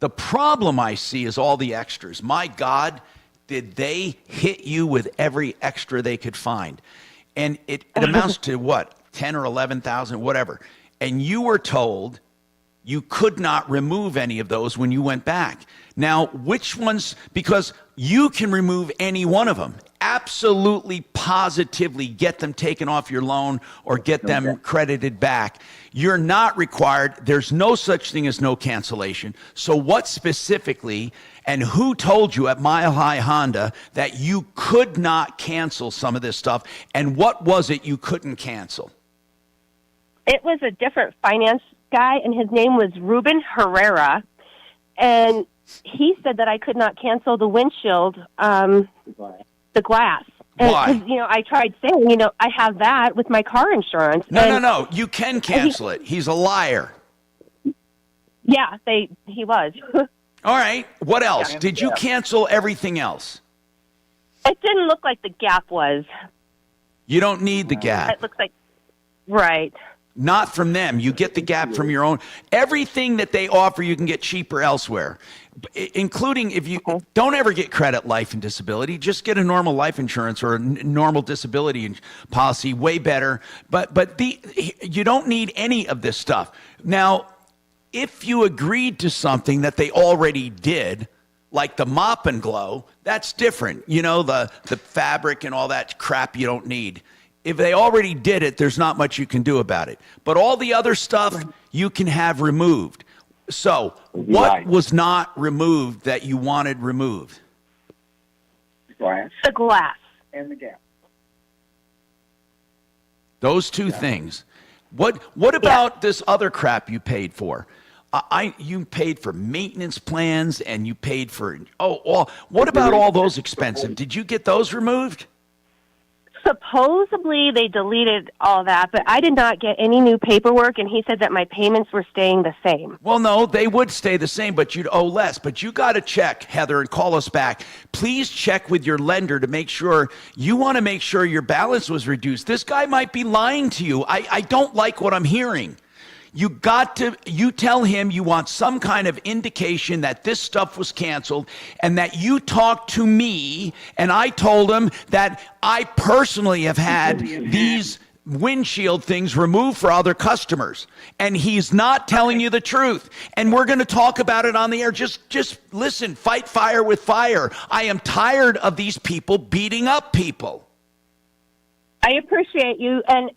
the problem I see is all the extras. My God, did they hit you with every extra they could find? And it amounts to what, 10 or 11,000, whatever. And you were told you could not remove any of those when you went back. Now, which ones, because you can remove any one of them, absolutely positively get them taken off your loan or get them credited back. You're not required. There's no such thing as no cancellation. So what specifically, and who told you at Mile High Honda that you could not cancel some of this stuff? And what was it you couldn't cancel? It was a different finance guy, and his name was Ruben Herrera. And he said that I could not cancel the windshield, the glass. Why? And, I tried saying, I have that with my car insurance. No. You can cancel it. He's a liar. Yeah, he was. All right. What else? Did you cancel everything else? It didn't look like the gap was. You don't need the gap. It looks like, right. Not from them. You get the gap from your own. Everything that they offer, you can get cheaper elsewhere, including if you don't ever get credit life and disability. Just get a normal life insurance or a normal disability policy, way better. But you don't need any of this stuff. Now, if you agreed to something that they already did, like the mop and glow, that's different. The fabric and all that crap you don't need. If they already did it, there's not much you can do about it. But all the other stuff you can have removed. So what was not removed that you wanted removed? The glass. And the gap. Those two things. What about this other crap you paid for? You paid for maintenance plans and you paid for, what about all those expensive? Did you get those removed? Supposedly they deleted all that, but I did not get any new paperwork, and he said that my payments were staying the same. Well, no, they would stay the same, but you'd owe less. But you got to check, Heather, and call us back. Please check with your lender to make sure you want to make sure your balance was reduced. This guy might be lying to you. I don't like what I'm hearing. You tell him you want some kind of indication that this stuff was canceled and that you talked to me, and I told him that I personally have had these windshield things removed for other customers, and he's not telling you the truth. And we're going to talk about it on the air. Just listen, fight fire with fire. I am tired of these people beating up people. I appreciate you. And,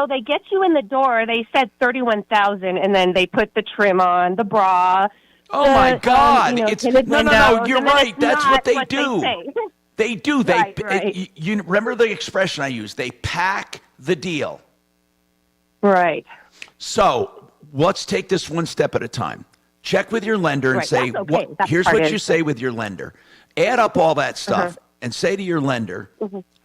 they get you in the door. They said $31,000, and then they put the trim on, the bra. Oh, my God. No, you're right. That's what they do. They do. Right. You remember the expression I used? They pack the deal. Right. So let's take this one step at a time. Check with your lender and say, here's what you say with your lender. Add up all that stuff and say to your lender,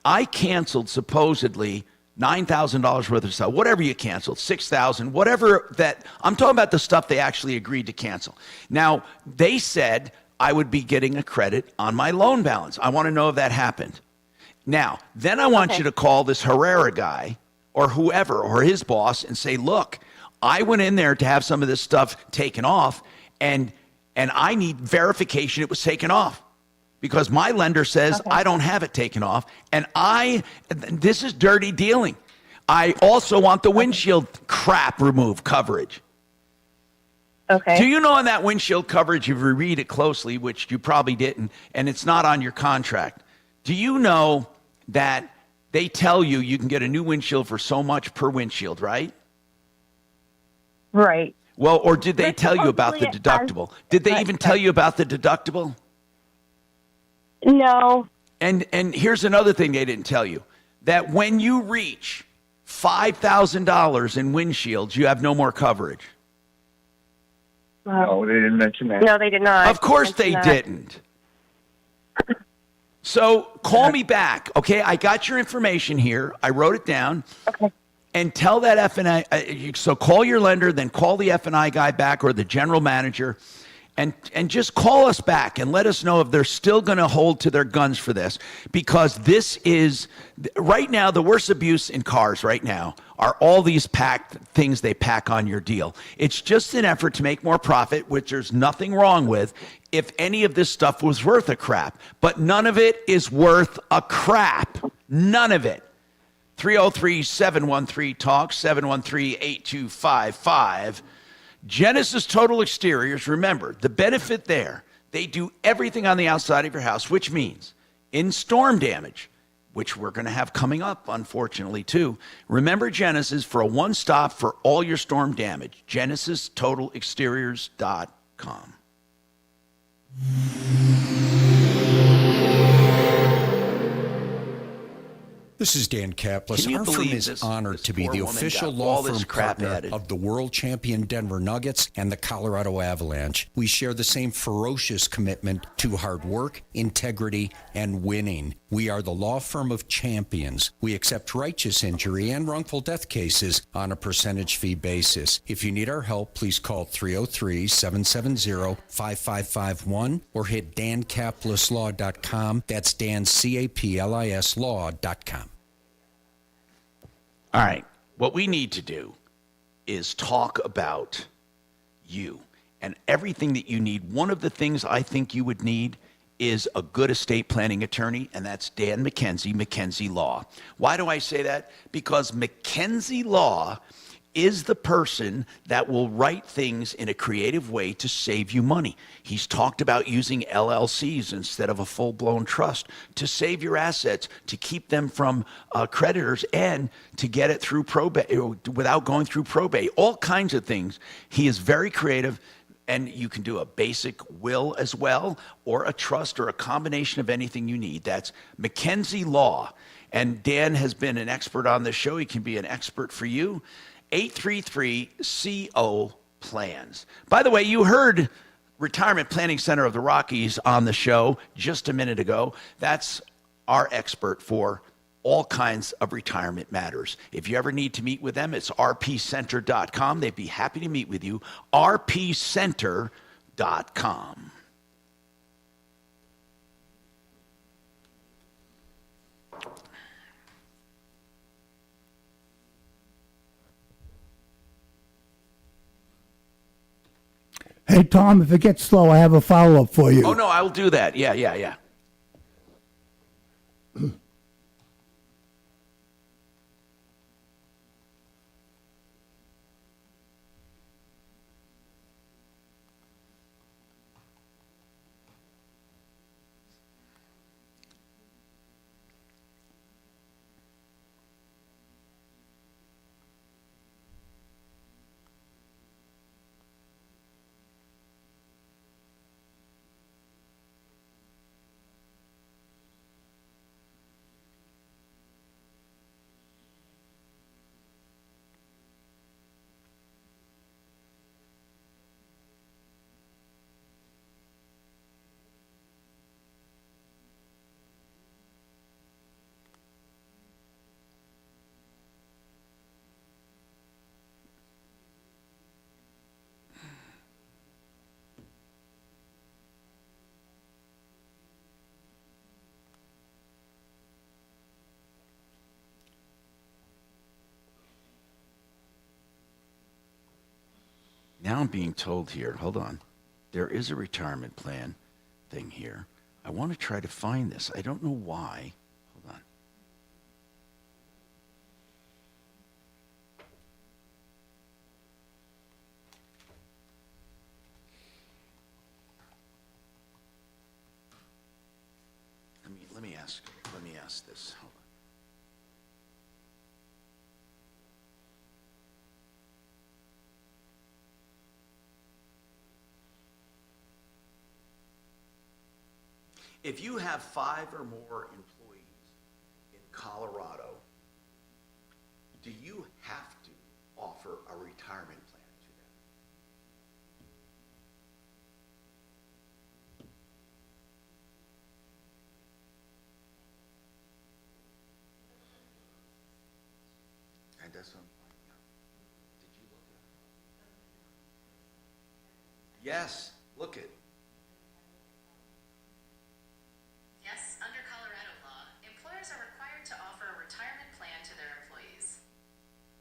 I canceled supposedly $9,000 worth of stuff, whatever you canceled, $6,000, whatever that. I'm talking about the stuff they actually agreed to cancel. Now, they said I would be getting a credit on my loan balance. I want to know if that happened. Now, then I want you to call this Herrera guy or whoever or his boss and say, look, I went in there to have some of this stuff taken off, and I need verification it was taken off. Because my lender says I don't have it taken off, and this is dirty dealing. I also want the windshield crap removed coverage. Okay. Do you know on that windshield coverage, if you read it closely, which you probably didn't, and it's not on your contract, do you know that they tell you can get a new windshield for so much per windshield, right? Right. Well, or did they tell you about the deductible? Did they even tell you about the deductible? No. And here's another thing they didn't tell you, that when you reach $5,000 in windshields, you have no more coverage. No, they didn't mention that. No, they did not. Of course they didn't. So call me back, okay? I got your information here. I wrote it down. Okay. And tell that F&I, so call your lender, then call the F&I guy back or the general manager, And just call us back and let us know if they're still going to hold to their guns for this, because this is right now the worst abuse in cars right now are all these packed things they pack on your deal. It's just an effort to make more profit, which there's nothing wrong with if any of this stuff was worth a crap, but none of it is worth a crap. None of it. 303-713-TALK, 713-8255. Genesis Total Exteriors, remember, the benefit there, they do everything on the outside of your house, which means in storm damage, which we're going to have coming up, unfortunately, too. Remember Genesis for a one-stop for all your storm damage. GenesisTotalExteriors.com. This is Dan Kaplis. Our firm is honored to be the official law firm partner of the world champion Denver Nuggets and the Colorado Avalanche. We share the same ferocious commitment to hard work, integrity, and winning. We are the law firm of champions. We accept righteous injury and wrongful death cases on a percentage fee basis. If you need our help, please call 303-770-5551 or hit dankaplislaw.com. That's Dan, C-A-P-L-I-S law.com. All right. What we need to do is talk about you and everything that you need. One of the things I think you would need is a good estate planning attorney, and that's Dan McKenzie, McKenzie Law. Why do I say that? Because McKenzie Law is the person that will write things in a creative way to save you money. He's talked about using LLCs instead of a full-blown trust to save your assets, to keep them from creditors, and to get it through probate without going through probate. All kinds of things. He is very creative, and you can do a basic will as well, or a trust, or a combination of anything you need. That's McKenzie Law. And Dan has been an expert on this show. He can be an expert for you. 833-CO-PLANS. By the way, you heard Retirement Planning Center of the Rockies on the show just a minute ago. That's our expert for all kinds of retirement matters. If you ever need to meet with them, it's rpcenter.com. They'd be happy to meet with you. rpcenter.com. Hey, Tom, if it gets slow, I have a follow-up for you. Oh, no, I'll do that. Yeah. Now I'm being told here, hold on, there is a retirement plan thing here. I want to try to find this. I don't know why. Hold on. Let me ask this. Hold on. If you have 5 or more employees in Colorado, do you have to offer a retirement plan to them? And that's what I'm finding out. Did you look at it? Yes. Look at. Yes, under Colorado law, employers are required to offer a retirement plan to their employees.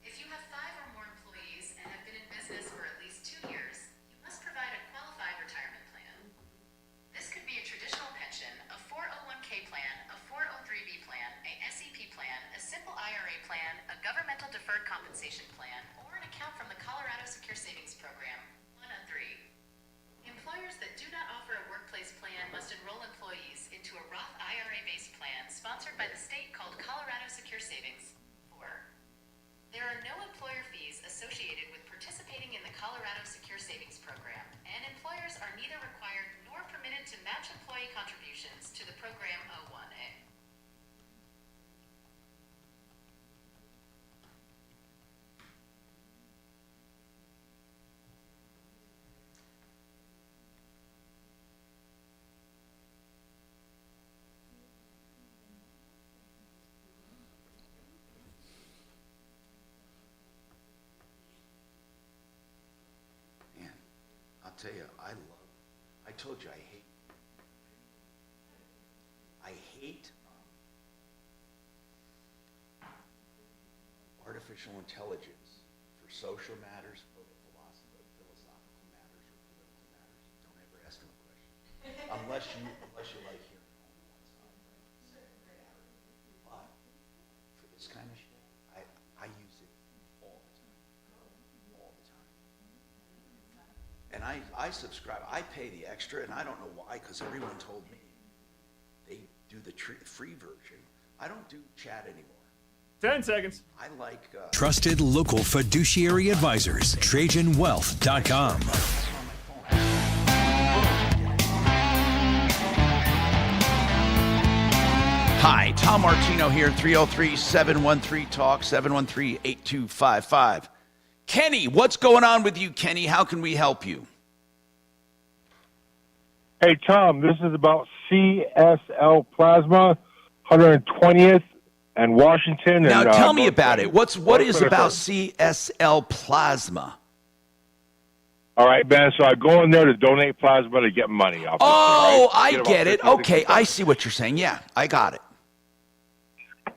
If you have 5 or more employees and have been in business for at least 2 years, you must provide a qualified retirement plan. This could be a traditional pension, a 401k plan, a 403b plan, a SEP plan, a simple IRA plan, a governmental deferred compensation plan, or an account from the Colorado Secure Savings Program, one of 3. Employers that do not offer a workplace plan must enroll employees into a Roth IRA-based plan sponsored by the state called Colorado Secure Savings. 4. There are no employer fees associated with participating in the Colorado Secure Savings Program, and employers are neither required nor permitted to match employee contributions to the program 01A. I'll tell you, I told you I hate artificial intelligence for social matters, philosophical matters, or political matters. Don't ever ask them a question. unless you like hearing only one side. But for this kind of shit, I use it all the time. And I subscribe. I pay the extra, and I don't know why, because everyone told me they do the free version. I don't do chat anymore. 10 seconds. I like... Trusted local fiduciary advisors. TrajanWealth.com. Hi, Tom Martino here, 303-713-TALK, 713-8255. Kenny, what's going on with you, Kenny? How can we help you? Hey, Tom, this is about CSL Plasma, 120th and Washington. Now, and, tell me about it. What is about CSL Plasma? All right, man, so I go in there to donate plasma to get money. Oh, right? I get it. Okay, I see what you're saying. Yeah, I got it.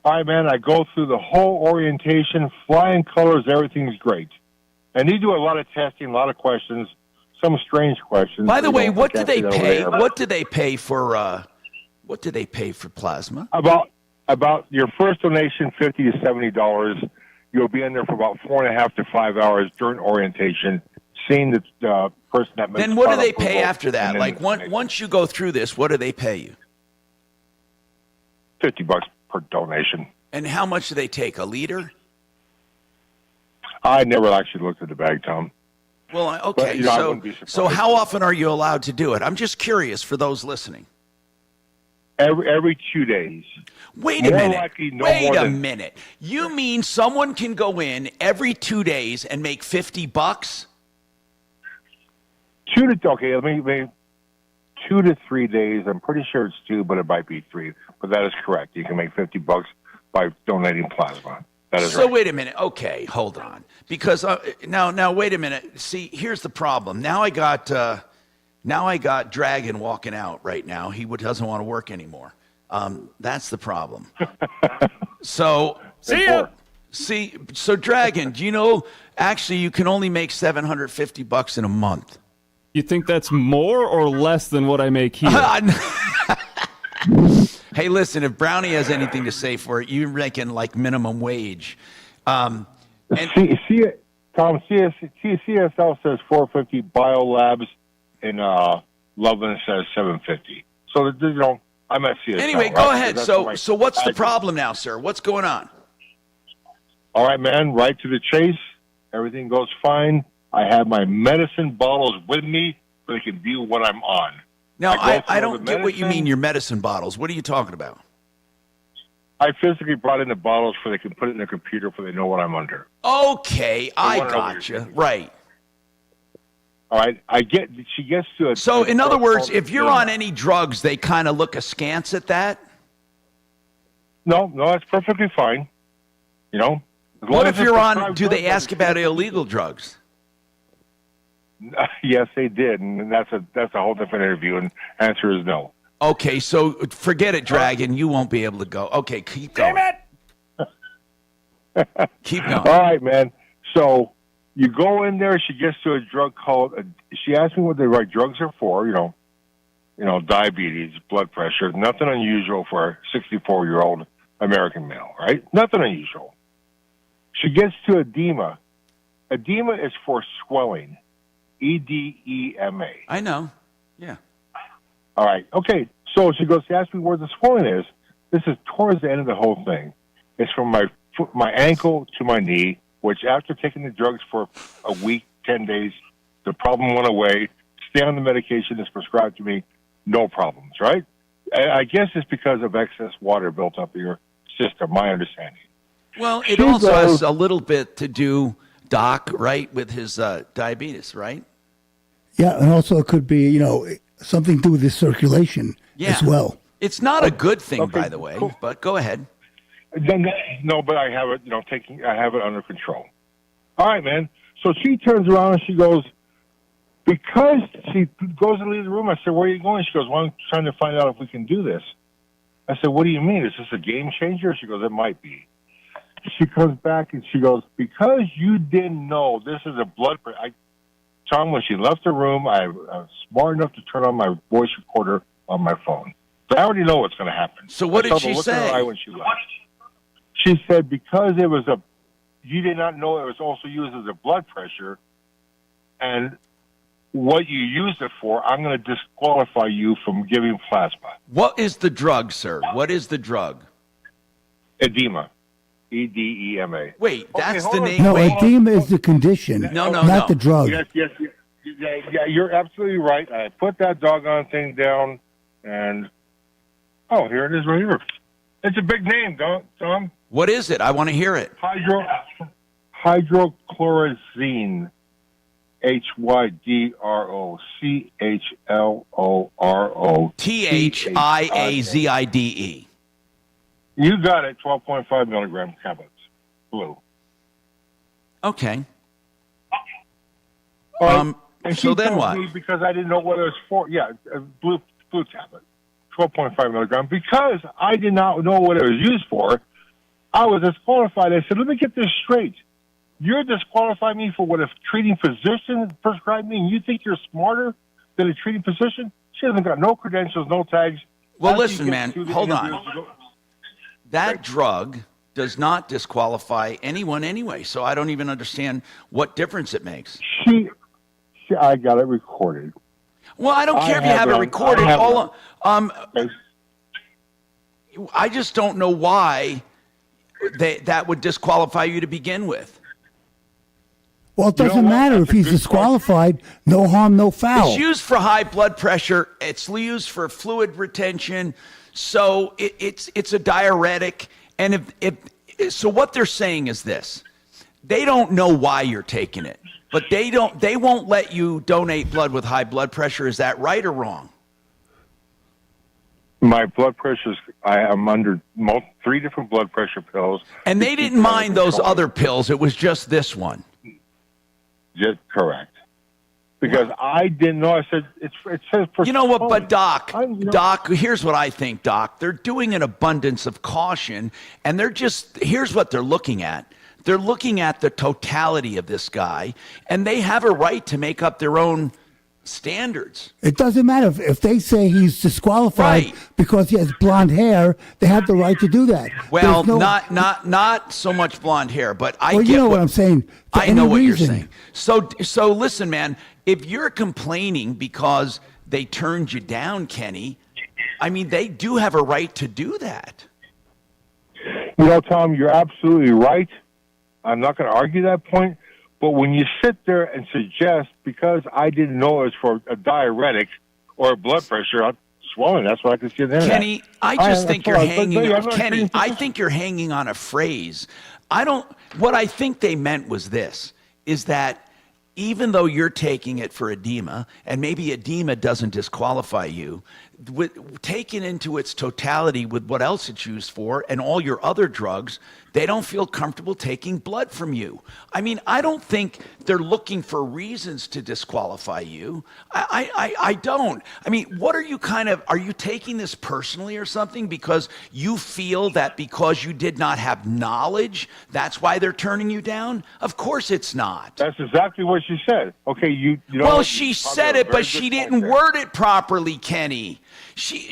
All right, man, I go through the whole orientation, flying colors, everything's great. And you do a lot of testing, a lot of questions, some strange questions. By the way, what do they pay? What do they pay for plasma? About your first donation, $50 to $70. You'll be in there for about 4.5 to 5 hours during orientation, seeing the person that makes. Then what do they pay after that? Like once you go through this, what do they pay you? $50 per donation. And how much do they take? A liter? I never actually looked at the bag, Tom. Well, okay. But, so how often are you allowed to do it? I'm just curious for those listening. Every 2 days. Wait a minute. You mean someone can go in every 2 days and make $50? 2 to 3 days. I'm pretty sure it's 2, but it might be 3. But that is correct. You can make $50 by donating plasma. That is so right. Wait a minute. Okay, hold on. Because now wait a minute. See, here's the problem. Now I got Dragon walking out right now. He doesn't want to work anymore. That's the problem. So see ya. So Dragon, do you know actually you can only make $750 in a month? You think that's more or less than what I make here? Hey, listen, if Brownie has anything to say for it, you're making like minimum wage. Tom, CSL says $450. Biolabs in Loveland says $750. So I'm at CSL. Anyway, right? go ahead. So what's the problem now, sir? What's going on? All right, man. Right to the chase. Everything goes fine. I have my medicine bottles with me so they can view what I'm on. Now, I don't get what you mean, your medicine bottles. What are you talking about? I physically brought in the bottles so they can put it in their computer so they know what I'm under. Okay, I got you. Right. All right, she gets to it. So, in other words, if you're on any drugs, they kind of look askance at that? No, that's perfectly fine. What if you're on, do they ask about illegal drugs? Yes, they did, and that's a whole different interview. And answer is no. Okay, so forget it, Dragon. You won't be able to go. Okay, keep going. Damn it! Keep going. All right, man. So you go in there. She gets to a drug called. She asked me what the right drugs are for. You know, diabetes, blood pressure. Nothing unusual for a 64-year-old American male, right? Nothing unusual. She gets to edema. Edema is for swelling. EDEMA. I know. Yeah. All right. Okay. So she goes, she asked me where the swelling is. This is towards the end of the whole thing. It's from my foot, my ankle to my knee, which after taking the drugs for a week, 10 days, the problem went away. Stay on the medication that's prescribed to me. No problems, right? I guess it's because of excess water built up in your system, my understanding. Well, it also has a little bit to do, Doc, right, with his diabetes, right? Yeah, and also it could be, something to do with his circulation as well. It's not a good thing, by the way, but go ahead. No, but I have it, I have it under control. All right, man. So she turns around and she goes, because she goes and leaves the room, I said, where are you going? She goes, well, I'm trying to find out if we can do this. I said, what do you mean? Is this a game changer? She goes, it might be. She comes back and she goes, because you didn't know this is a blood pressure. Tom, when she left the room, I was smart enough to turn on my voice recorder on my phone. So I already know what's going to happen. So what did she Look in her say? eye when she left. She said, because it was you did not know it was also used as a blood pressure, and what you used it for, I'm going to disqualify you from giving plasma. What is the drug, sir? What is the drug? Edema. EDEMA. Wait, that's the name? No, edema is the condition, not the drug. Yes. Yeah, you're absolutely right. I put that doggone thing down, and, here it is right here. It's a big name, Tom. What is it? I want to hear it. Hydrochlorozine. HYDROCHLORO. THIAZIDE. You got it. 12.5 milligram tablets. Blue. Okay. And so then told what? me because I didn't know what it was for. Yeah, a blue tablet. 12.5 milligram. Because I did not know what it was used for, I was disqualified. I said, let me get this straight. You're disqualifying me for what a treating physician prescribed me, and you think you're smarter than a treating physician? She hasn't got no credentials, no tags. Well, listen, man, hold on. That drug does not disqualify anyone anyway, so I don't even understand what difference it makes. I got it recorded. Well, I don't care if you have it recorded. I just don't know why that would disqualify you to begin with. Well, it doesn't matter if he's disqualified. No harm, no foul. It's used for high blood pressure. It's used for fluid retention. So it's a diuretic. And so what they're saying is this: they don't know why you're taking it, but they won't let you donate blood with high blood pressure. Is that right or wrong? My blood pressure I am under 3 different blood pressure pills. And they didn't mind those other pills. It was just this one. Just correct. Because I didn't know. I said, it says for. You know what, but Doc, here's what I think, Doc. They're doing an abundance of caution, and here's what they're looking at. They're looking at the totality of this guy, and they have a right to make up their own standards. It doesn't matter if they say he's disqualified because he has blonde hair. They have the right to do that. Well, not so much blonde hair, but you know what I'm saying. I know what you're saying. So listen, man. If you're complaining because they turned you down, Kenny, I mean, they do have a right to do that. Tom, you're absolutely right. I'm not going to argue that point. But when you sit there and suggest, because I didn't know it was for a diuretic or blood pressure swelling, that's what I could see there. Kenny, I think you're hanging on a phrase. What I think they meant was this, is that even though you're taking it for edema, and maybe edema doesn't disqualify you, taken into its totality with what else it's used for and all your other drugs, they don't feel comfortable taking blood from you. I mean, I don't think they're looking for reasons to disqualify you. I don't. I mean, what are you are you taking this personally or something because you feel that because you did not have knowledge, that's why they're turning you down? Of course it's not. That's exactly what she said. Okay, you know. Well, she said it, but she didn't word it properly, Kenny.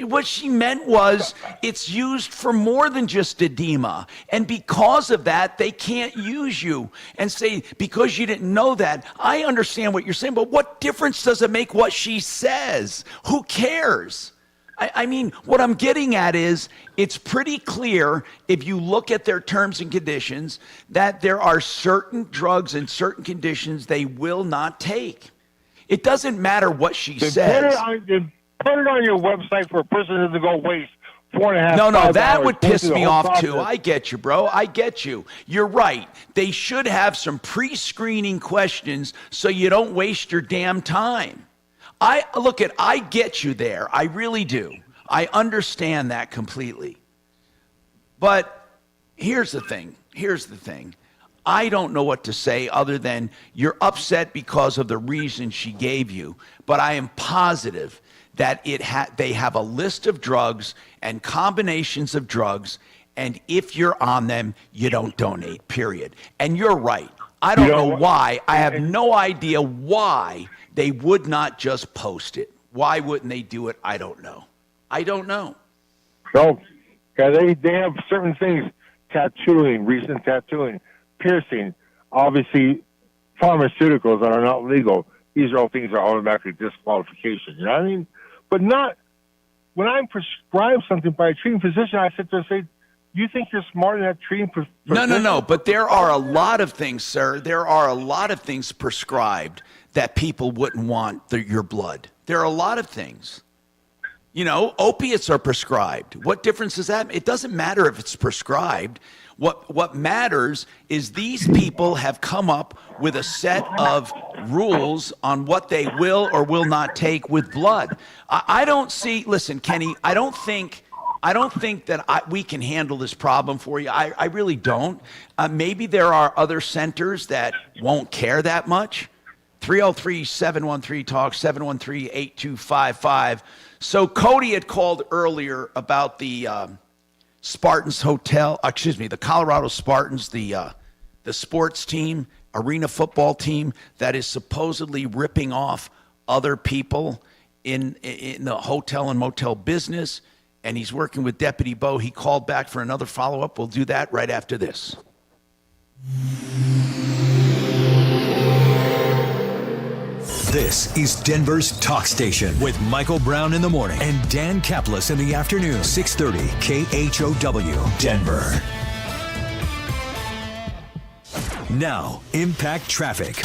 What she meant was it's used for more than just edema. And because of that, they can't use you and say, because you didn't know that. I understand what you're saying, but what difference does it make what she says? Who cares? I mean, what I'm getting at is it's pretty clear if you look at their terms and conditions that there are certain drugs and certain conditions they will not take. It doesn't matter what she says. Put it on your website for a person to go waste 4.5. No, that would piss me off too. I get you, bro. I get you. You're right. They should have some pre-screening questions so you don't waste your damn time. I get you there. I really do. I understand that completely. But here's the thing. I don't know what to say other than you're upset because of the reason she gave you. But I am positive that they have a list of drugs and combinations of drugs, and if you're on them, you don't donate, period. And you're right. I don't know why. I have no idea why they would not just post it. Why wouldn't they do it? I don't know. No, yeah, they have certain things, tattooing, recent tattooing, piercing, obviously pharmaceuticals that are not legal. These are all things that are automatically disqualification. You know what I mean? But not when I'm prescribed something by a treating physician, I sit there and say, you think you're smarter than that treating physician? No. But there are a lot of things, sir. There are a lot of things prescribed that people wouldn't want your blood. There are a lot of things. You know, opiates are prescribed. What difference does that make? It doesn't matter if it's prescribed. What matters is these people have come up with a set of rules on what they will or will not take with blood. I don't see, listen, Kenny, I don't think that we can handle this problem for you. I really don't. Maybe there are other centers that won't care that much. 303-713-TALK, 713-8255. So Cody had called earlier about the Spartans the Colorado Spartans, the sports team, arena football team that is supposedly ripping off other people in the hotel and motel business. And he's working with Deputy Bo. He called back for another follow-up. We'll do that right after this. This is Denver's Talk Station with Michael Brown in the morning and Dan Kaplis in the afternoon. 630 KHOW, Denver. Now, Impact Traffic.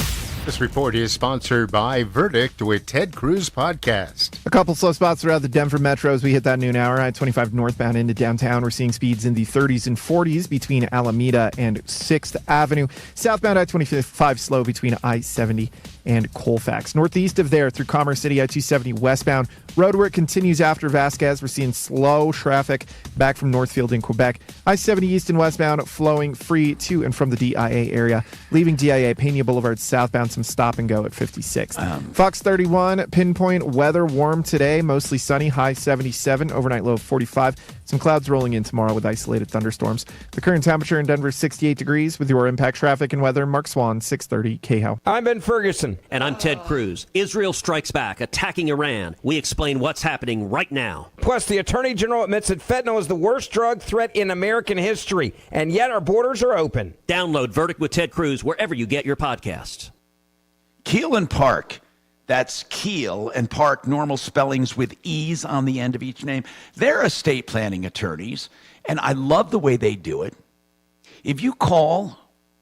This report is sponsored by Verdict with Ted Cruz Podcast. A couple slow spots throughout the Denver metro as we hit that noon hour. I-25 northbound into downtown. We're seeing speeds in the 30s and 40s between Alameda and 6th Avenue. Southbound I-25 slow between I-70 and Colfax. Northeast of there through Commerce City, I-270 westbound. Road work continues after Vasquez. We're seeing slow traffic back from Northfield in Quebec. I-70 east and westbound flowing free to and from the DIA area. Leaving DIA, Pena Boulevard southbound, some stop and go at 56. Fox 31, pinpoint weather, warm today, mostly sunny, high 77, overnight low of 45. Some clouds rolling in tomorrow with isolated thunderstorms. The current temperature in Denver is 68 degrees. With your Impact Traffic and weather, Mark Swan, 630 KHOW. I'm Ben Ferguson. And I'm Ted Cruz. Israel strikes back, attacking Iran. We explain what's happening right now. Plus, the Attorney General admits that fentanyl is the worst drug threat in American history, and yet our borders are open. Download Verdict with Ted Cruz wherever you get your podcasts. Keel and Park. That's Keel and Park, normal spellings with E's on the end of each name. They're estate planning attorneys, and I love the way they do it. If you call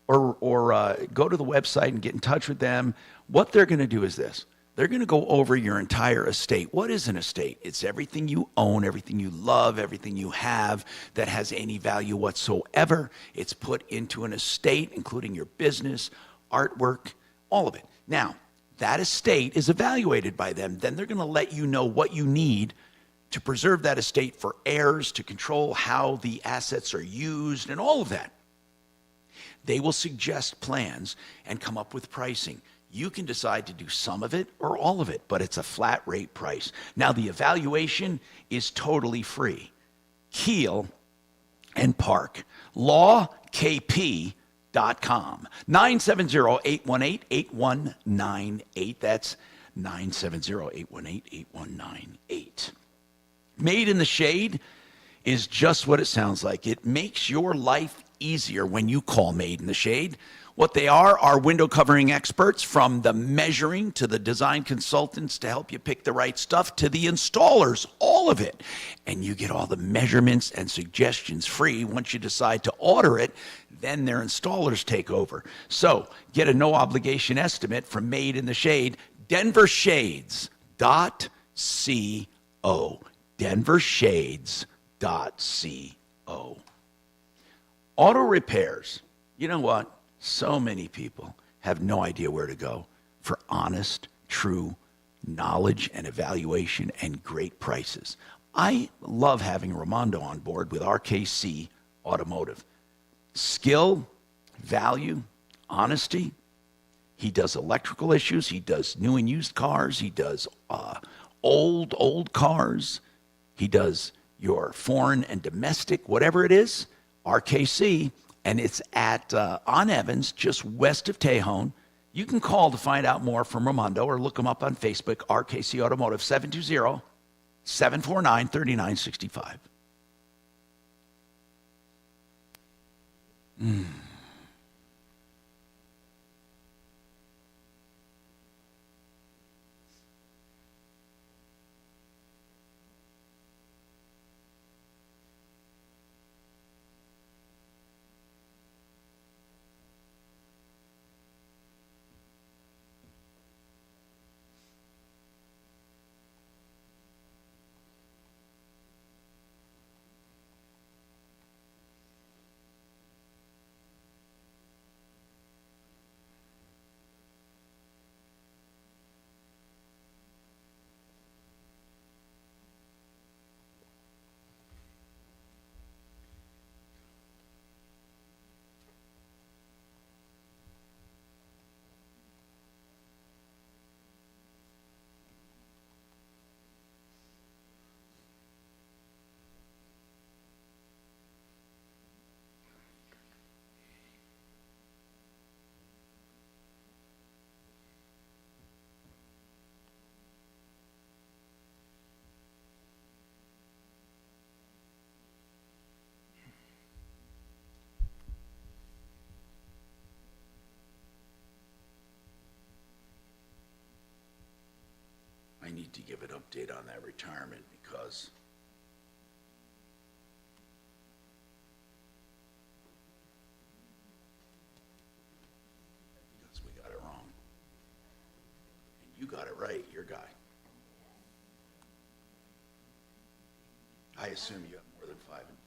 or go to the website and get in touch with them, what they're going to do is this. They're going to go over your entire estate. What is an estate? It's everything you own, everything you love, everything you have that has any value whatsoever. It's put into an estate, including your business, artwork, all of it. Now, that estate is evaluated by them. Then they're going to let you know what you need to preserve that estate for heirs, to control how the assets are used, and all of that. They will suggest plans and come up with pricing. You can decide to do some of it or all of it, but it's a flat rate price. Now, the evaluation is totally free. Keel and Park, lawkp.com, 970-818-8198. That's 970-818-8198. Made in the Shade is just what it sounds like. It makes your life easier when you call Made in the Shade. What they are window covering experts, from the measuring to the design consultants to help you pick the right stuff to the installers, all of it. And you get all the measurements and suggestions free. Once you decide to order it, then their installers take over. So get a no obligation estimate from Made in the Shade, denvershades.co. denvershades.co. Auto repairs. You know what? So many people have no idea where to go for honest, true knowledge and evaluation and great prices. I love having Ramondo on board with RKC Automotive. Skill, value, honesty. He does electrical issues. He does new and used cars. He does old cars. He does your foreign and domestic, whatever it is, RKC. And it's at on Evans, just west of Tejon. You can call to find out more from Ramondo or look him up on Facebook, RKC Automotive, 720-749-3965. I need to give an update on that retirement because we got it wrong. And you got it right, your guy. I assume you have more than 5 employees.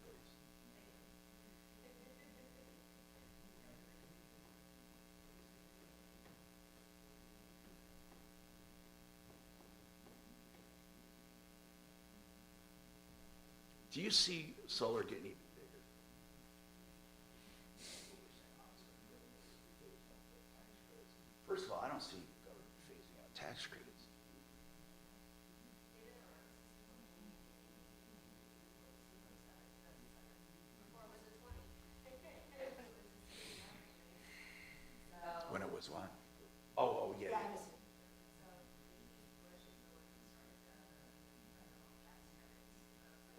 Do you see solar getting even bigger? First of all, I don't see government phasing out tax credits. When it was what? Oh, yeah.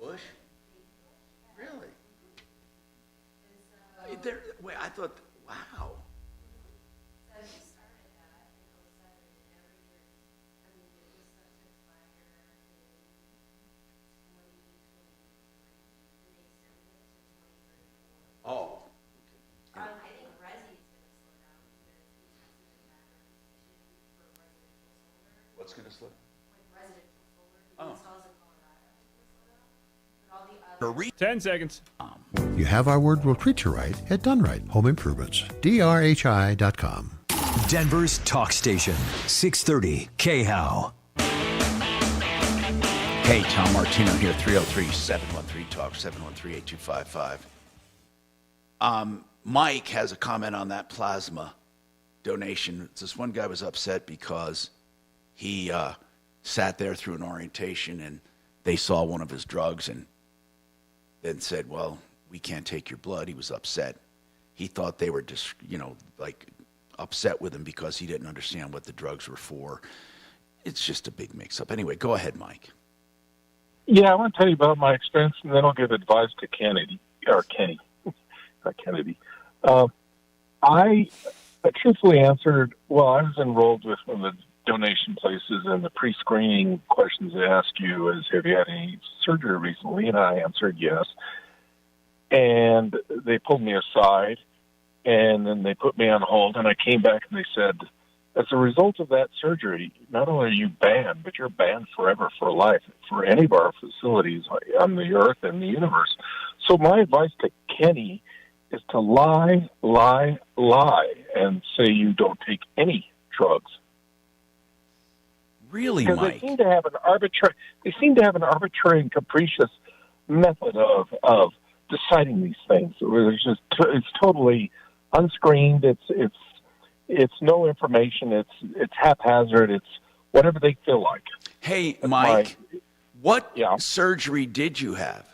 Bush? Really? Wait, I thought, wow. Oh. I think Resi's going to slow down because we tested the battery efficiency for residential solar. What's going to slow? Like residential solar, the installs in Colorado is going to slow down. But all the other 10 seconds. You have our word, we'll treat you right at Done Right Home Improvements. DRHI.com. Denver's talk station, 630 KHOW. Hey, Tom Martino here, 303-713-TALK, 713-8255. Mike has a comment on that plasma donation. This one guy was upset because he sat there through an orientation and they saw one of his drugs and then said, well, we can't take your blood. He was upset. He thought they were just, like upset with him because he didn't understand what the drugs were for. It's just a big mix-up. Anyway, go ahead, Mike. Yeah, I want to tell you about my experience, and then I'll give advice to Kenny, not Kennedy. I truthfully answered, well, I was enrolled with one of the donation places, and the pre-screening questions they ask you is, have you had any surgery recently? And I answered yes. And they pulled me aside, and then they put me on hold, and I came back and they said, as a result of that surgery, not only are you banned, but you're banned forever for life for any of our facilities on the earth and the universe. So my advice to Kenny is to lie, and say you don't take any drugs. Really, because Mike? They seem to have an arbitrary and capricious method of deciding these things. It's totally unscreened. It's no information. It's haphazard. It's whatever they feel like. Hey, Mike, what surgery did you have?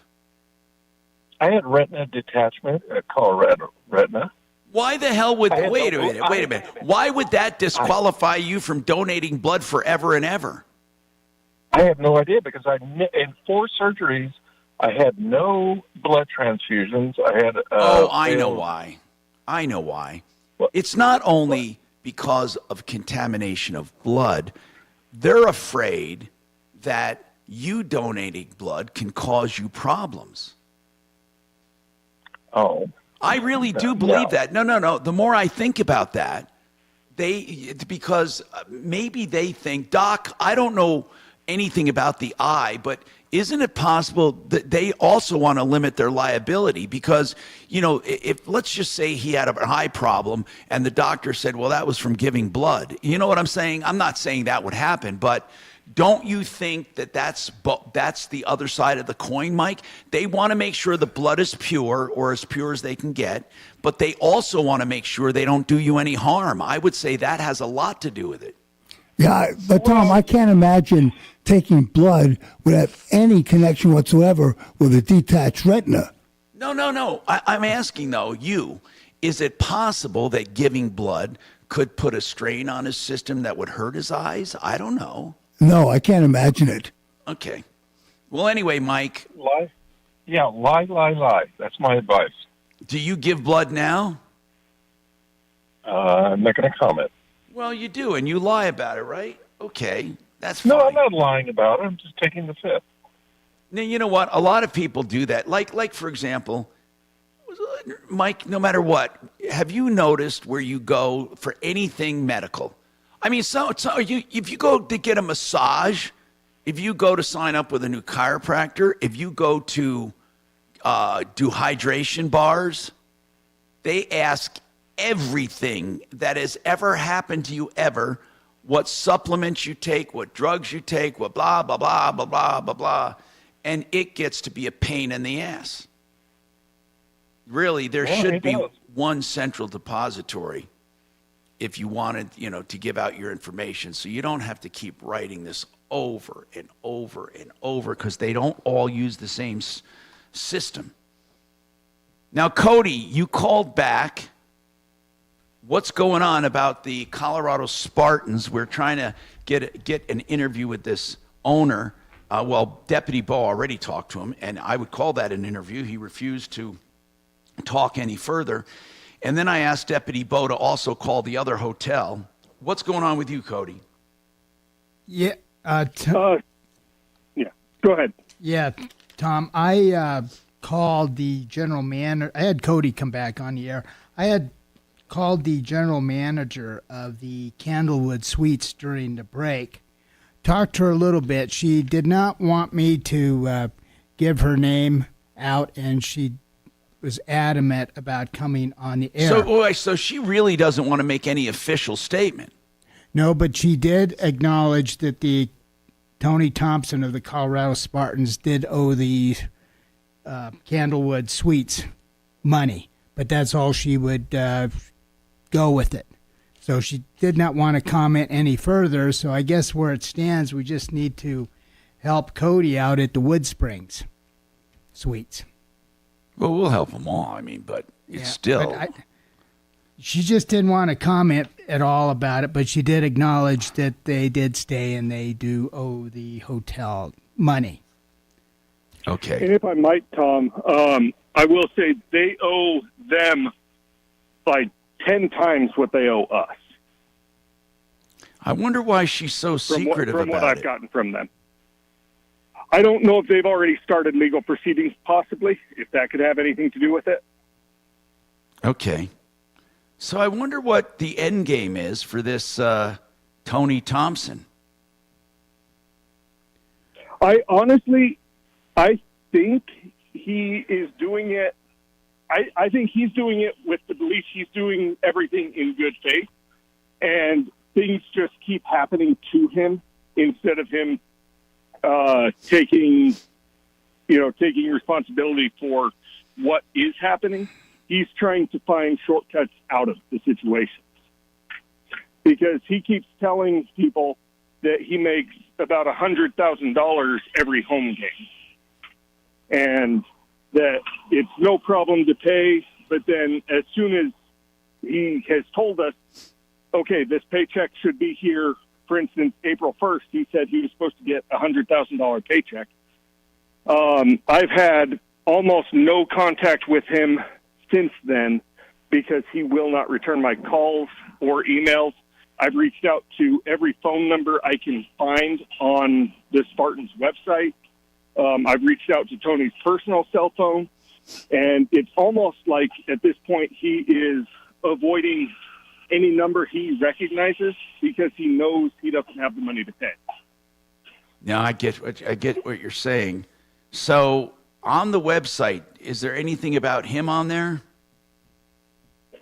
I had retina detachment at Colorado Retina. Why the hell would... Wait a minute. Why would that disqualify you from donating blood forever and ever? I have no idea because in 4 surgeries, I had no blood transfusions. I had... I know why. It's not only because of contamination of blood. They're afraid that you donating blood can cause you problems. Oh. I really do believe that. No. The more I think about that, because maybe they think, Doc, I don't know anything about the eye, but isn't it possible that they also want to limit their liability? Because, if let's just say he had an eye problem and the doctor said, well, that was from giving blood. You know what I'm saying? I'm not saying that would happen, but don't you think that's the other side of the coin, Mike? They want to make sure the blood is pure or as pure as they can get, but they also want to make sure they don't do you any harm. I would say that has a lot to do with it. Yeah, but Tom, I can't imagine taking blood would have any connection whatsoever with a detached retina. No. I'm asking, though, is it possible that giving blood could put a strain on his system that would hurt his eyes? I don't know. No, I can't imagine it. Okay. Well, anyway, Mike. Lie. Yeah, lie. That's my advice. Do you give blood now? I'm not going to comment. Well, you do, and you lie about it, right? Okay, that's fine. No, I'm not lying about it. I'm just taking the fifth. Now, you know what? A lot of people do that. Like for example, Mike, no matter what, have you noticed where you go for anything medical? I mean, if you go to get a massage, if you go to sign up with a new chiropractor, if you go to do hydration bars, they ask everything that has ever happened to you ever, what supplements you take, what drugs you take, what blah, blah, blah, blah, blah, blah, blah, and it gets to be a pain in the ass. Really, there should be one central depository if you wanted, to give out your information, so you don't have to keep writing this over and over and over because they don't all use the same system. Now, Cody, you called back. What's going on about the Colorado Spartans? We're trying to get an interview with this owner. Deputy Bo already talked to him, and I would call that an interview. He refused to talk any further. And then I asked Deputy Bo to also call the other hotel. What's going on with you, Cody? Yeah. Go ahead. Yeah, Tom, I called the general manager. I had Cody come back on the air. I had called the general manager of the Candlewood Suites during the break. Talked to her a little bit. She did not want me to give her name out, and she was adamant about coming on the air. So she really doesn't want to make any official statement. No, but she did acknowledge that the Tony Thompson of the Colorado Spartans did owe the Candlewood Suites money, but that's all she would go with it. So she did not want to comment any further, so I guess where it stands, we just need to help Cody out at the Wood Springs Suites. Well, we'll help them all. I mean, but it's still... But she just didn't want to comment at all about it, but she did acknowledge that they did stay and they do owe the hotel money. Okay. And if I might, Tom, I will say they owe them by 10 times what they owe us. I wonder why she's so secretive from what about I've it. gotten from them. I don't know if they've already started legal proceedings, possibly, if that could have anything to do with it. Okay. So I wonder what the end game is for this Tony Thompson. I think he is doing it. I think he's doing it with the belief he's doing everything in good faith, and things just keep happening to him instead of him taking responsibility for what is happening. He's trying to find shortcuts out of the situation because he keeps telling people that he makes about $100,000 every home game, and that it's no problem to pay. But then as soon as he has told us, okay, this paycheck should be here, for instance, April 1st, he said he was supposed to get a $100,000 paycheck. I've had almost no contact with him since then because he will not return my calls or emails. I've reached out to every phone number I can find on the Spartans website. I've reached out to Tony's personal cell phone, and it's almost like at this point he is avoiding any number he recognizes because he knows he doesn't have the money to pay. Now I get what you're saying. So on the website, is there anything about him on there?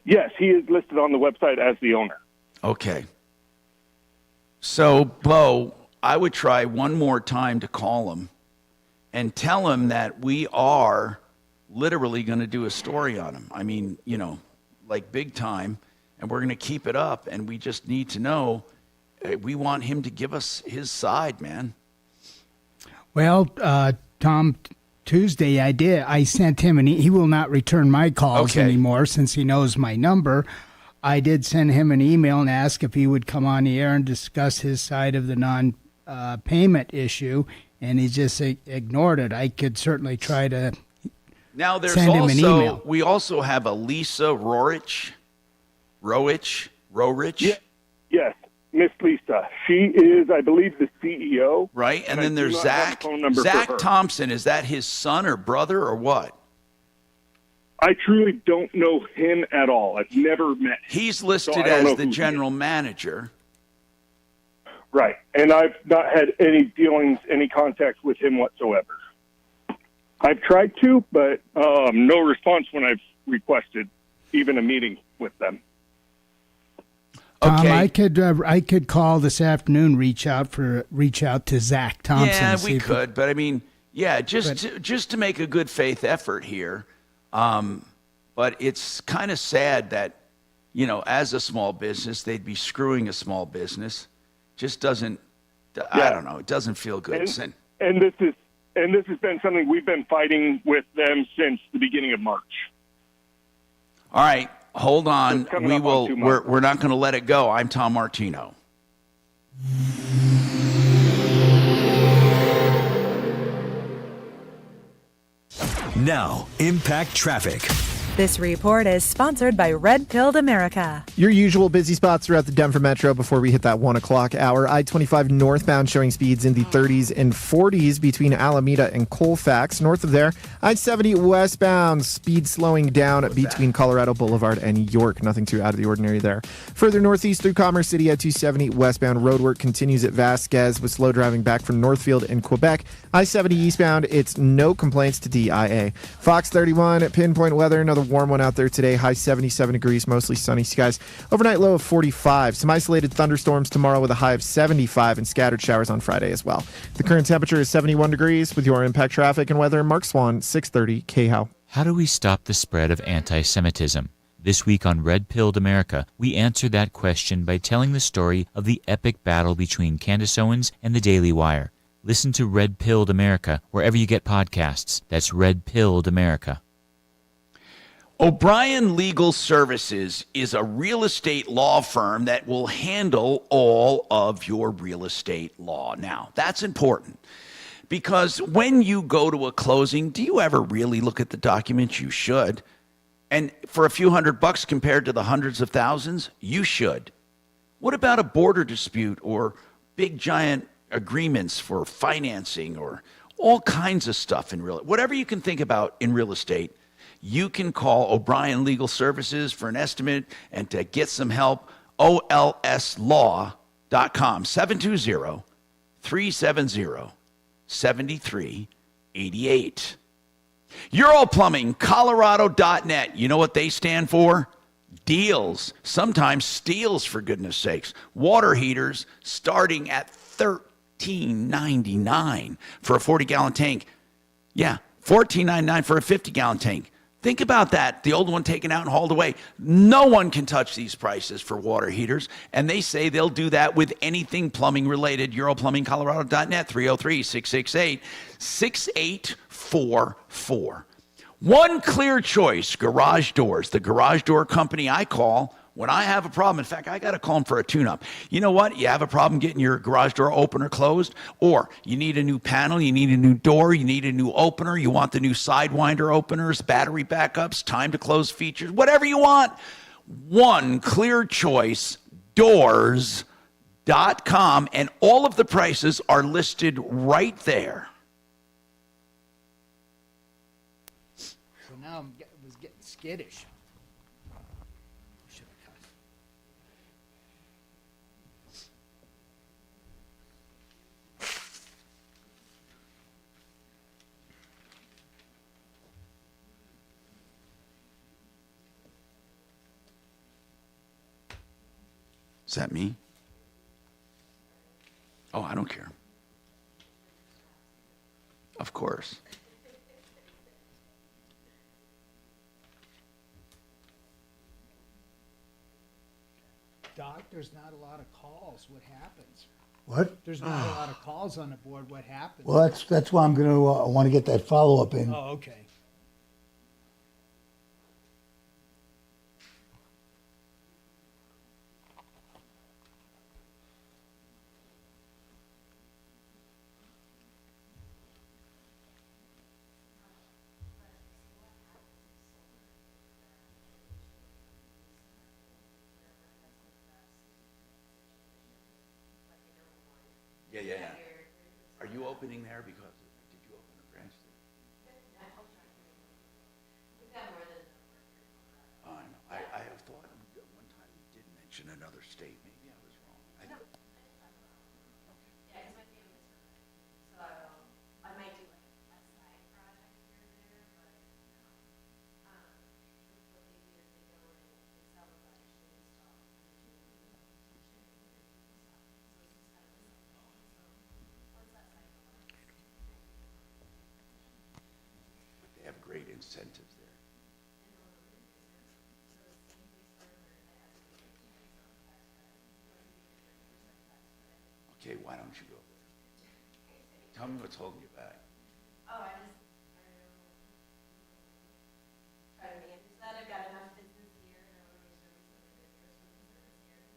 Yes, he is listed on the website as the owner. Okay. So, Bo, I would try one more time to call him and tell him that we are literally going to do a story on him. I mean, like big time, and we're going to keep it up, and we just need to know, we want him to give us his side, man. Well, Tom, Tuesday I sent him, and he will not return my calls anymore since he knows my number. I did send him an email and ask if he would come on the air and discuss his side of the non-payment issue, and he just ignored it. I could certainly try to now there's send him an email. We also have a Lisa Rorich. Yes, Miss Lisa. She is, I believe, the CEO. Right, and then there's Zach. Zach Thompson, is that his son or brother or what? I truly don't know him at all. I've never met him. He's listed as the general manager. Right, and I've not had any dealings, any contact with him whatsoever. I've tried to, but no response when I've requested even a meeting with them. I could call this afternoon, reach out to Zach Thompson. Yeah, we could, but I mean, just to make a good faith effort here. But it's kind of sad that, as a small business, they'd be screwing a small business. Just doesn't, I don't know, it doesn't feel good. And this has been something we've been fighting with them since the beginning of March. All right, hold on. We're not going to let it go. I'm Tom Martino. Now, Impact Traffic. This report is sponsored by Red Pilled America. Your usual busy spots throughout the Denver Metro before we hit that 1 o'clock hour. I-25 northbound showing speeds in the 30s and 40s between Alameda and Colfax. North of there, I-70 westbound speed slowing down between Colorado Boulevard and York. Nothing too out of the ordinary there. Further northeast through Commerce City, I-270 westbound roadwork continues at Vasquez with slow driving back from Northfield and Quebec. I-70 eastbound, it's no complaints to DIA. Fox 31 at Pinpoint Weather, another warm one out there today. High 77 degrees, mostly sunny skies. Overnight low of 45. Some isolated thunderstorms tomorrow with a high of 75 and scattered showers on Friday as well. The current temperature is 71 degrees with your impact traffic and weather. Mark Swan, 630 KHOW. How do we stop the spread of anti-Semitism? This week on Red Pilled America, we answer that question by telling the story of the epic battle between Candace Owens and the Daily Wire. Listen to Red Pilled America wherever you get podcasts. That's Red Pilled America. O'Brien Legal Services is a real estate law firm that will handle all of your real estate law. Now, that's important because when you go to a closing, do you ever really look at the documents? You should. And for a few $100 compared to the hundreds of thousands, you should. What about a border dispute or big giant agreements for financing or all kinds of stuff in whatever you can think about in real estate? You can call O'Brien Legal Services for an estimate and to get some help. olslaw.com 720-370-7388. EuroPlumbing, you know what they stand for? Deals, sometimes steals, for goodness sakes. Water heaters starting at $13.99 for a 40-gallon tank. Yeah, $14.99 for a 50-gallon tank. Think about that. The old one taken out and hauled away. No one can touch these prices for water heaters, and they say they'll do that with anything plumbing related. EuroPlumbingColorado.net, 303-668-6844. One Clear Choice Garage Doors, the garage door company I call when I have a problem. In fact, I got to call them for a tune-up. You know what? You have a problem getting your garage door opener closed, or you need a new panel, you need a new door, you need a new opener, you want the new Sidewinder openers, battery backups, time to close features, whatever you want. One Clear Choice Doors.com, and all of the prices are listed right there. So now I was getting skittish. Is that me? Oh, I don't care. Of course. Doc, there's not a lot of calls. What happens? What? There's not a lot of calls on the board. What happens? Well, that's why I'm going to want to get that follow-up in. Oh, okay. Yeah. Are you opening there because did you open a branch there? I know. I have thought one time you did mention another state. Maybe I was wrong. I might do like a side project here and there, but what they do is they go and they sell a bunch of install. They have great incentives there. Okay, why don't you go there? Tell me what's holding you back. Oh, I just try to manage that. I've got enough business here, and I want to make sure we still get good customer service here.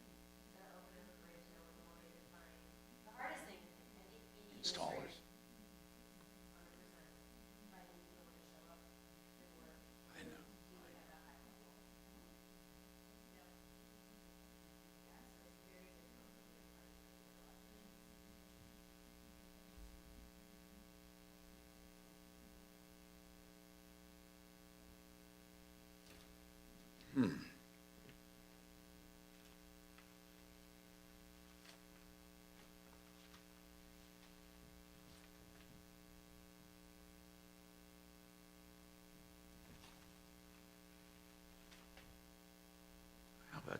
To open up a branch in Illinois to find the hardest thing. Installers. I know.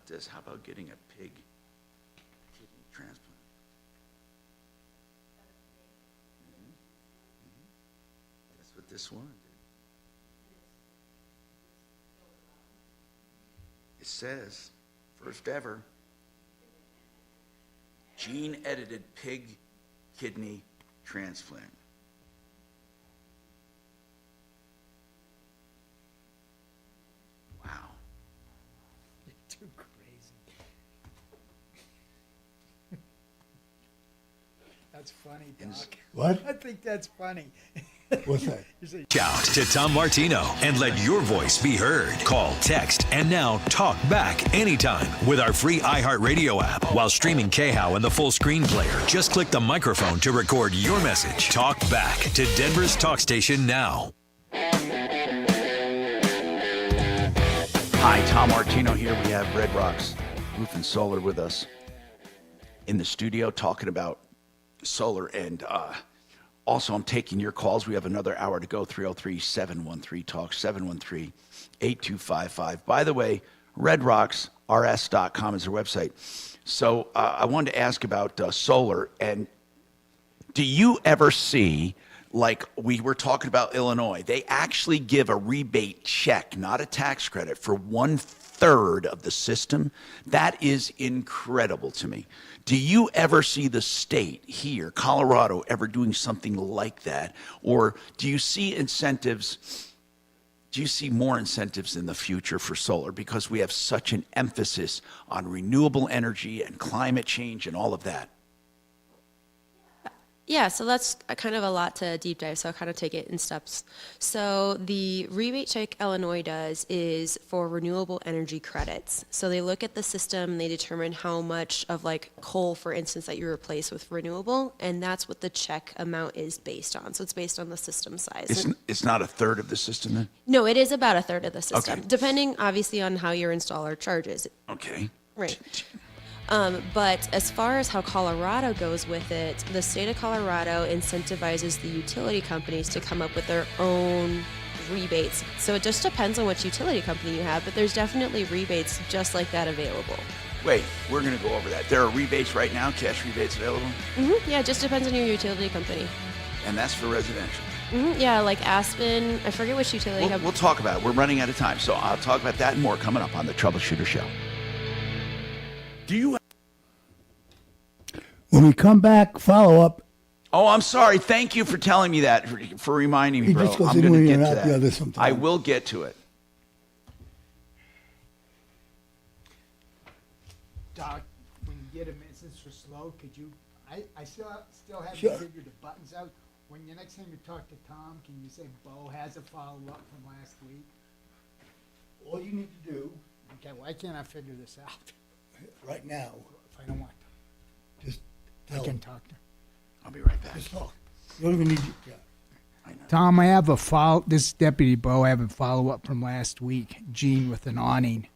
about this? How about getting a pig kidney transplant? That's what this woman did. It says, first ever, gene-edited pig kidney transplant. Wow. You're too crazy. That's funny, Doc. What? I think that's funny. What's that? Shout to Tom Martino and let your voice be heard. Call, text, and now talk back anytime with our free iHeartRadio app while streaming KHOW and the full screen player. Just click the microphone to record your message. Talk back to Denver's talk station now. Hi, Tom Martino here. We have Red Rocks Roof and Solar with us in the studio talking about solar. And also, I'm taking your calls. We have another hour to go, 303-713-TALK, 713-8255. By the way, redrocksrs.com is their website. So I wanted to ask about solar. And do you ever see, like we were talking about Illinois, they actually give a rebate check, not a tax credit, for 1/3 of the system? That is incredible to me. Do you ever see the state here, Colorado, ever doing something like that? Or do you see incentives? Do you see more incentives in the future for solar? Because we have such an emphasis on renewable energy and climate change and all of that. Yeah, so that's kind of a lot to deep dive, so I'll kind of take it in steps. So the rebate check Illinois does is for renewable energy credits. So they look at the system, they determine how much of like coal, for instance, that you replace with renewable, and that's what the check amount is based on. So it's based on the system size. It's not 1/3 of the system then? No, it is about 1/3 of the system, Okay. depending obviously on how your installer charges. Okay. Right. But as far as how Colorado goes with it, the state of Colorado incentivizes the utility companies to come up with their own rebates. So it just depends on which utility company you have, but there's definitely rebates just like that available. Wait, we're going to go over that. There are rebates right now, cash rebates available, Yeah, it just depends on your utility company. and that's for residential. Yeah, like Aspen, I forget which utility company. We'll talk about it. We're running out of time, so I'll talk about that and more coming up on the Troubleshooter Show. Do you? When we come back, follow up. Oh, I'm sorry. Thank you for telling me that, for reminding me, He bro. just goes I'm in going one to ear get and to out the other that. sometimes. I will get to it. Doc, when you get a minute, since we're slow, could you, I still haven't Sure. figured the buttons out. When the next time you talk to Tom, can you say Bo has a follow-up from last week? All you need to do Okay, why can't I figure this out? right now, If I don't want to, just I tell can him. talk to him. I'll be right back. Just talk. You don't even need to. Yeah. Tom, I have this is Deputy Bo, I have a follow-up from last week. Gene with an awning.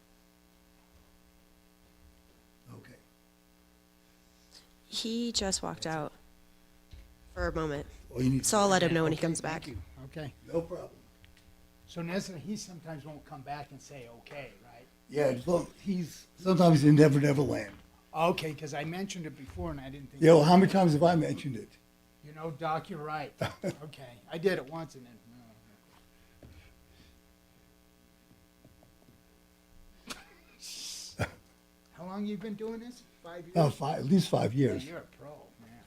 Okay. He just walked out for a moment. All you need So I'll let him know when he comes back. Thank you. Okay. No problem. So Nessa, he sometimes won't come back and say okay, right? Yeah, he's sometimes in Never Never Land. Okay, because I mentioned it before and I didn't think. Yeah, well, how many times have I mentioned it? You know, Doc, you're right. Okay, I did it once and then. How long you been doing this? 5 years? At least 5 years. Yeah, you're a pro, man.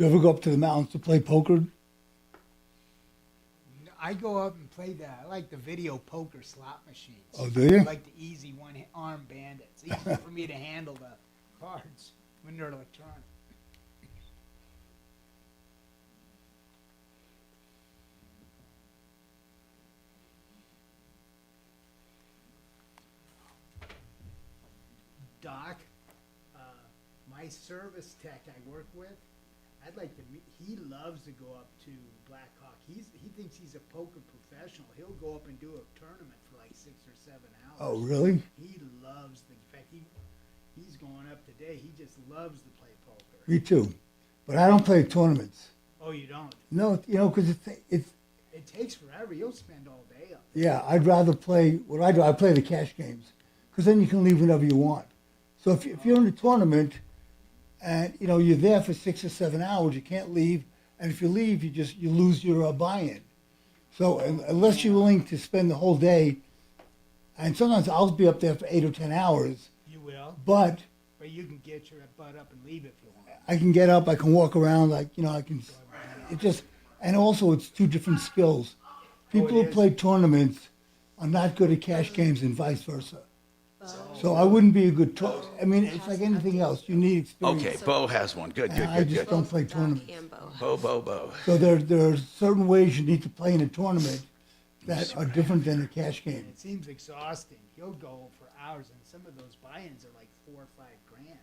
You ever go up to the mountains to play poker? I go up and play I like the video poker slot machines. Oh, do you? I like the easy one-arm bandits. It's easy for me to handle the cards when they're electronic. Doc, my service tech I work with, I'd like to meet. He loves to go up to Black Hawk. He thinks he's a poker professional. He'll go up and do a tournament for like 6 or 7 hours. Oh, really? He loves in fact, he's going up today. He just loves to play poker. Me too. But I don't play tournaments. Oh, you don't? No, because it's. It takes forever. You'll spend all day up there. Yeah, I'd rather play. What I do, I play the cash games, because then you can leave whenever you want. So if you're in a tournament, and you're there for 6 or 7 hours, you can't leave, and if you leave, you lose your buy-in. So unless you're willing to spend the whole day, and sometimes I'll be up there for 8 or 10 hours. You will. But you can get your butt up and leave if you want. I can get up, I can walk around, I can. It just, and also it's two different skills. People who play tournaments are not good at cash games, and vice versa. So I wouldn't be a good I mean, it's like anything else. You need experience. Okay, Bo has one. Good. I just don't play tournaments. Bo. So there are certain ways you need to play in a tournament that are different than a cash game. It seems exhausting. He'll go for hours, and some of those buy-ins are like $4 or $5 grand.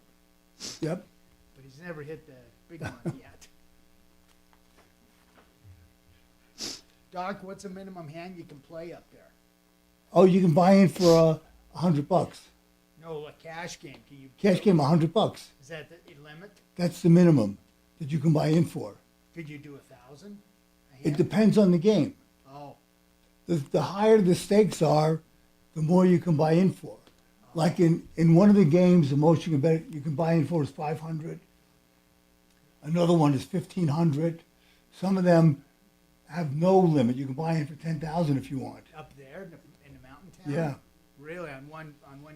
Yep. But he's never hit the big one yet. Doc, what's a minimum hand you can play up there? Oh, you can buy in for $100. No, a cash game. Can you? Cash game, $100. Is that the limit? That's the minimum that you can buy in for. Could you do 1,000? It depends on the game. Oh. The higher the stakes are, the more you can buy in for. Like in one of the games, the most you can buy in for is 500. Another one is 1,500. Some of them have no limit. You can buy in for 10,000 if you want. Up there in the mountain town? Yeah. Really, on one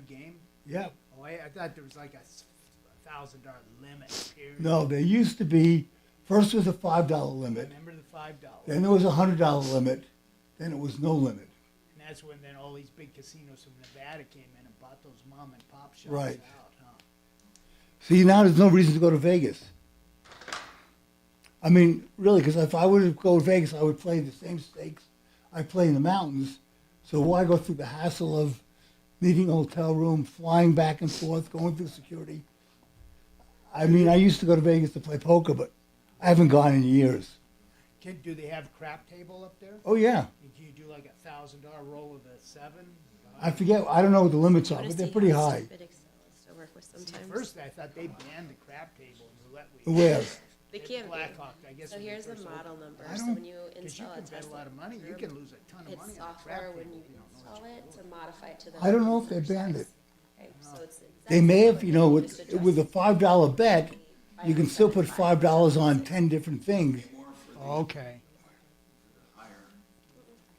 game? Yeah. Oh, I thought there was like a $1,000 limit. Period. No, there used to be. First was a $5 limit. Remember the $5? Then there was a $100 limit. Then it was no limit. And that's when then all these big casinos from Nevada came in and bought those mom and pop shops Right. out. Huh? See, now there's no reason to go to Vegas. I mean, really, because if I were to go to Vegas, I would play the same stakes I play in the mountains. So why go through the hassle of needing a hotel room, flying back and forth, going through security? I mean, I used to go to Vegas to play poker, but I haven't gone in years. Do they have crap table up there? Oh, yeah. Can you do like a $1,000 roll of the 7? I forget. I don't know what the limits are, but they're pretty high. See, at first, I thought they banned the crap table and roulette wheel. Where? They can't. Blackhawk, I guess. So here's the model number. I So don't- when you 'cause install you a can bet a Tesla, lot of money. You can lose a ton of it's money on a software crap when table you if you don't know install it to modify it to the. I don't know if they banned it. Okay, so it's They may have, with a $5 bet, you can still put $5 on 10 different things. Okay.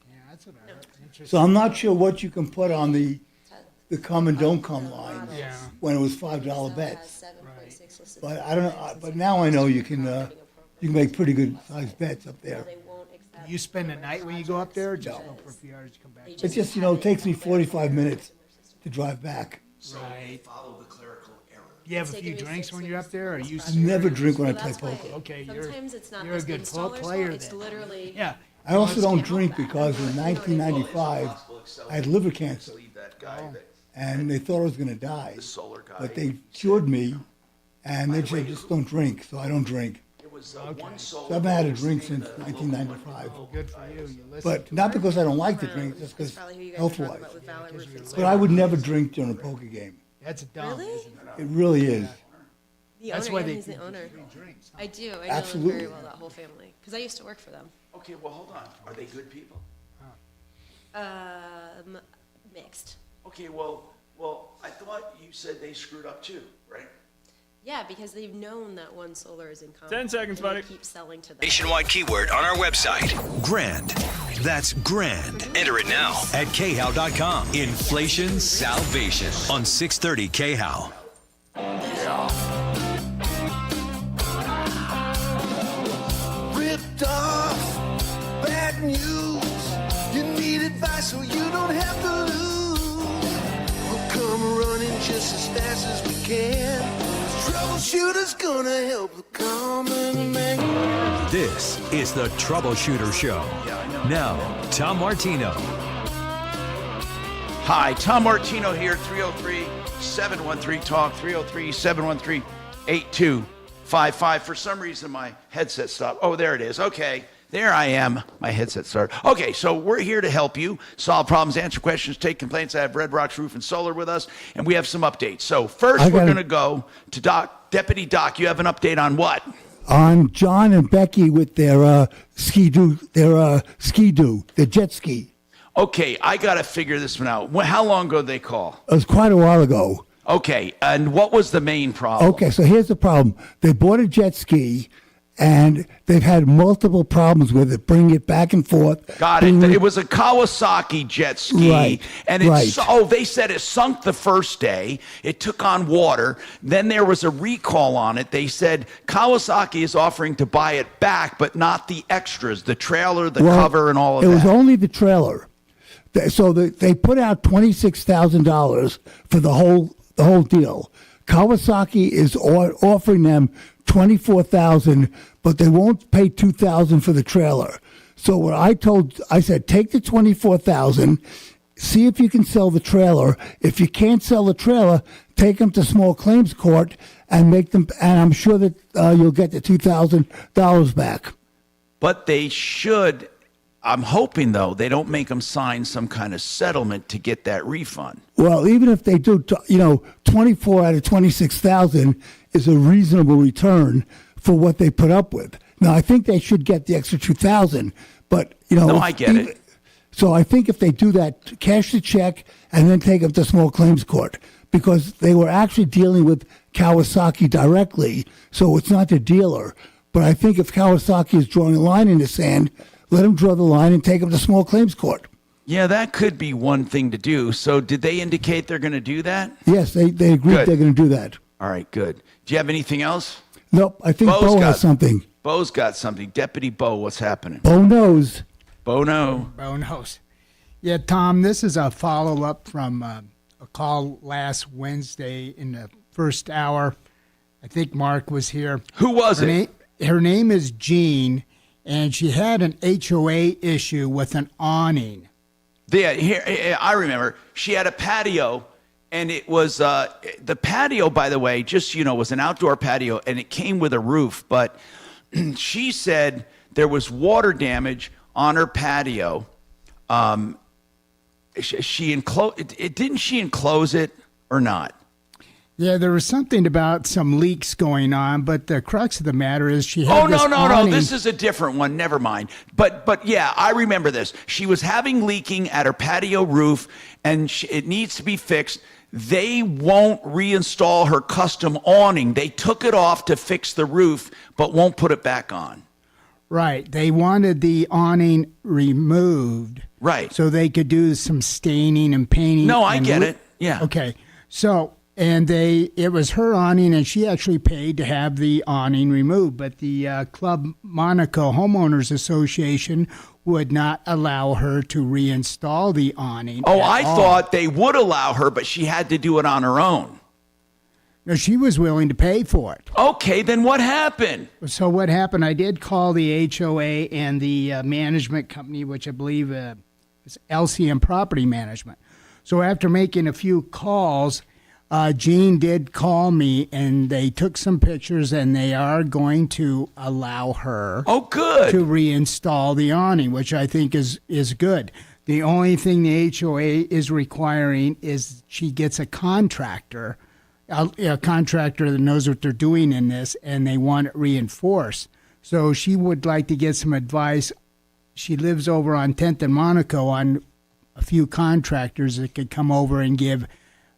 Yeah, that's what I heard. Interesting. So I'm not sure what you can put on the come and don't come lines Yeah. when it was $5 bets. But I don't know. But now I know you can make pretty good sized bets up there. Do you spend the night when you go up there, or just go for a few hours to come back? It's just it takes me 45 minutes to drive back. Right. You have a few drinks when you're up there, or you? I never drink when I play poker. Okay, Sometimes it's not you're a the good installer's player fault, it's then. literally. Yeah. I also don't drink because in 1995 I had liver cancer, and they thought I was going to die. But they cured me, and they said just don't drink, so I don't drink. So I haven't had a drink since 1995. Good for you. You listen But to not it. because I don't like to drink, just because health-wise. But I would never drink during a poker game. That's dumb, Really? isn't it? It really is. The That's owner, why yeah, they he's the give you owner. free drinks, huh? I do. I know them Absolutely. very well, that whole family, because I used to work for them. Okay, well, hold on. Are they good people? Mixed. Okay, well, I thought you said they screwed up too, right? Yeah, because they've known that One Solar is in common. 10 seconds, and they buddy. keep selling to them. Nationwide keyword on our website. Grand. That's grand. Enter it now at khow.com. Inflation salvation on 630 KHOW. bad news. You need advice so you don't have to lose. We'll come running just as fast as we can. Troubleshooter's gonna help the common man. This is the Troubleshooter Show. Now, Tom Martino. Hi, Tom Martino here, 303-713-TALK, 303-713-8255. For some reason, my headset stopped. Oh, there it is. Okay, there I am. My headset started. Okay, so we're here to help you solve problems, answer questions, take complaints. I have Red Rocks Roof and Solar with us, and we have some updates. So first, we're going to go to Deputy Doc. You have an update on what? On John and Becky with their ski-doo, their jet ski. Okay, I got to figure this one out. How long ago did they call? It was quite a while ago. Okay, and what was the main problem? Okay, so here's the problem. They bought a jet ski, and they've had multiple problems with it, bringing it back and forth. Got it. It was a Kawasaki jet ski, right, and they said it sunk the first day. It took on water. Then there was a recall on it. They said Kawasaki is offering to buy it back, but not the extras, the trailer, the cover, and all of that. It was only the trailer. So they put out $26,000 for the whole deal. Kawasaki is offering them $24,000, but they won't pay $2,000 for the trailer. So what I said, take the $24,000, see if you can sell the trailer. If you can't sell the trailer, take them to small claims court and make them. And I'm sure that you'll get the $2,000 back. But they should. I'm hoping, though, they don't make them sign some kind of settlement to get that refund. Well, even if they do, 24 out of 26,000 is a reasonable return for what they put up with. Now, I think they should get the extra 2,000, but No, I get it. So I think if they do that, cash the check and then take them to small claims court, because they were actually dealing with Kawasaki directly, so it's not the dealer. But I think if Kawasaki is drawing a line in the sand, let them draw the line and take them to small claims court. Yeah, that could be one thing to do. So did they indicate they're going to do that? Yes, they agreed they're going to do that. All right, good. Do you have anything else? Nope, I think Bo has something. Bo's got something. Deputy Bo, what's happening? Bo knows. Bo knows. Bo knows. Yeah, Tom, this is a follow-up from a call last Wednesday in the first hour. I think Mark was here. Who was it? Her name is Jean. And she had an HOA issue with an awning. Yeah, here, I remember. She had a patio, and it was the patio, by the way, just was an outdoor patio, and it came with a roof. But she said there was water damage on her patio. Didn't she enclose it or not? Yeah, there was something about some leaks going on, but the crux of the matter is she had no. This is a different one. Never mind. But yeah, I remember this. She was having leaking at her patio roof, and it needs to be fixed. They won't reinstall her custom awning. They took it off to fix the roof, but won't put it back on. Right. They wanted the awning removed. Right. So they could do some staining and painting. No, I get it. Yeah. Okay. So... And it was her awning, and she actually paid to have the awning removed. But the Club Monaco Homeowners Association would not allow her to reinstall the awning. Oh, I thought they would allow her, but she had to do it on her own. No, she was willing to pay for it. Okay, then what happened? So what happened, I did call the HOA and the management company, which I believe is LCM Property Management. So after making a few calls... Jean did call me, and they took some pictures, and they are going to allow her to reinstall the awning, which I think is good. The only thing the HOA is requiring is she gets a contractor that knows what they're doing in this, and they want it reinforced. So she would like to get some advice. She lives over on 10th and Monaco on a few contractors that could come over and give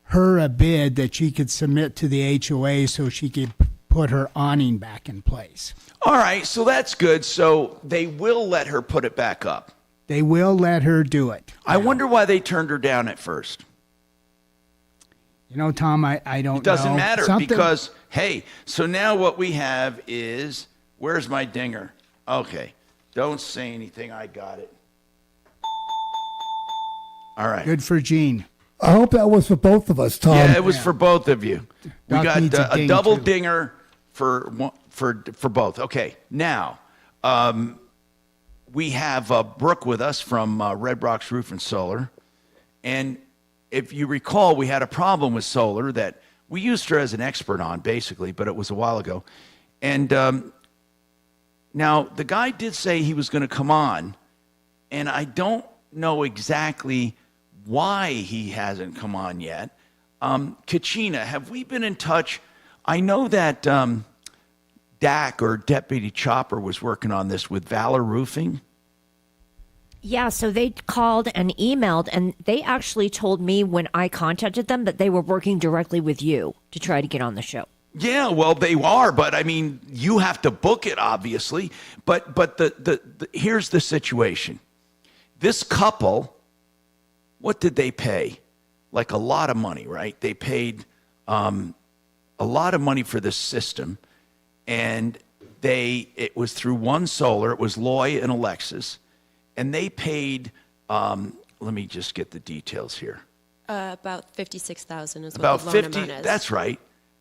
her a bid that she could submit to the HOA so she could put her awning back in place. All right, so that's good. So they will let her put it back up. They will let her do it. I wonder why they turned her down at first. Tom, I don't know. It doesn't matter because, hey, so now what we have is, where's my dinger? Okay. Don't say anything. I got it. All right. Good for Gene. I hope that was for both of us, Tom. Yeah, it was for both of you. We Doc needs got a a ding, double too. dinger for both. Okay, now we have Brooke with us from Red Rocks Roof and Solar, and if you recall, we had a problem with solar that we used her as an expert on, basically, but it was a while ago, and now the guy did say he was going to come on, and I don't know exactly why he hasn't come on yet. Kachina, have we been in touch? I know that DAC or Deputy Chopper was working on this with Valor Roofing. Yeah, so they called and emailed, and they actually told me when I contacted them that they were working directly with you to try to get on the show. Yeah, well, they are, but I mean, you have to book it, obviously. But the here's the situation. This couple, what did they pay? Like a lot of money, right? They paid a lot of money for this system, and it was through One Solar. It was Loy and Alexis, and they paid. Let me just get the details here. About 56,000 is what About the loan 50. amount is. That's right.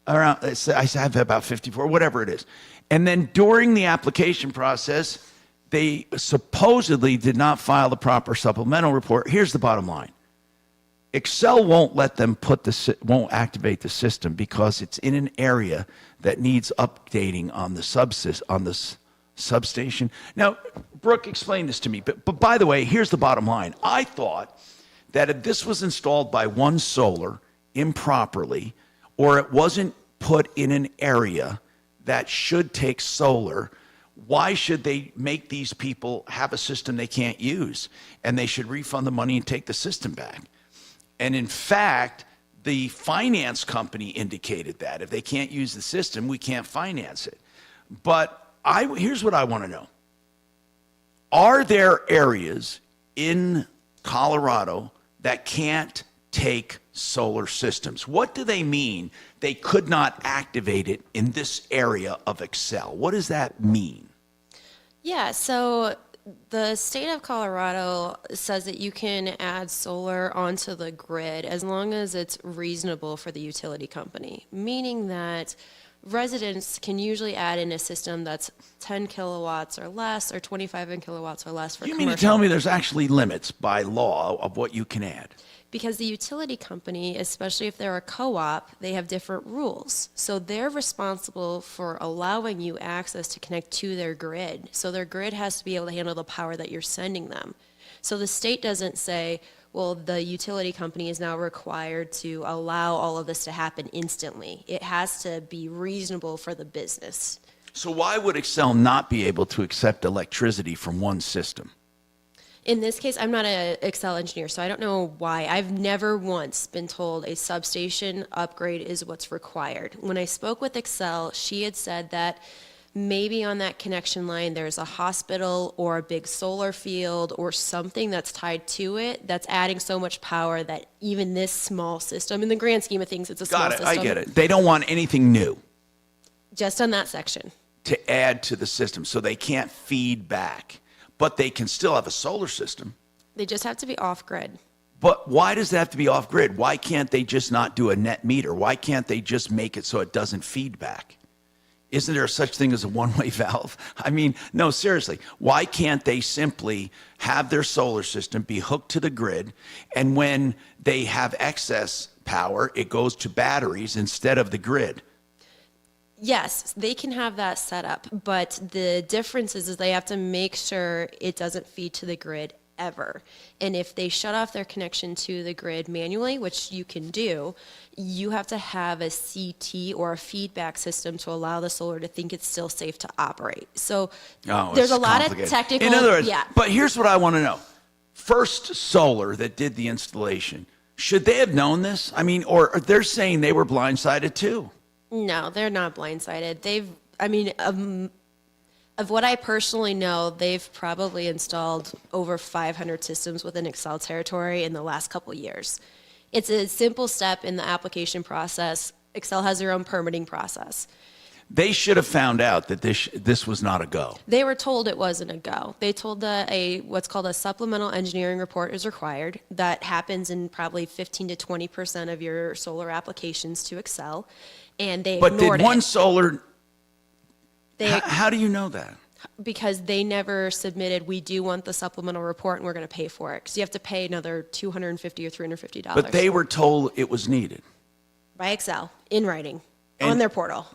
Around I have about 54, whatever it is. And then during the application process, they supposedly did not file the proper supplemental report. Here's the bottom line. Excel won't let them won't activate the system because it's in an area that needs updating on the substation. Now, Brooke, explain this to me. But by the way, here's the bottom line. I thought that if this was installed by One Solar improperly, or it wasn't put in an area that should take solar, why should they make these people have a system they can't use? And they should refund the money and take the system back. And in fact, the finance company indicated that if they can't use the system, we can't finance it. But here's what I want to know. Are there areas in Colorado that can't take solar systems? What do they mean they could not activate it in this area of Excel? What does that mean? Yeah, so the state of Colorado says that you can add solar onto the grid as long as it's reasonable for the utility company, meaning that residents can usually add in a system that's 10 kilowatts or less or 25 kilowatts or less for You commercial. mean to tell me there's actually limits by law of what you can add? Because the utility company, especially if they're a co-op, they have different rules. So they're responsible for allowing you access to connect to their grid. So their grid has to be able to handle the power that you're sending them. So the state doesn't say, well, the utility company is now required to allow all of this to happen instantly. It has to be reasonable for the business. So why would Excel not be able to accept electricity from one system? In this case, I'm not an Excel engineer, so I don't know why. I've never once been told a substation upgrade is what's required. When I spoke with Excel, she had said that maybe on that connection line there's a hospital or a big solar field or something that's tied to it that's adding so much power that even this small system, in the grand scheme of things, it's a small system. Got it, I get it. They don't want anything new Just on that section. to add to the system, so they can't feed back. But they can still have a solar system. They just have to be off-grid. But why does it have to be off-grid? Why can't they just not do a net meter? Why can't they just make it so it doesn't feed back? Isn't there such thing as a one-way valve? I mean, no, seriously. Why can't they simply have their solar system be hooked to the grid, and when they have excess power, it goes to batteries instead of the grid? Yes, they can have that set up, but the difference is they have to make sure it doesn't feed to the grid ever. And if they shut off their connection to the grid manually, which you can do, you have to have a CT or a feedback system to allow the solar to think it's still safe to operate. So there's a lot of technical... In other words, yeah. But here's what I want to know. First Solar that did the installation, should they have known this? I mean, or they're saying they were blindsided too. No, they're not blindsided. Of what I personally know, they've probably installed over 500 systems within Excel territory in the last couple of years. It's a simple step in the application process. Excel has their own permitting process. They should have found out that this was not a go. They were told it wasn't a go. They told what's called a supplemental engineering report is required. That happens in probably 15 to 20% of your solar applications to Excel, and they ignored it. But did One Solar? How do you know that? Because they never submitted, we do want the supplemental report and we're going to pay for it. Because you have to pay another $250 or $350. But they were told it was needed. By Excel, in writing, on their portal.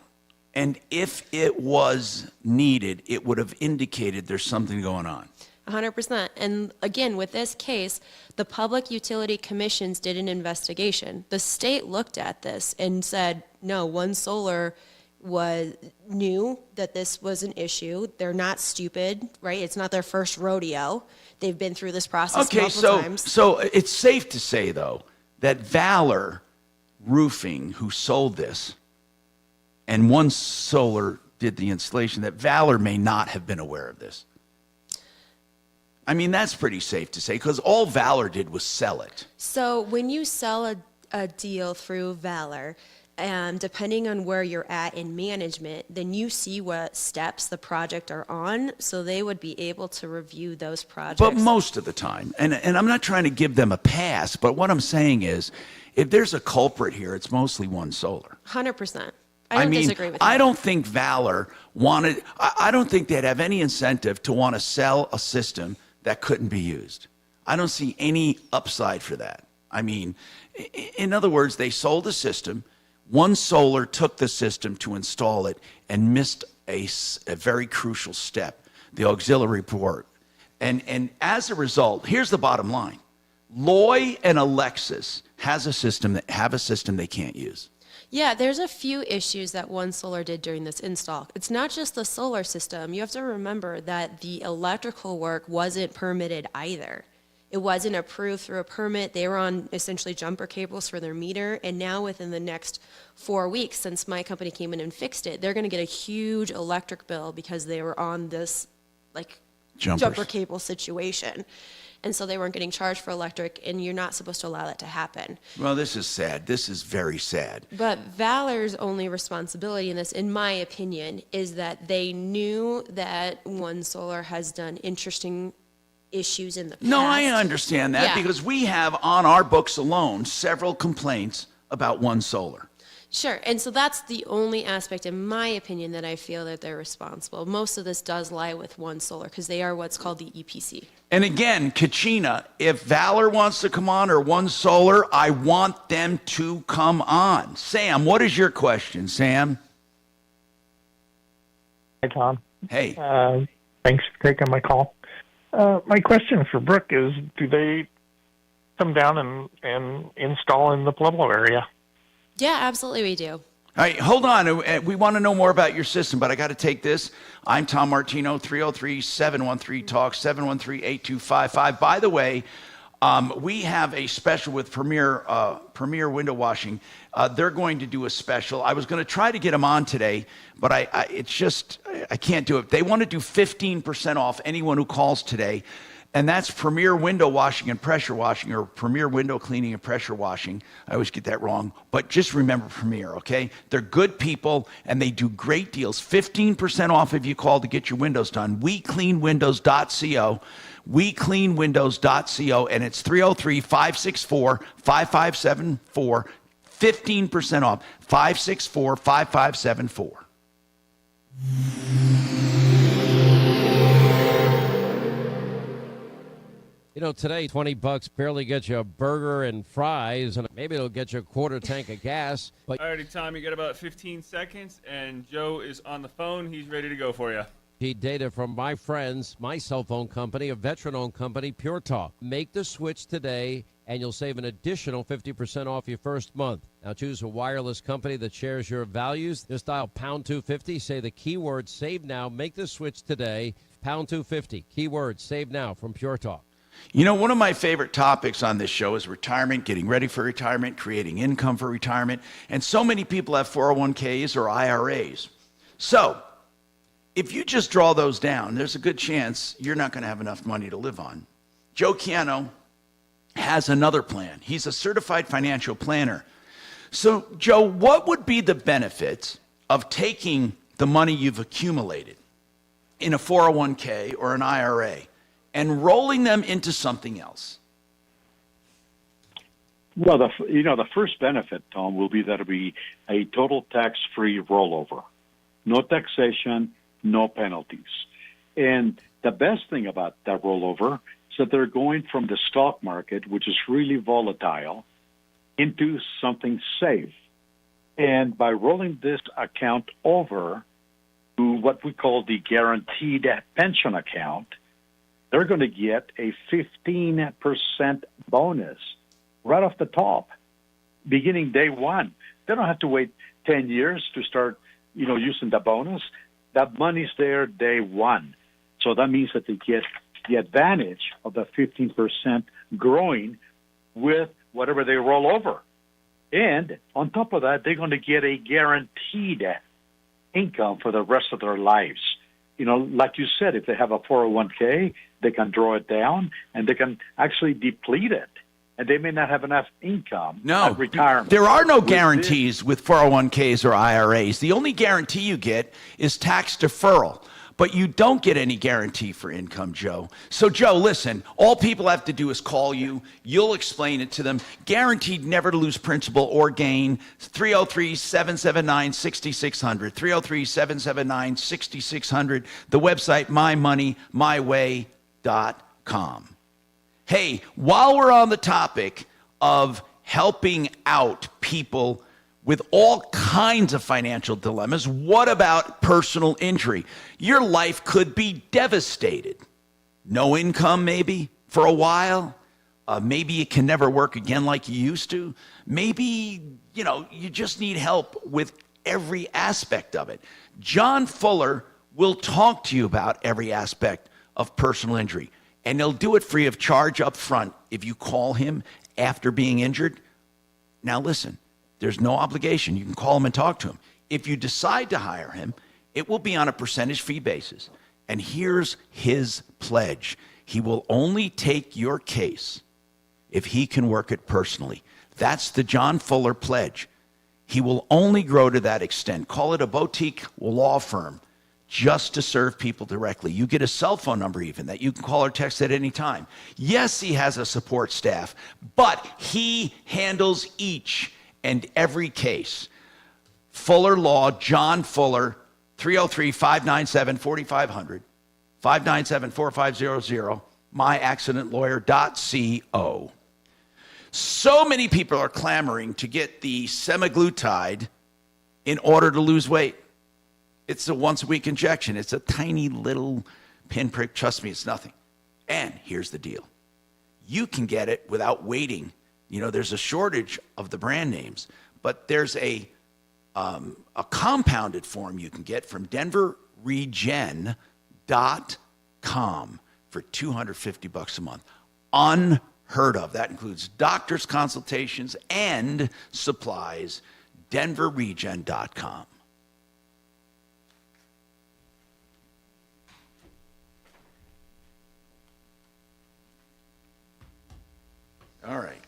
And if it was needed, it would have indicated there's something going on. 100%. And again, with this case, the Public Utility Commissions did an investigation. The state looked at this and said, no, One Solar knew that this was an issue. They're not stupid, right? It's not their first rodeo. They've been through this process multiple times. So it's safe to say, though, that Valor Roofing, who sold this, and One Solar did the installation, that Valor may not have been aware of this. I mean, that's pretty safe to say, because all Valor did was sell it. So when you sell a deal through Valor, depending on where you're at in management, then you see what steps the project are on, so they would be able to review those projects. But most of the time, and I'm not trying to give them a pass, but what I'm saying is, if there's a culprit here, it's mostly One Solar. 100%. I don't disagree with you. I don't think Valor wanted, I don't think they'd have any incentive to want to sell a system that couldn't be used. I don't see any upside for that. I mean, in other words, they sold a system. One Solar took the system to install it and missed a very crucial step, the auxiliary port. And as a result, here's the bottom line. Loy and Alexis have a system they can't use. Yeah, there's a few issues that One Solar did during this install. It's not just the solar system. You have to remember that the electrical work wasn't permitted either. It wasn't approved through a permit. They were on essentially jumper cables for their meter. And now within the next 4 weeks, since my company came in and fixed it, they're going to get a huge electric bill because they were on this jumper cable situation. And so they weren't getting charged for electric, and you're not supposed to allow that to happen. Well, this is sad. This is very sad. But Valor's only responsibility in this, in my opinion, is that they knew that One Solar has done interesting issues in the past. No, I understand that because we have on our books alone several complaints about One Solar. Sure, and so that's the only aspect, in my opinion, that I feel that they're responsible. Most of this does lie with One Solar because they are what's called the EPC. And again, Kachina, if Valor wants to come on or One Solar, I want them to come on. Sam, what is your question, Sam? Hi, Tom. Hey. Thanks for taking my call. My question for Brooke is, do they come down and install in the Pueblo area? Yeah, absolutely we do. All right, hold on. We want to know more about your system, but I got to take this. I'm Tom Martino, 303-713-TALK, 713-8255. By the way, we have a special with Premier Window Washing. They're going to do a special. I was going to try to get them on today, but I can't do it. They want to do 15% off anyone who calls today. And that's Premier Window Washing and Pressure Washing, or Premier Window Cleaning and Pressure Washing. I always get that wrong. But just remember Premier, okay? They're good people, and they do great deals. 15% off if you call to get your windows done. WeCleanWindows.co. WeCleanWindows.co, and it's 303-564-5574. 15% off. 564-5574. You know, today, $20 barely gets you a burger and fries, and maybe it'll get you a quarter tank of gas. But Alrighty, Tom, you got about 15 seconds, and Joe is on the phone. He's ready to go for you. data from my friends, my cell phone company, a veteran-owned company, Pure Talk. Make the switch today, and you'll save an additional 50% off your first month. Now, choose a wireless company that shares your values. Just dial pound 250, say the keyword save now. Make the switch today, pound 250, keyword save now from Pure Talk. You know, one of my favorite topics on this show is retirement, getting ready for retirement, creating income for retirement. And so many people have 401ks or IRAs. So if you just draw those down, there's a good chance you're not going to have enough money to live on. Joe Chiano has another plan. He's a certified financial planner. So, Joe, what would be the benefits of taking the money you've accumulated in a 401k or an IRA and rolling them into something else? Well, the first benefit, Tom, will be that it'll be a total tax-free rollover. No taxation, no penalties. And the best thing about that rollover is that they're going from the stock market, which is really volatile, into something safe. And by rolling this account over to what we call the guaranteed pension account, they're going to get a 15% bonus right off the top, beginning day one. They don't have to wait 10 years to start, using the bonus. That money's there day one. So that means that they get the advantage of the 15% growing with whatever they roll over. And on top of that, they're going to get a guaranteed income for the rest of their lives. Like you said, if they have a 401k, they can draw it down and they can actually deplete it. And they may not have enough income at retirement. There are no guarantees with 401ks or IRAs. The only guarantee you get is tax deferral. But you don't get any guarantee for income, Joe. So, Joe, listen, all people have to do is call you. You'll explain it to them. Guaranteed never to lose principal or gain. 303-779-6600. 303-779-6600. The website, mymoneymyway.com. Hey, while we're on the topic of helping out people with all kinds of financial dilemmas, what about personal injury? Your life could be devastated. No income, maybe, for a while. Maybe you can never work again like you used to. Maybe, you just need help with every aspect of it. John Fuller will talk to you about every aspect of personal injury. And he'll do it free of charge up front if you call him after being injured. Now listen, there's no obligation. You can call him and talk to him. If you decide to hire him, it will be on a percentage fee basis. And here's his pledge. He will only take your case if he can work it personally. That's the John Fuller pledge. He will only grow to that extent. Call it a boutique law firm, just to serve people directly. You get a cell phone number even that you can call or text at any time. Yes, he has a support staff, but he handles each and every case. Fuller Law, John Fuller, 303-597-4500, 597-4500, myaccidentlawyer.co. So many people are clamoring to get the semaglutide in order to lose weight. It's a once-a-week injection. It's a tiny little pinprick. Trust me, it's nothing. And here's the deal. You can get it without waiting. There's a shortage of the brand names, but there's a compounded form you can get from denverregen.com for $250 a month. Unheard of. That includes doctor's consultations and supplies. denverregen.com. All right.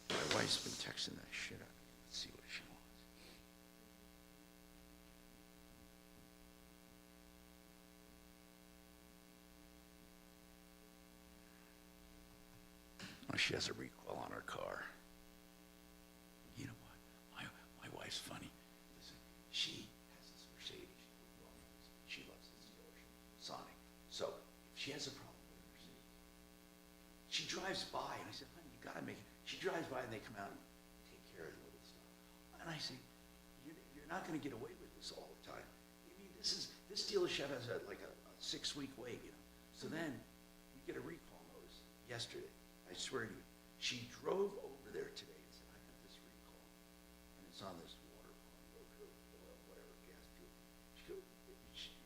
My wife's been texting that shit out. Let's see what she wants. Oh, she has a recall on her car. You know what? My wife's funny. Listen, she has this Mercedes. She loves this dealership, Sonic. So if she has a problem with her Mercedes, she drives by, and I said, honey, you got to make it. She drives by, and they come out and take care of the little stuff. And I say, you're not going to get away with this all the time. I mean, this dealership has a 6-week wait, So then we get a recall notice yesterday. I swear to you, she drove over there today and said, I got this recall, and it's on this water pump, or oil, whatever, gas fuel.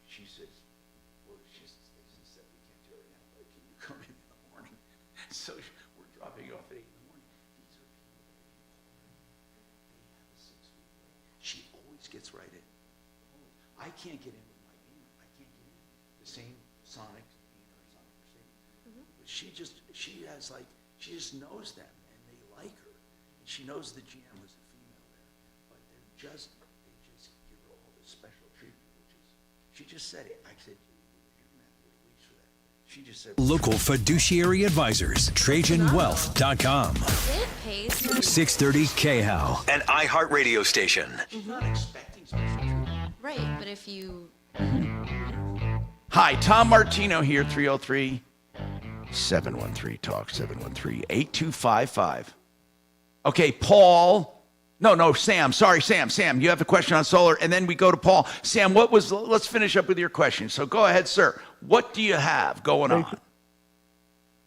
She says, well, they said we can't do it now, but can you come in the morning? So we're dropping off at 8 in the morning. These are people that are they have a 6-week wait. She always gets right in. I can't get in with my gamer. I can't get in. The same Sonic or Sonic Mercedes. But she just knows them, and they like her. And she knows the GM was a female there, but they just give her all this special treatment, which is She just said it. I said, she just said. Local fiduciary advisors. TrajanWealth.com. It pays. 630 KHAL, an iHeart radio station. Right, but if you. Hi, Tom Martino here, 303-713-TALK, 713-8255. Okay, Paul. No, Sam. Sorry, Sam. Sam, you have a question on solar, and then we go to Paul. Sam, let's finish up with your question. So go ahead, sir. What do you have going on?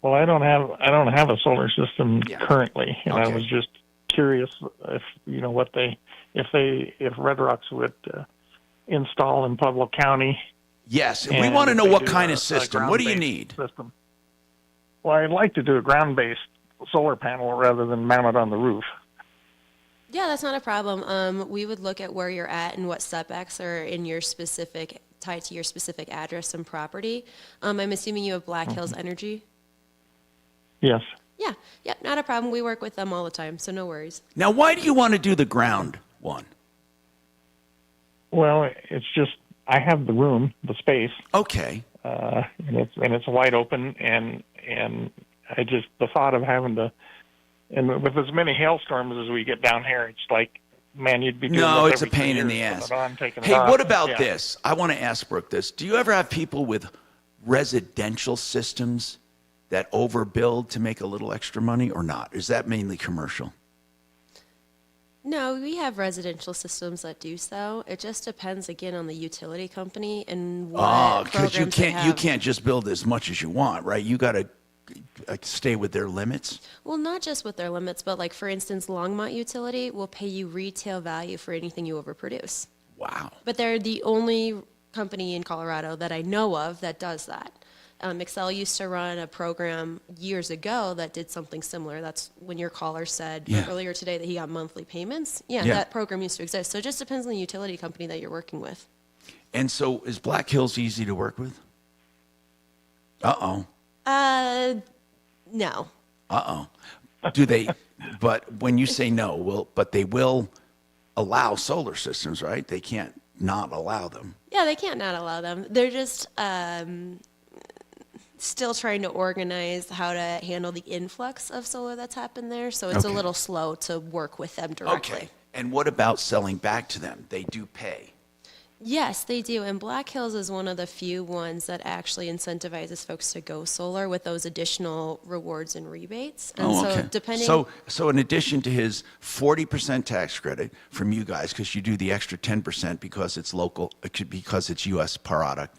Well, I don't have a solar system currently, and I was just curious if if Red Rocks would install in Pueblo County. Yes, and we want to know what kind of system. What do you need? System. Well, I'd like to do a ground-based solar panel rather than mount it on the roof. Yeah, that's not a problem. We would look at where you're at and what setbacks are in your tied to your specific address and property. I'm assuming you have Black Hills Energy? Yes. Yeah, not a problem. We work with them all the time, so no worries. Now, why do you want to do the ground one? Well, it's just I have the room, the space. Okay. And it's wide open, and I just the thought of having to, and with as many hailstorms as we get down here, it's like, man, you'd be doing this it's a every pain 2 in the years, ass. Hey, what about this? I want to ask Brooke this. Do you ever have people with residential systems that overbuild to make a little extra money or not? Is that mainly commercial? No, we have residential systems that do so. It just depends, again, on the utility company and what because you programs they have. can't just build as much as you want, right? You got to stay with their limits. Well, not just with their limits, but like, for instance, Longmont Utility will pay you retail value for anything you overproduce. Wow. But they're the only company in Colorado that I know of that does that. Excel used to run a program years ago that did something similar. That's when your caller said earlier today that he got monthly payments. Yeah, that program used to exist. So it just depends on the utility company that you're working with. And so is Black Hills easy to work with? No. Do they, but when you say no, but they will allow solar systems, right? They can't not allow them. Yeah, they can't not allow them. They're just still trying to organize how to handle the influx of solar that's happened there. So it's a little slow to work with them directly. Okay. And what about selling back to them? They do pay. Yes, they do. And Black Hills is one of the few ones that actually incentivizes folks to go solar with those additional rewards and rebates. And so depending. So in addition to his 40% tax credit from you guys, because you do the extra 10% because it's local, because it's U.S. product,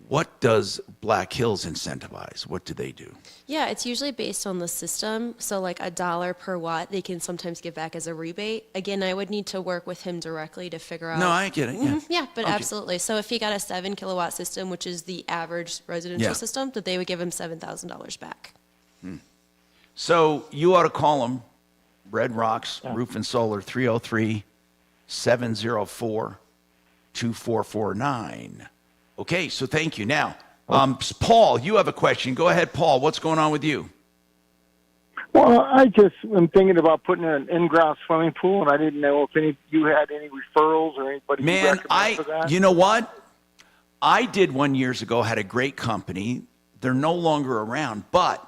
what does Black Hills incentivize? What do they do? Yeah, it's usually based on the system. So like $1 per watt, they can sometimes give back as a rebate. Again, I would need to work with him directly to figure out. No, I get it. Yeah, yeah, but absolutely. So if he got a 7 kilowatt system, which is the average residential system, that they would give him $7,000 back. So you ought to call him, Red Rocks Roof and Solar, 303-704-2449. Okay, so thank you. Now, Paul, you have a question. Go ahead, Paul. What's going on with you? Well, I just am thinking about putting in an in-ground swimming pool, and I didn't know if you had any referrals or anybody you recommend for that. You know what? I did one years ago, had a great company. They're no longer around, but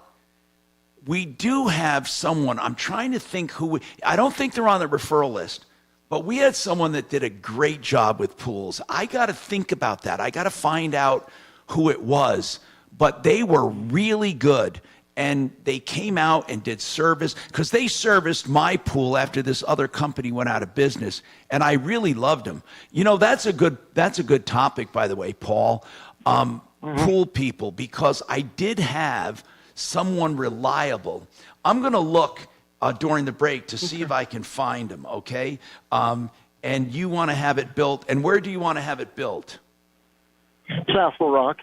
we do have someone. I'm trying to think I don't think they're on the referral list. But we had someone that did a great job with pools. I got to think about that. I got to find out who it was. But they were really good. And they came out and did service because they serviced my pool after this other company went out of business. And I really loved them. You know, that's a good topic, by the way, Paul. Pool people, because I did have someone reliable. I'm going to look during the break to see if I can find them, okay? And you want to have it built. And where do you want to have it built? Castle Rock.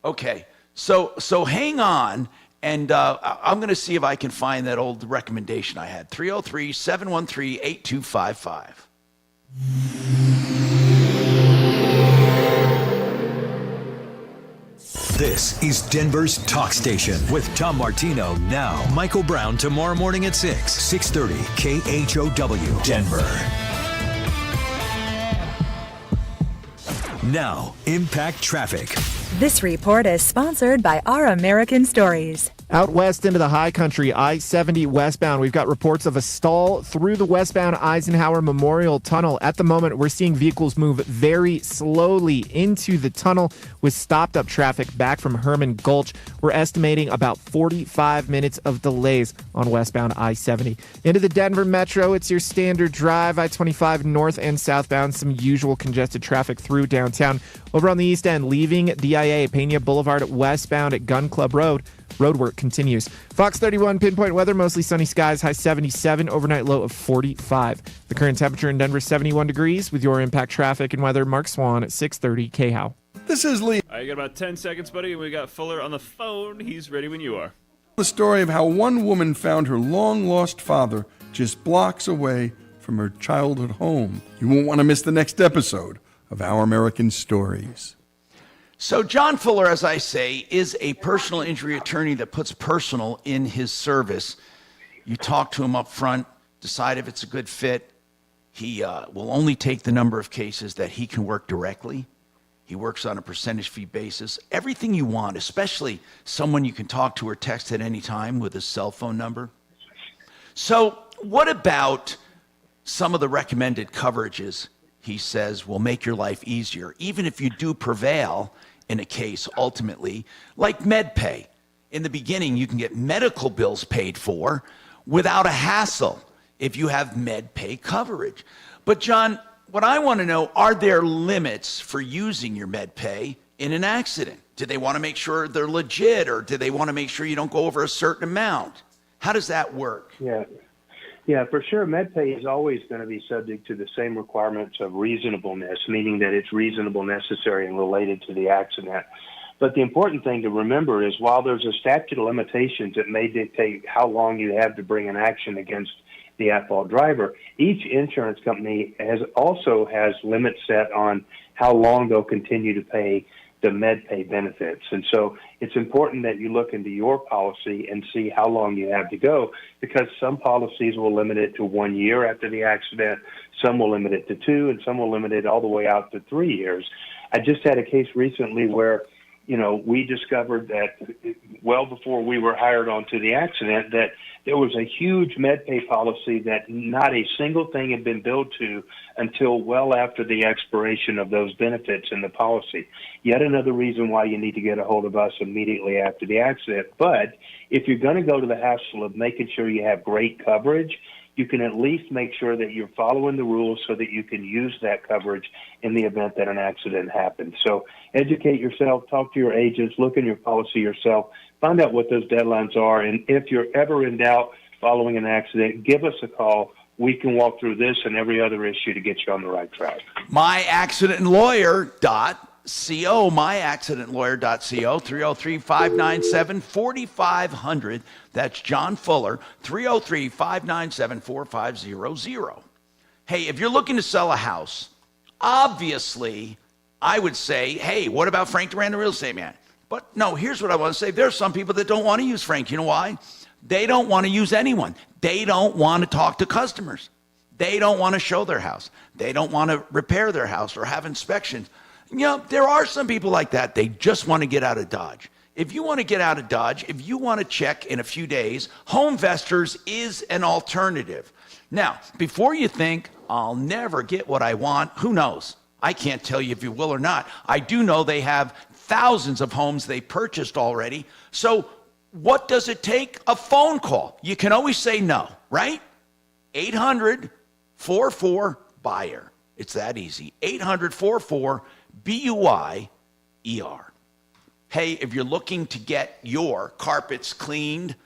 Okay. So hang on, and I'm going to see if I can find that old recommendation I had. 303-713-8255. This is Denver's Talk Station with Tom Martino now. Michael Brown tomorrow morning at 6:30 KHOW Denver. Now, Impact Traffic. This report is sponsored by Our American Stories. Out west into the high country, I-70 westbound, we've got reports of a stall through the westbound Eisenhower Memorial Tunnel. At the moment, we're seeing vehicles move very slowly into the tunnel with stopped-up traffic back from Herman Gulch. We're estimating about 45 minutes of delays on westbound I-70. Into the Denver Metro, it's your standard drive, I-25 north and southbound, some usual congested traffic through downtown. Over on the east end, leaving DIA, Pena Boulevard westbound at Gun Club Road. Road work continues. Fox 31 pinpoint weather, mostly sunny skies, high 77, overnight low of 45. The current temperature in Denver, 71 degrees. With your Impact Traffic and weather, Mark Swan at 630 KHOW. This is Lee. All right, you got about 10 seconds, buddy, and we got Fuller on the phone. He's ready when you are. The story of how one woman found her long-lost father just blocks away from her childhood home. You won't want to miss the next episode of Our American Stories. So John Fuller, as I say, is a personal injury attorney that puts personal in his service. You talk to him up front, decide if it's a good fit. He will only take the number of cases that he can work directly. He works on a percentage fee basis. Everything you want, especially someone you can talk to or text at any time with his cell phone number. So what about some of the recommended coverages he says will make your life easier, even if you do prevail in a case ultimately, like MedPay. In the beginning, you can get medical bills paid for without a hassle if you have MedPay coverage. But John, what I want to know, are there limits for using your MedPay in an accident? Do they want to make sure they're legit, or do they want to make sure you don't go over a certain amount? How does that work? Yeah, for sure. MedPay is always going to be subject to the same requirements of reasonableness, meaning that it's reasonable, necessary, and related to the accident. But the important thing to remember is while there's a statute of limitations that may dictate how long you have to bring an action against the at-fault driver, each insurance company also has limits set on how long they'll continue to pay the MedPay benefits. And so it's important that you look into your policy and see how long you have to go, because some policies will limit it to 1 year after the accident, some will limit it to 2, and some will limit it all the way out to 3 years. I just had a case recently where, we discovered that well before we were hired onto the accident that there was a huge MedPay policy that not a single thing had been billed to until well after the expiration of those benefits in the policy. Yet another reason why you need to get a hold of us immediately after the accident. But if you're going to go to the hassle of making sure you have great coverage, you can at least make sure that you're following the rules so that you can use that coverage in the event that an accident happens. So educate yourself, talk to your agents, look in your policy yourself, find out what those deadlines are, and if you're ever in doubt following an accident, give us a call. We can walk through this and every other issue to get you on the right track. myaccidentlawyer.co, myaccidentlawyer.co, 303-597-4500. That's John Fuller, 303-597-4500. Hey, if you're looking to sell a house, obviously, I would say, hey, what about Frank Duran, the real estate man? But no, here's what I want to say. There's some people that don't want to use Frank. You know why? They don't want to use anyone. They don't want to talk to customers. They don't want to show their house. They don't want to repair their house or have inspections. There are some people like that. They just want to get out of Dodge. If you want to get out of Dodge, if you want to check in a few days, Homevestors is an alternative. Now, before you think, I'll never get what I want, who knows? I can't tell you if you will or not. I do know they have thousands of homes they purchased already. So what does it take? A phone call. You can always say no, right? 800-44-BUYER. It's that easy. 800-44-BUYER. Hey, if you're looking to get your carpets cleaned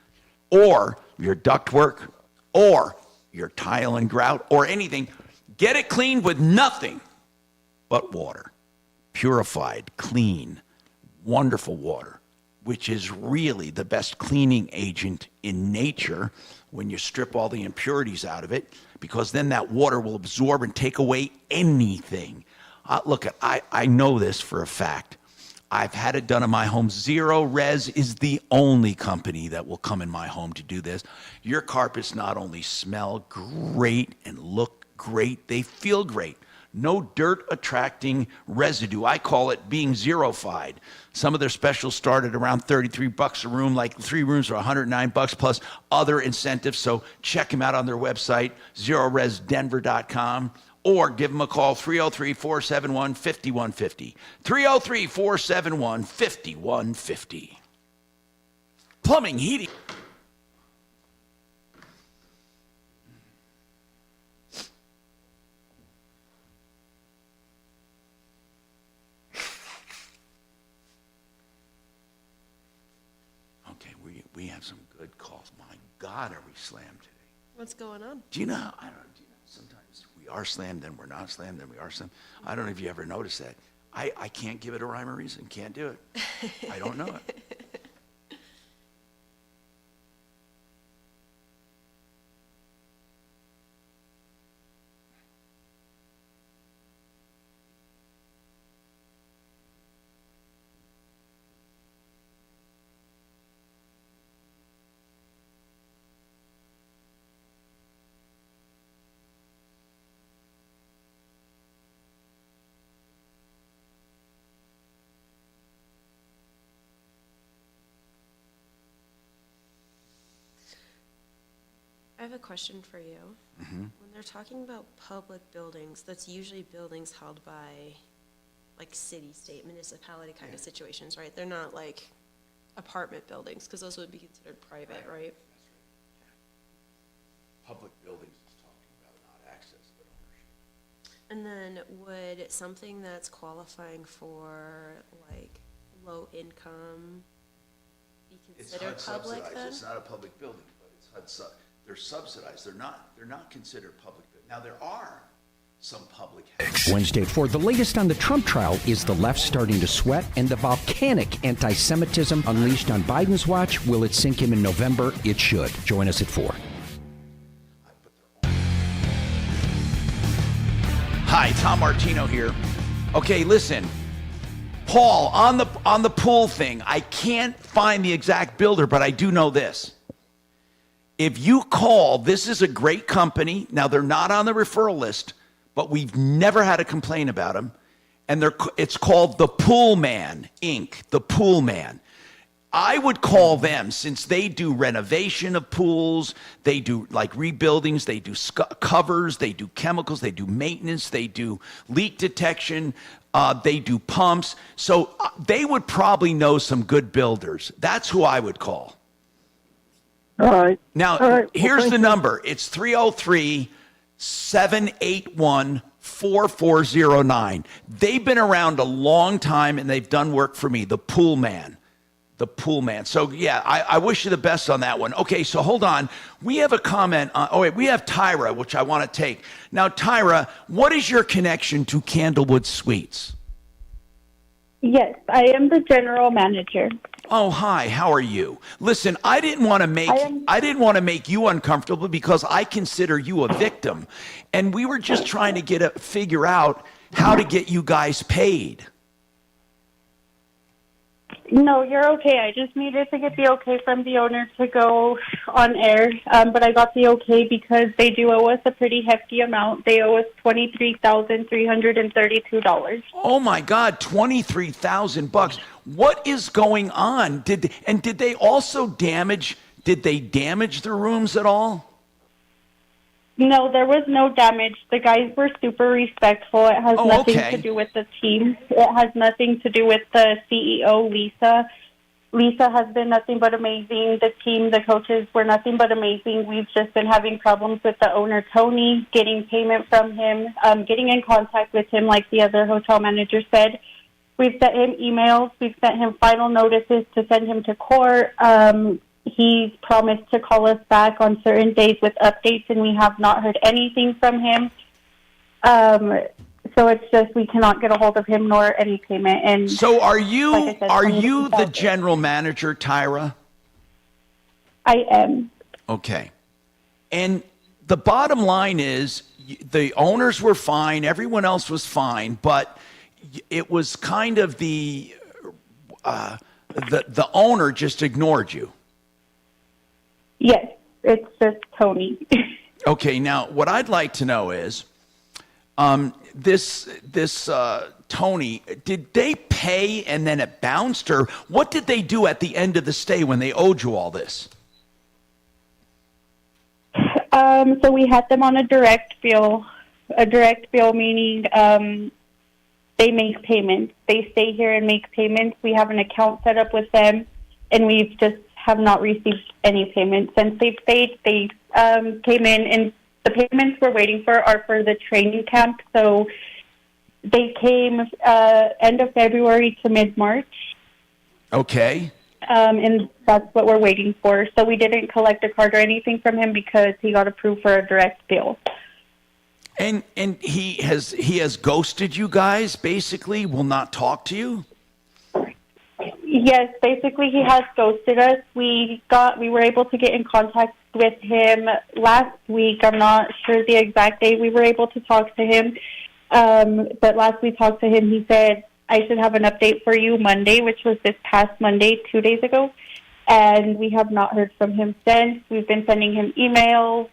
or your ductwork or your tile and grout or anything, get it cleaned with nothing but water. Purified, clean, wonderful water, which is really the best cleaning agent in nature when you strip all the impurities out of it, because then that water will absorb and take away anything. Look, I know this for a fact. I've had it done in my home. Zero Res is the only company that will come in my home to do this. Your carpets not only smell great and look great, they feel great. No dirt attracting residue. I call it being zerofied. Some of their specials start at around $33 a room, like 3 rooms are $109 plus other incentives. So check them out on their website, zeroresdenver.com, or give them a call, 303-471-5150. 303-471-5150. Plumbing, heating. We have some good calls. My God, are we slammed today? What's going on? Do you know, sometimes we are slammed, then we're not slammed, then we are slammed. I don't know if you ever noticed that. I can't give it a rhyme or reason. Can't do it. I don't know it. I have a question for you. Mm-hmm. When they're talking about public buildings, that's usually buildings held by like city, state, municipality kind of situations, right? They're not like apartment buildings, because those would be considered private, right? Public buildings is talking about not access, but ownership. And then would something that's qualifying for like low income be considered It's public HUD subsidized. then? It's not a public building, but it's HUD they're subsidized. They're not considered public. Now there are some public. Wednesday at 4. The latest on the Trump trial is the left starting to sweat and the volcanic anti-Semitism unleashed on Biden's watch. Will it sink him in November? It should. Join us at 4. Hi, Tom Martino here. Okay, listen. Paul, on the pool thing, I can't find the exact builder, but I do know this. If you call, this is a great company. Now, they're not on the referral list, but we've never had a complaint about them. And it's called the Pool Man, Inc., the Pool Man. I would call them, since they do renovation of pools, they do like rebuildings, they do covers, they do chemicals, they do maintenance, they do leak detection, they do pumps. So they would probably know some good builders. That's who I would call. All right. Now, All right. here's the number. It's 303-781-4409. They've been around a long time, and they've done work for me, the Pool Man. The Pool Man. So, yeah, I wish you the best on that one. Okay, so hold on. We have a comment. We have Tyra, which I want to take. Now, Tyra, what is your connection to Candlewood Suites? Yes, I am the general manager. Oh, hi. How are you? Listen, I didn't want to make you uncomfortable because I consider you a victim, and we were just trying to figure out how to get you guys paid. No, you're okay. I just needed to get the okay from the owner to go on air, but I got the okay because they do owe us a pretty hefty amount. They owe us $23,332. Oh my God, $23,000! What is going on? Did they also damage? Did they damage the rooms at all? No, there was no damage. The guys were super respectful. It has nothing to do with the team. It has nothing to do with the CEO, Lisa. Lisa has been nothing but amazing. The team, the coaches were nothing but amazing. We've just been having problems with the owner, Tony, getting payment from him, getting in contact with him like the other hotel manager said. We've sent him emails. We've sent him final notices to send him to court. He's promised to call us back on certain days with updates, and we have not heard anything from him. So it's just we cannot get a hold of him nor any payment. And so are you? Like I said, are you the general manager, Tyra? I am. Okay. And the bottom line is the owners were fine, everyone else was fine, but it was kind of the owner just ignored you. Yes, it's just Tony. Okay, now what I'd like to know is, This Tony, did they pay and then it bounced, or what did they do at the end of the stay when they owed you all this? So we had them on a direct bill. A direct bill meaning they make payments. They stay here and make payments. We have an account set up with them, and we've just have not received any payments since they've stayed. They came in, and the payments we're waiting for are for the training camp. So they came end of February to mid-March. Okay. And that's what we're waiting for. So we didn't collect a card or anything from him because he got approved for a direct bill. And he has ghosted you guys, basically, will not talk to you? Yes, basically he has ghosted us. We were able to get in contact with him last week. I'm not sure the exact date we were able to talk to him. But last we talked to him, he said, I should have an update for you Monday, which was this past Monday, 2 days ago. And we have not heard from him since. We've been sending him emails,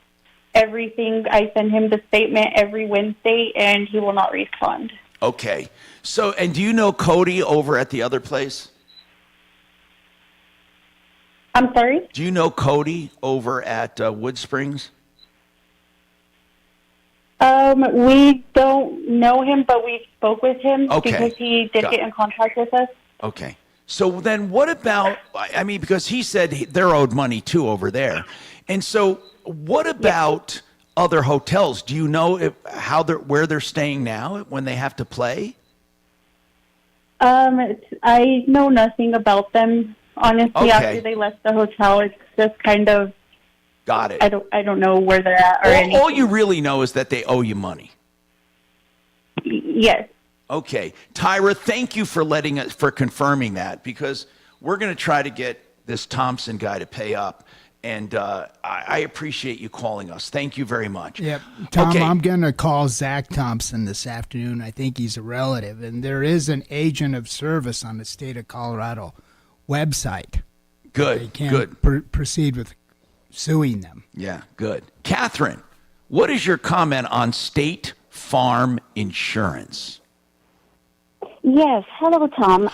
everything. I send him the statement every Wednesday, and he will not respond. Okay. So, and do you know Cody over at the other place? I'm sorry? Do you know Cody over at Wood Springs? We don't know him, but we spoke with him because he did get in contact with us. Okay. So then what about, I mean, because he said they're owed money too over there. And so what about other hotels? Do you know where they're staying now when they have to play? I know nothing about them. Honestly, after they left the hotel, it's just kind of. Got it. I don't know where they're at or anything. All you really know is that they owe you money. Yes. Okay. Tyra, thank you for confirming that, because we're going to try to get this Thompson guy to pay up. And I appreciate you calling us. Thank you very much. Yep. Tom, I'm going to call Zach Thompson this afternoon. I think he's a relative. And there is an agent of service on the state of Colorado website. Good. They can proceed with suing them. Yeah, good. Catherine, what is your comment on State Farm Insurance? Yes. Hello, Tom.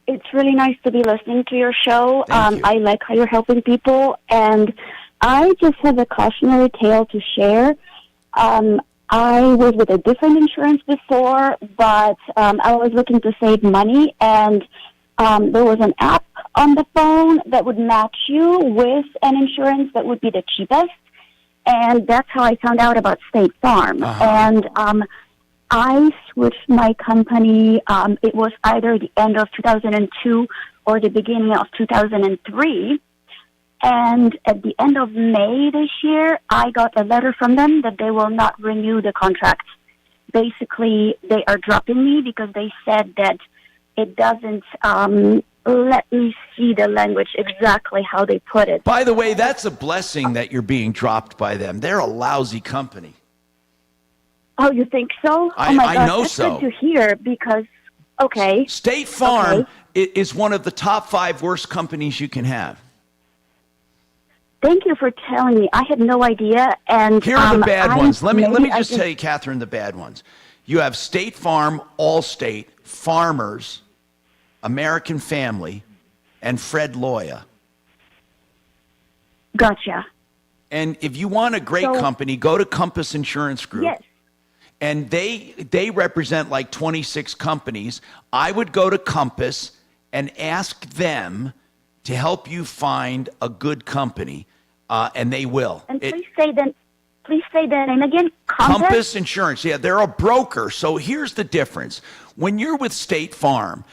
It's really nice to be listening to your show. I like how you're helping people, and I just have a cautionary tale to share. I was with a different insurance before, but I was looking to save money, and there was an app on the phone that would match you with an insurance that would be the cheapest, and that's how I found out about State Farm. And I switched my company. It was either the end of 2002 or the beginning of 2003. And at the end of May this year, I got a letter from them that they will not renew the contract. Basically, they are dropping me because they said that it doesn't let me see the language exactly how they put it. By the way, that's a blessing that you're being dropped by them. They're a lousy company. Oh, you think so? I know that's so. Good to hear because, okay. State Farm is one of the top 5 worst companies you can have. Thank you for telling me. I had no idea. And here are the bad ones. Let me just tell you, Catherine, the bad ones. You have State Farm, Allstate, Farmers, American Family, and Fred Loya. Gotcha. And if you want a great company, go to Compass Insurance Group. Yes. And they represent like 26 companies. I would go to Compass and ask them to help you find a good company, and they will. And please say that name again. Compass Insurance. Yeah, they're a broker. So here's the difference. When you're with State Farm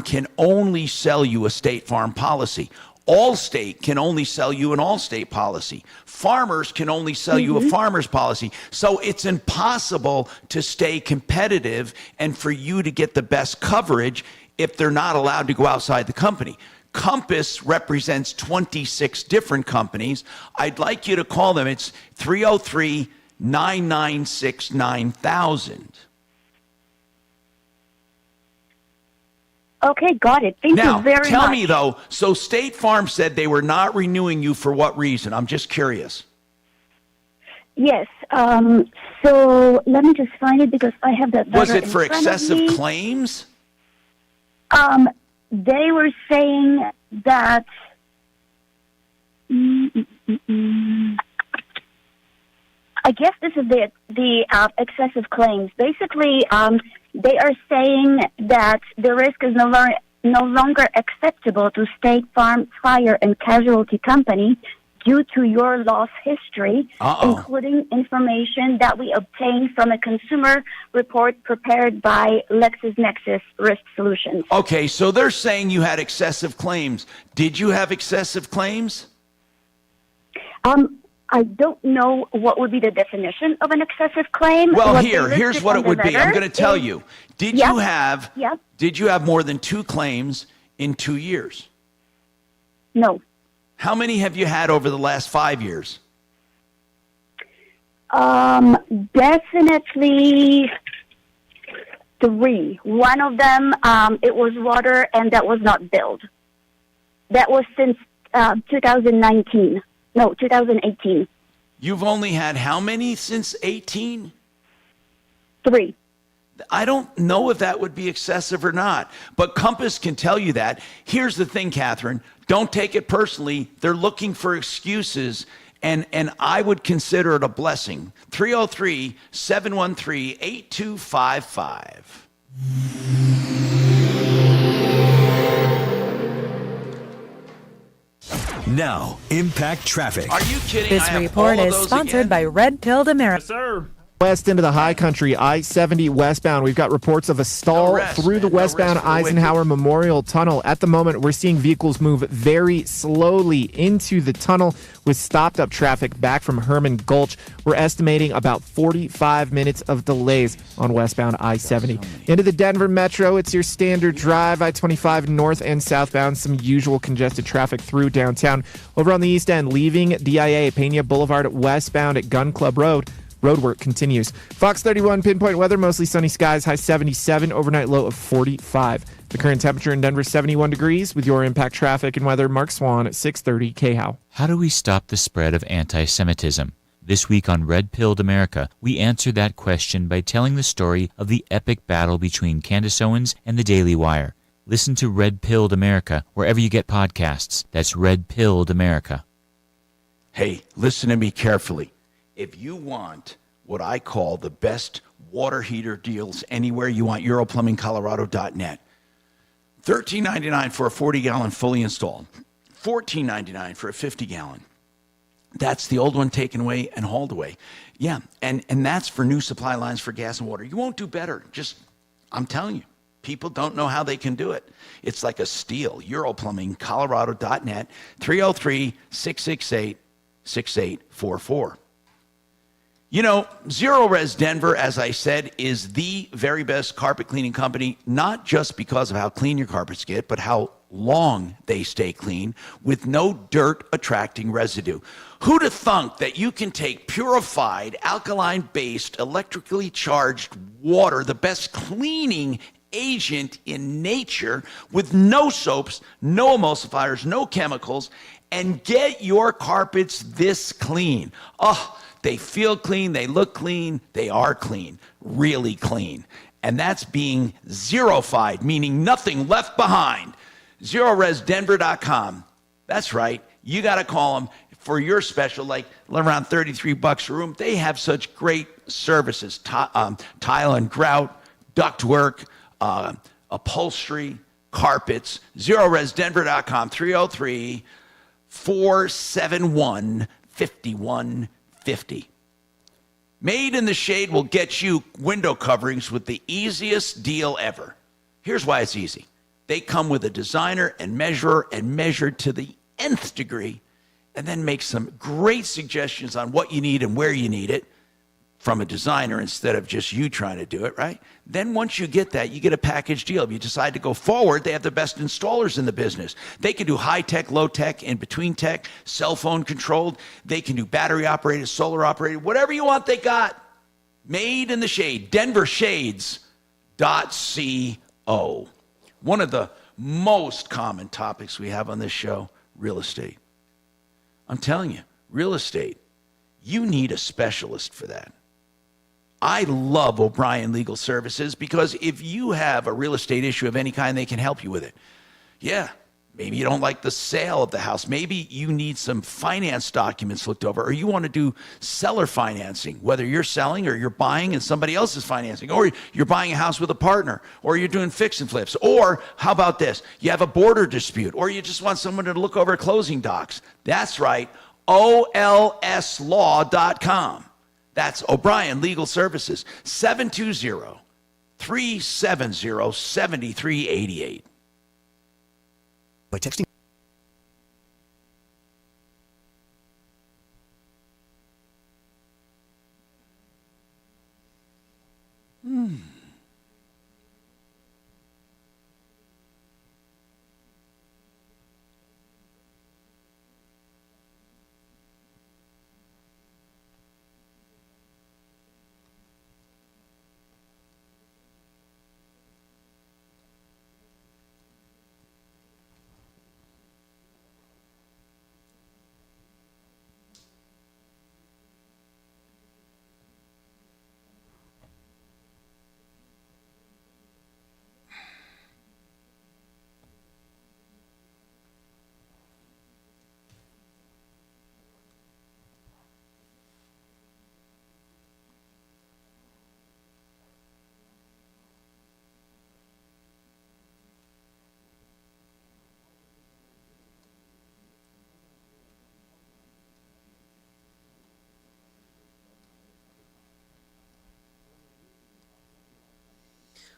can only sell you a State Farm policy. Allstate can only sell you an Allstate policy. Farmers can only sell you a Farmers policy. So it's impossible to stay competitive and for you to get the best coverage if they're not allowed to go outside the company. Compass represents 26 different companies. I'd like you to call them. It's 303-996-9000. Okay, got it. Thank you very much. Now, tell me, though, so State Farm said they were not renewing you for what reason? I'm just curious. Yes. So let me just find it because I have that. Was letter it for in front of excessive me. claims? They were saying that. I guess this is the excessive claims. Basically, they are saying that the risk is no longer acceptable to State Farm Fire and Casualty Company due to your loss history, including information that we obtained from a consumer report prepared by LexisNexis Risk Solutions. Okay, so they're saying you had excessive claims. Did you have excessive claims? I don't know what would be the definition of an excessive claim. Well, here's what it would be. I'm going to tell you. Did you have more than 2 claims in 2 years? No. How many have you had over the last 5 years? Definitely 3. One of them, it was water, and that was not billed. That was since 2019. No, 2018. You've only had how many since 18? 3. I don't know if that would be excessive or not, but Compass can tell you that. Here's the thing, Catherine. Don't take it personally. They're looking for excuses, and I would consider it a blessing. 303-713-8255. Now, Impact Traffic. Are you kidding? This report is sponsored by Red Pilled America. Yes, sir. West into the high country, I-70 westbound. We've got reports of a stall through the westbound Eisenhower Memorial Tunnel. At the moment, we're seeing vehicles move very slowly into the tunnel with stopped up traffic back from Herman Gulch. We're estimating about 45 minutes of delays on westbound I-70. Into the Denver Metro, it's your standard drive, I-25 north and southbound. Some usual congested traffic through downtown. Over on the east end, leaving DIA Pena Boulevard westbound at Gun Club Road. Roadwork continues. Fox 31 pinpoint weather, mostly sunny skies, high 77, overnight low of 45. The current temperature in Denver, 71 degrees. With your Impact Traffic and weather, Mark Swan at 630 KHOW. How do we stop the spread of anti-Semitism? This week on Red Pilled America, we answer that question by telling the story of the epic battle between Candace Owens and the Daily Wire. Listen to Red Pilled America wherever you get podcasts. That's Red Pilled America. Hey, listen to me carefully. If you want what I call the best water heater deals anywhere you want, EuroPlumbingColorado.net. $13.99 for a 40-gallon fully installed. $14.99 for a 50-gallon. That's the old one taken away and hauled away. Yeah, and that's for new supply lines for gas and water. You won't do better. I'm telling you, people don't know how they can do it. It's like a steal. EuroPlumbingColorado.net, 303-668-6844. You know, Zero Res Denver, as I said, is the very best carpet cleaning company, not just because of how clean your carpets get, but how long they stay clean with no dirt attracting residue. Who'd have thunk that you can take purified, alkaline-based, electrically charged water, the best cleaning agent in nature, with no soaps, no emulsifiers, no chemicals, and get your carpets this clean? Oh, they feel clean, they look clean, they are clean, really clean. And that's being zerofied, meaning nothing left behind. ZeroResDenver.com. That's right. You got to call them for your special, like around $33 a room. They have such great services, tile and grout, ductwork, upholstery, carpets. ZeroResDenver.com, 303-471-5150. Made in the Shade will get you window coverings with the easiest deal ever. Here's why it's easy. They come with a designer and measurer and measure to the nth degree, and then make some great suggestions on what you need and where you need it from a designer instead of just you trying to do it, right? Then once you get that, you get a package deal. If you decide to go forward, they have the best installers in the business. They can do high-tech, low-tech, in-between tech, cell phone controlled. They can do battery-operated, solar-operated, whatever you want, they got. Made in the Shade, denvershades.co. One of the most common topics we have on this show, real estate. I'm telling you, real estate. you need a specialist for that. I love O'Brien Legal Services because if you have a real estate issue of any kind, they can help you with it. Yeah, maybe you don't like the sale of the house. Maybe you need some finance documents looked over, or you want to do seller financing, whether you're selling or you're buying and somebody else is financing, or you're buying a house with a partner, or you're doing fix and flips, or how about this? You have a border dispute, or you just want someone to look over closing docs. That's right, olslaw.com. That's O'Brien Legal Services, 720-370-7388. By texting.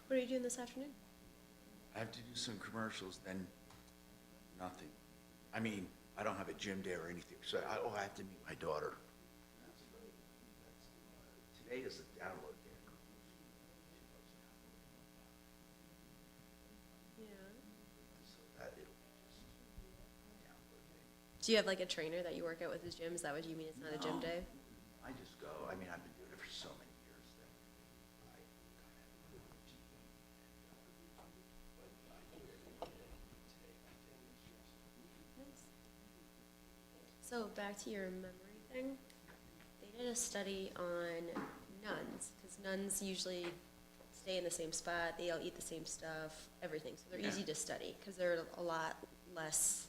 What are you doing this afternoon? I have to do some commercials, then nothing. I mean, I don't have a gym day or anything, so I have to meet my daughter. Today is the download day. Yeah. So that it'll be just download day. Do you have like a trainer that you work out with his gym? Is that what you mean? It's not a gym day? I just go. I mean, I've been doing it for so many years that I kind of have a routine. But I do it every day. Today, my day is just. Nice. So back to your memory thing. They did a study on nuns, because nuns usually stay in the same spot. They all eat the same stuff, everything. So they're easy to study because there are a lot less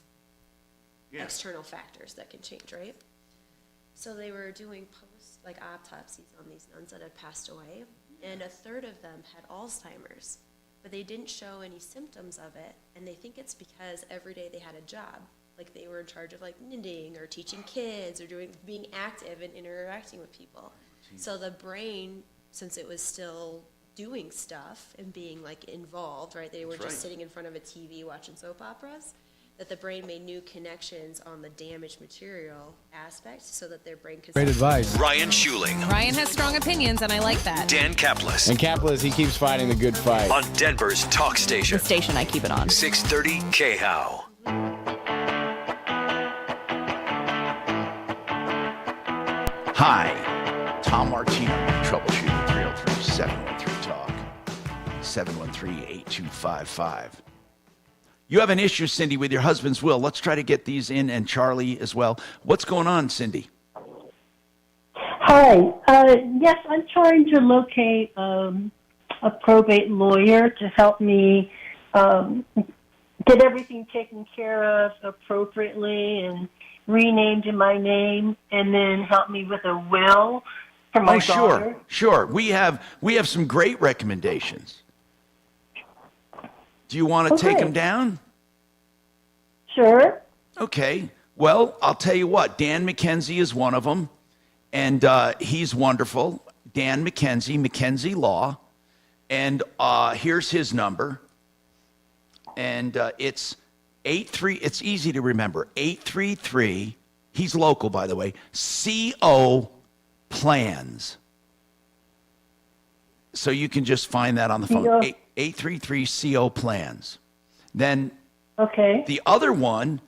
external factors that can change, right? So they were doing autopsies on these nuns that had passed away, and a third of them had Alzheimer's, but they didn't show any symptoms of it, and they think it's because every day they had a job. Like they were in charge of like knitting or teaching kids or being active and interacting with people. So the brain, since it was still doing stuff and being like involved, right? They were just sitting in front of a TV watching soap operas, that the brain made new connections on the damaged material aspect so that their brain could... Great advice. Ryan Schuling. Ryan has strong opinions, and I like that. Dan Kaplis. And Kaplis, he keeps fighting the good fight. On Denver's talk station. The station I keep it on. 630 KHOW. Hi, Tom Martino, Troubleshooter 303-713-TALK, 713-8255. You have an issue, Cindy, with your husband's will. Let's try to get these in, and Charlie as well. What's going on, Cindy? Hi. Yes, I'm trying to locate a probate lawyer to help me get everything taken care of appropriately and renamed in my name, and then help me with a will for my daughter. Sure. We have some great recommendations. Do you want to take them down? Sure. Okay. Well, I'll tell you what. Dan McKenzie is one of them, and he's wonderful. Dan McKenzie, McKenzie Law, and here's his number, and it's 83. It's easy to remember. 833. He's local, by the way. CO Plans. So you can just find that on the phone. 833 CO Plans. Then the other one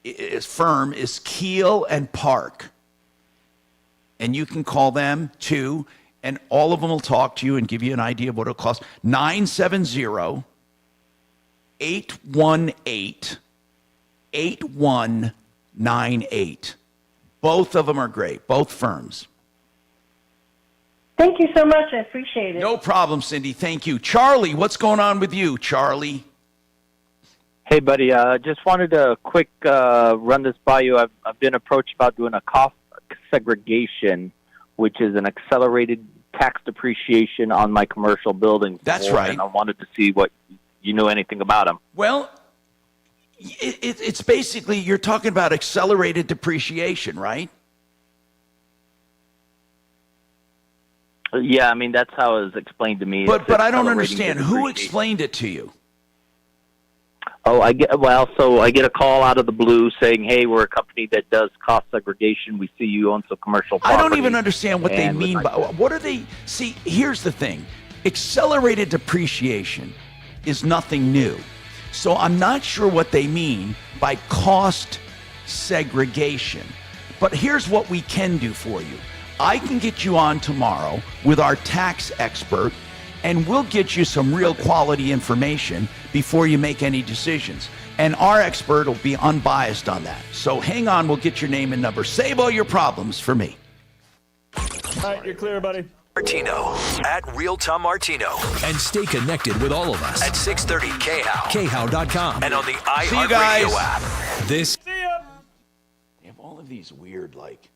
is firm is Keel and Park. And you can call them too, and all of them will talk to you and give you an idea of what it'll cost. 970-818-8198. Both of them are great, both firms. Thank you so much. I appreciate it. No problem, Cindy. Thank you. Charlie, what's going on with you, Charlie? Hey, buddy. Just wanted to quick run this by you. I've been approached about doing a cost segregation, which is an accelerated tax depreciation on my commercial buildings. That's right. And I wanted to see what you know anything about them. Well, it's basically you're talking about accelerated depreciation, right? Yeah, I mean, that's how it was explained to me. But I don't understand. Who explained it to you? Oh, I get a call out of the blue saying, "Hey, we're a company that does cost segregation. We see you own some commercial property." I don't even understand what they mean by what are they? See, here's the thing. Accelerated depreciation is nothing new. So I'm not sure what they mean by cost segregation. But here's what we can do for you. I can get you on tomorrow with our tax expert, and we'll get you some real quality information before you make any decisions. And our expert will be unbiased on that. So hang on, we'll get your name and number. Save all your problems for me. All right, you're clear, buddy. Martino at Real Tom Martino. And stay connected with all of us at 630 KHOW, KHOW.com, and on the iHeart Radio app. This. They have all of these weird, like,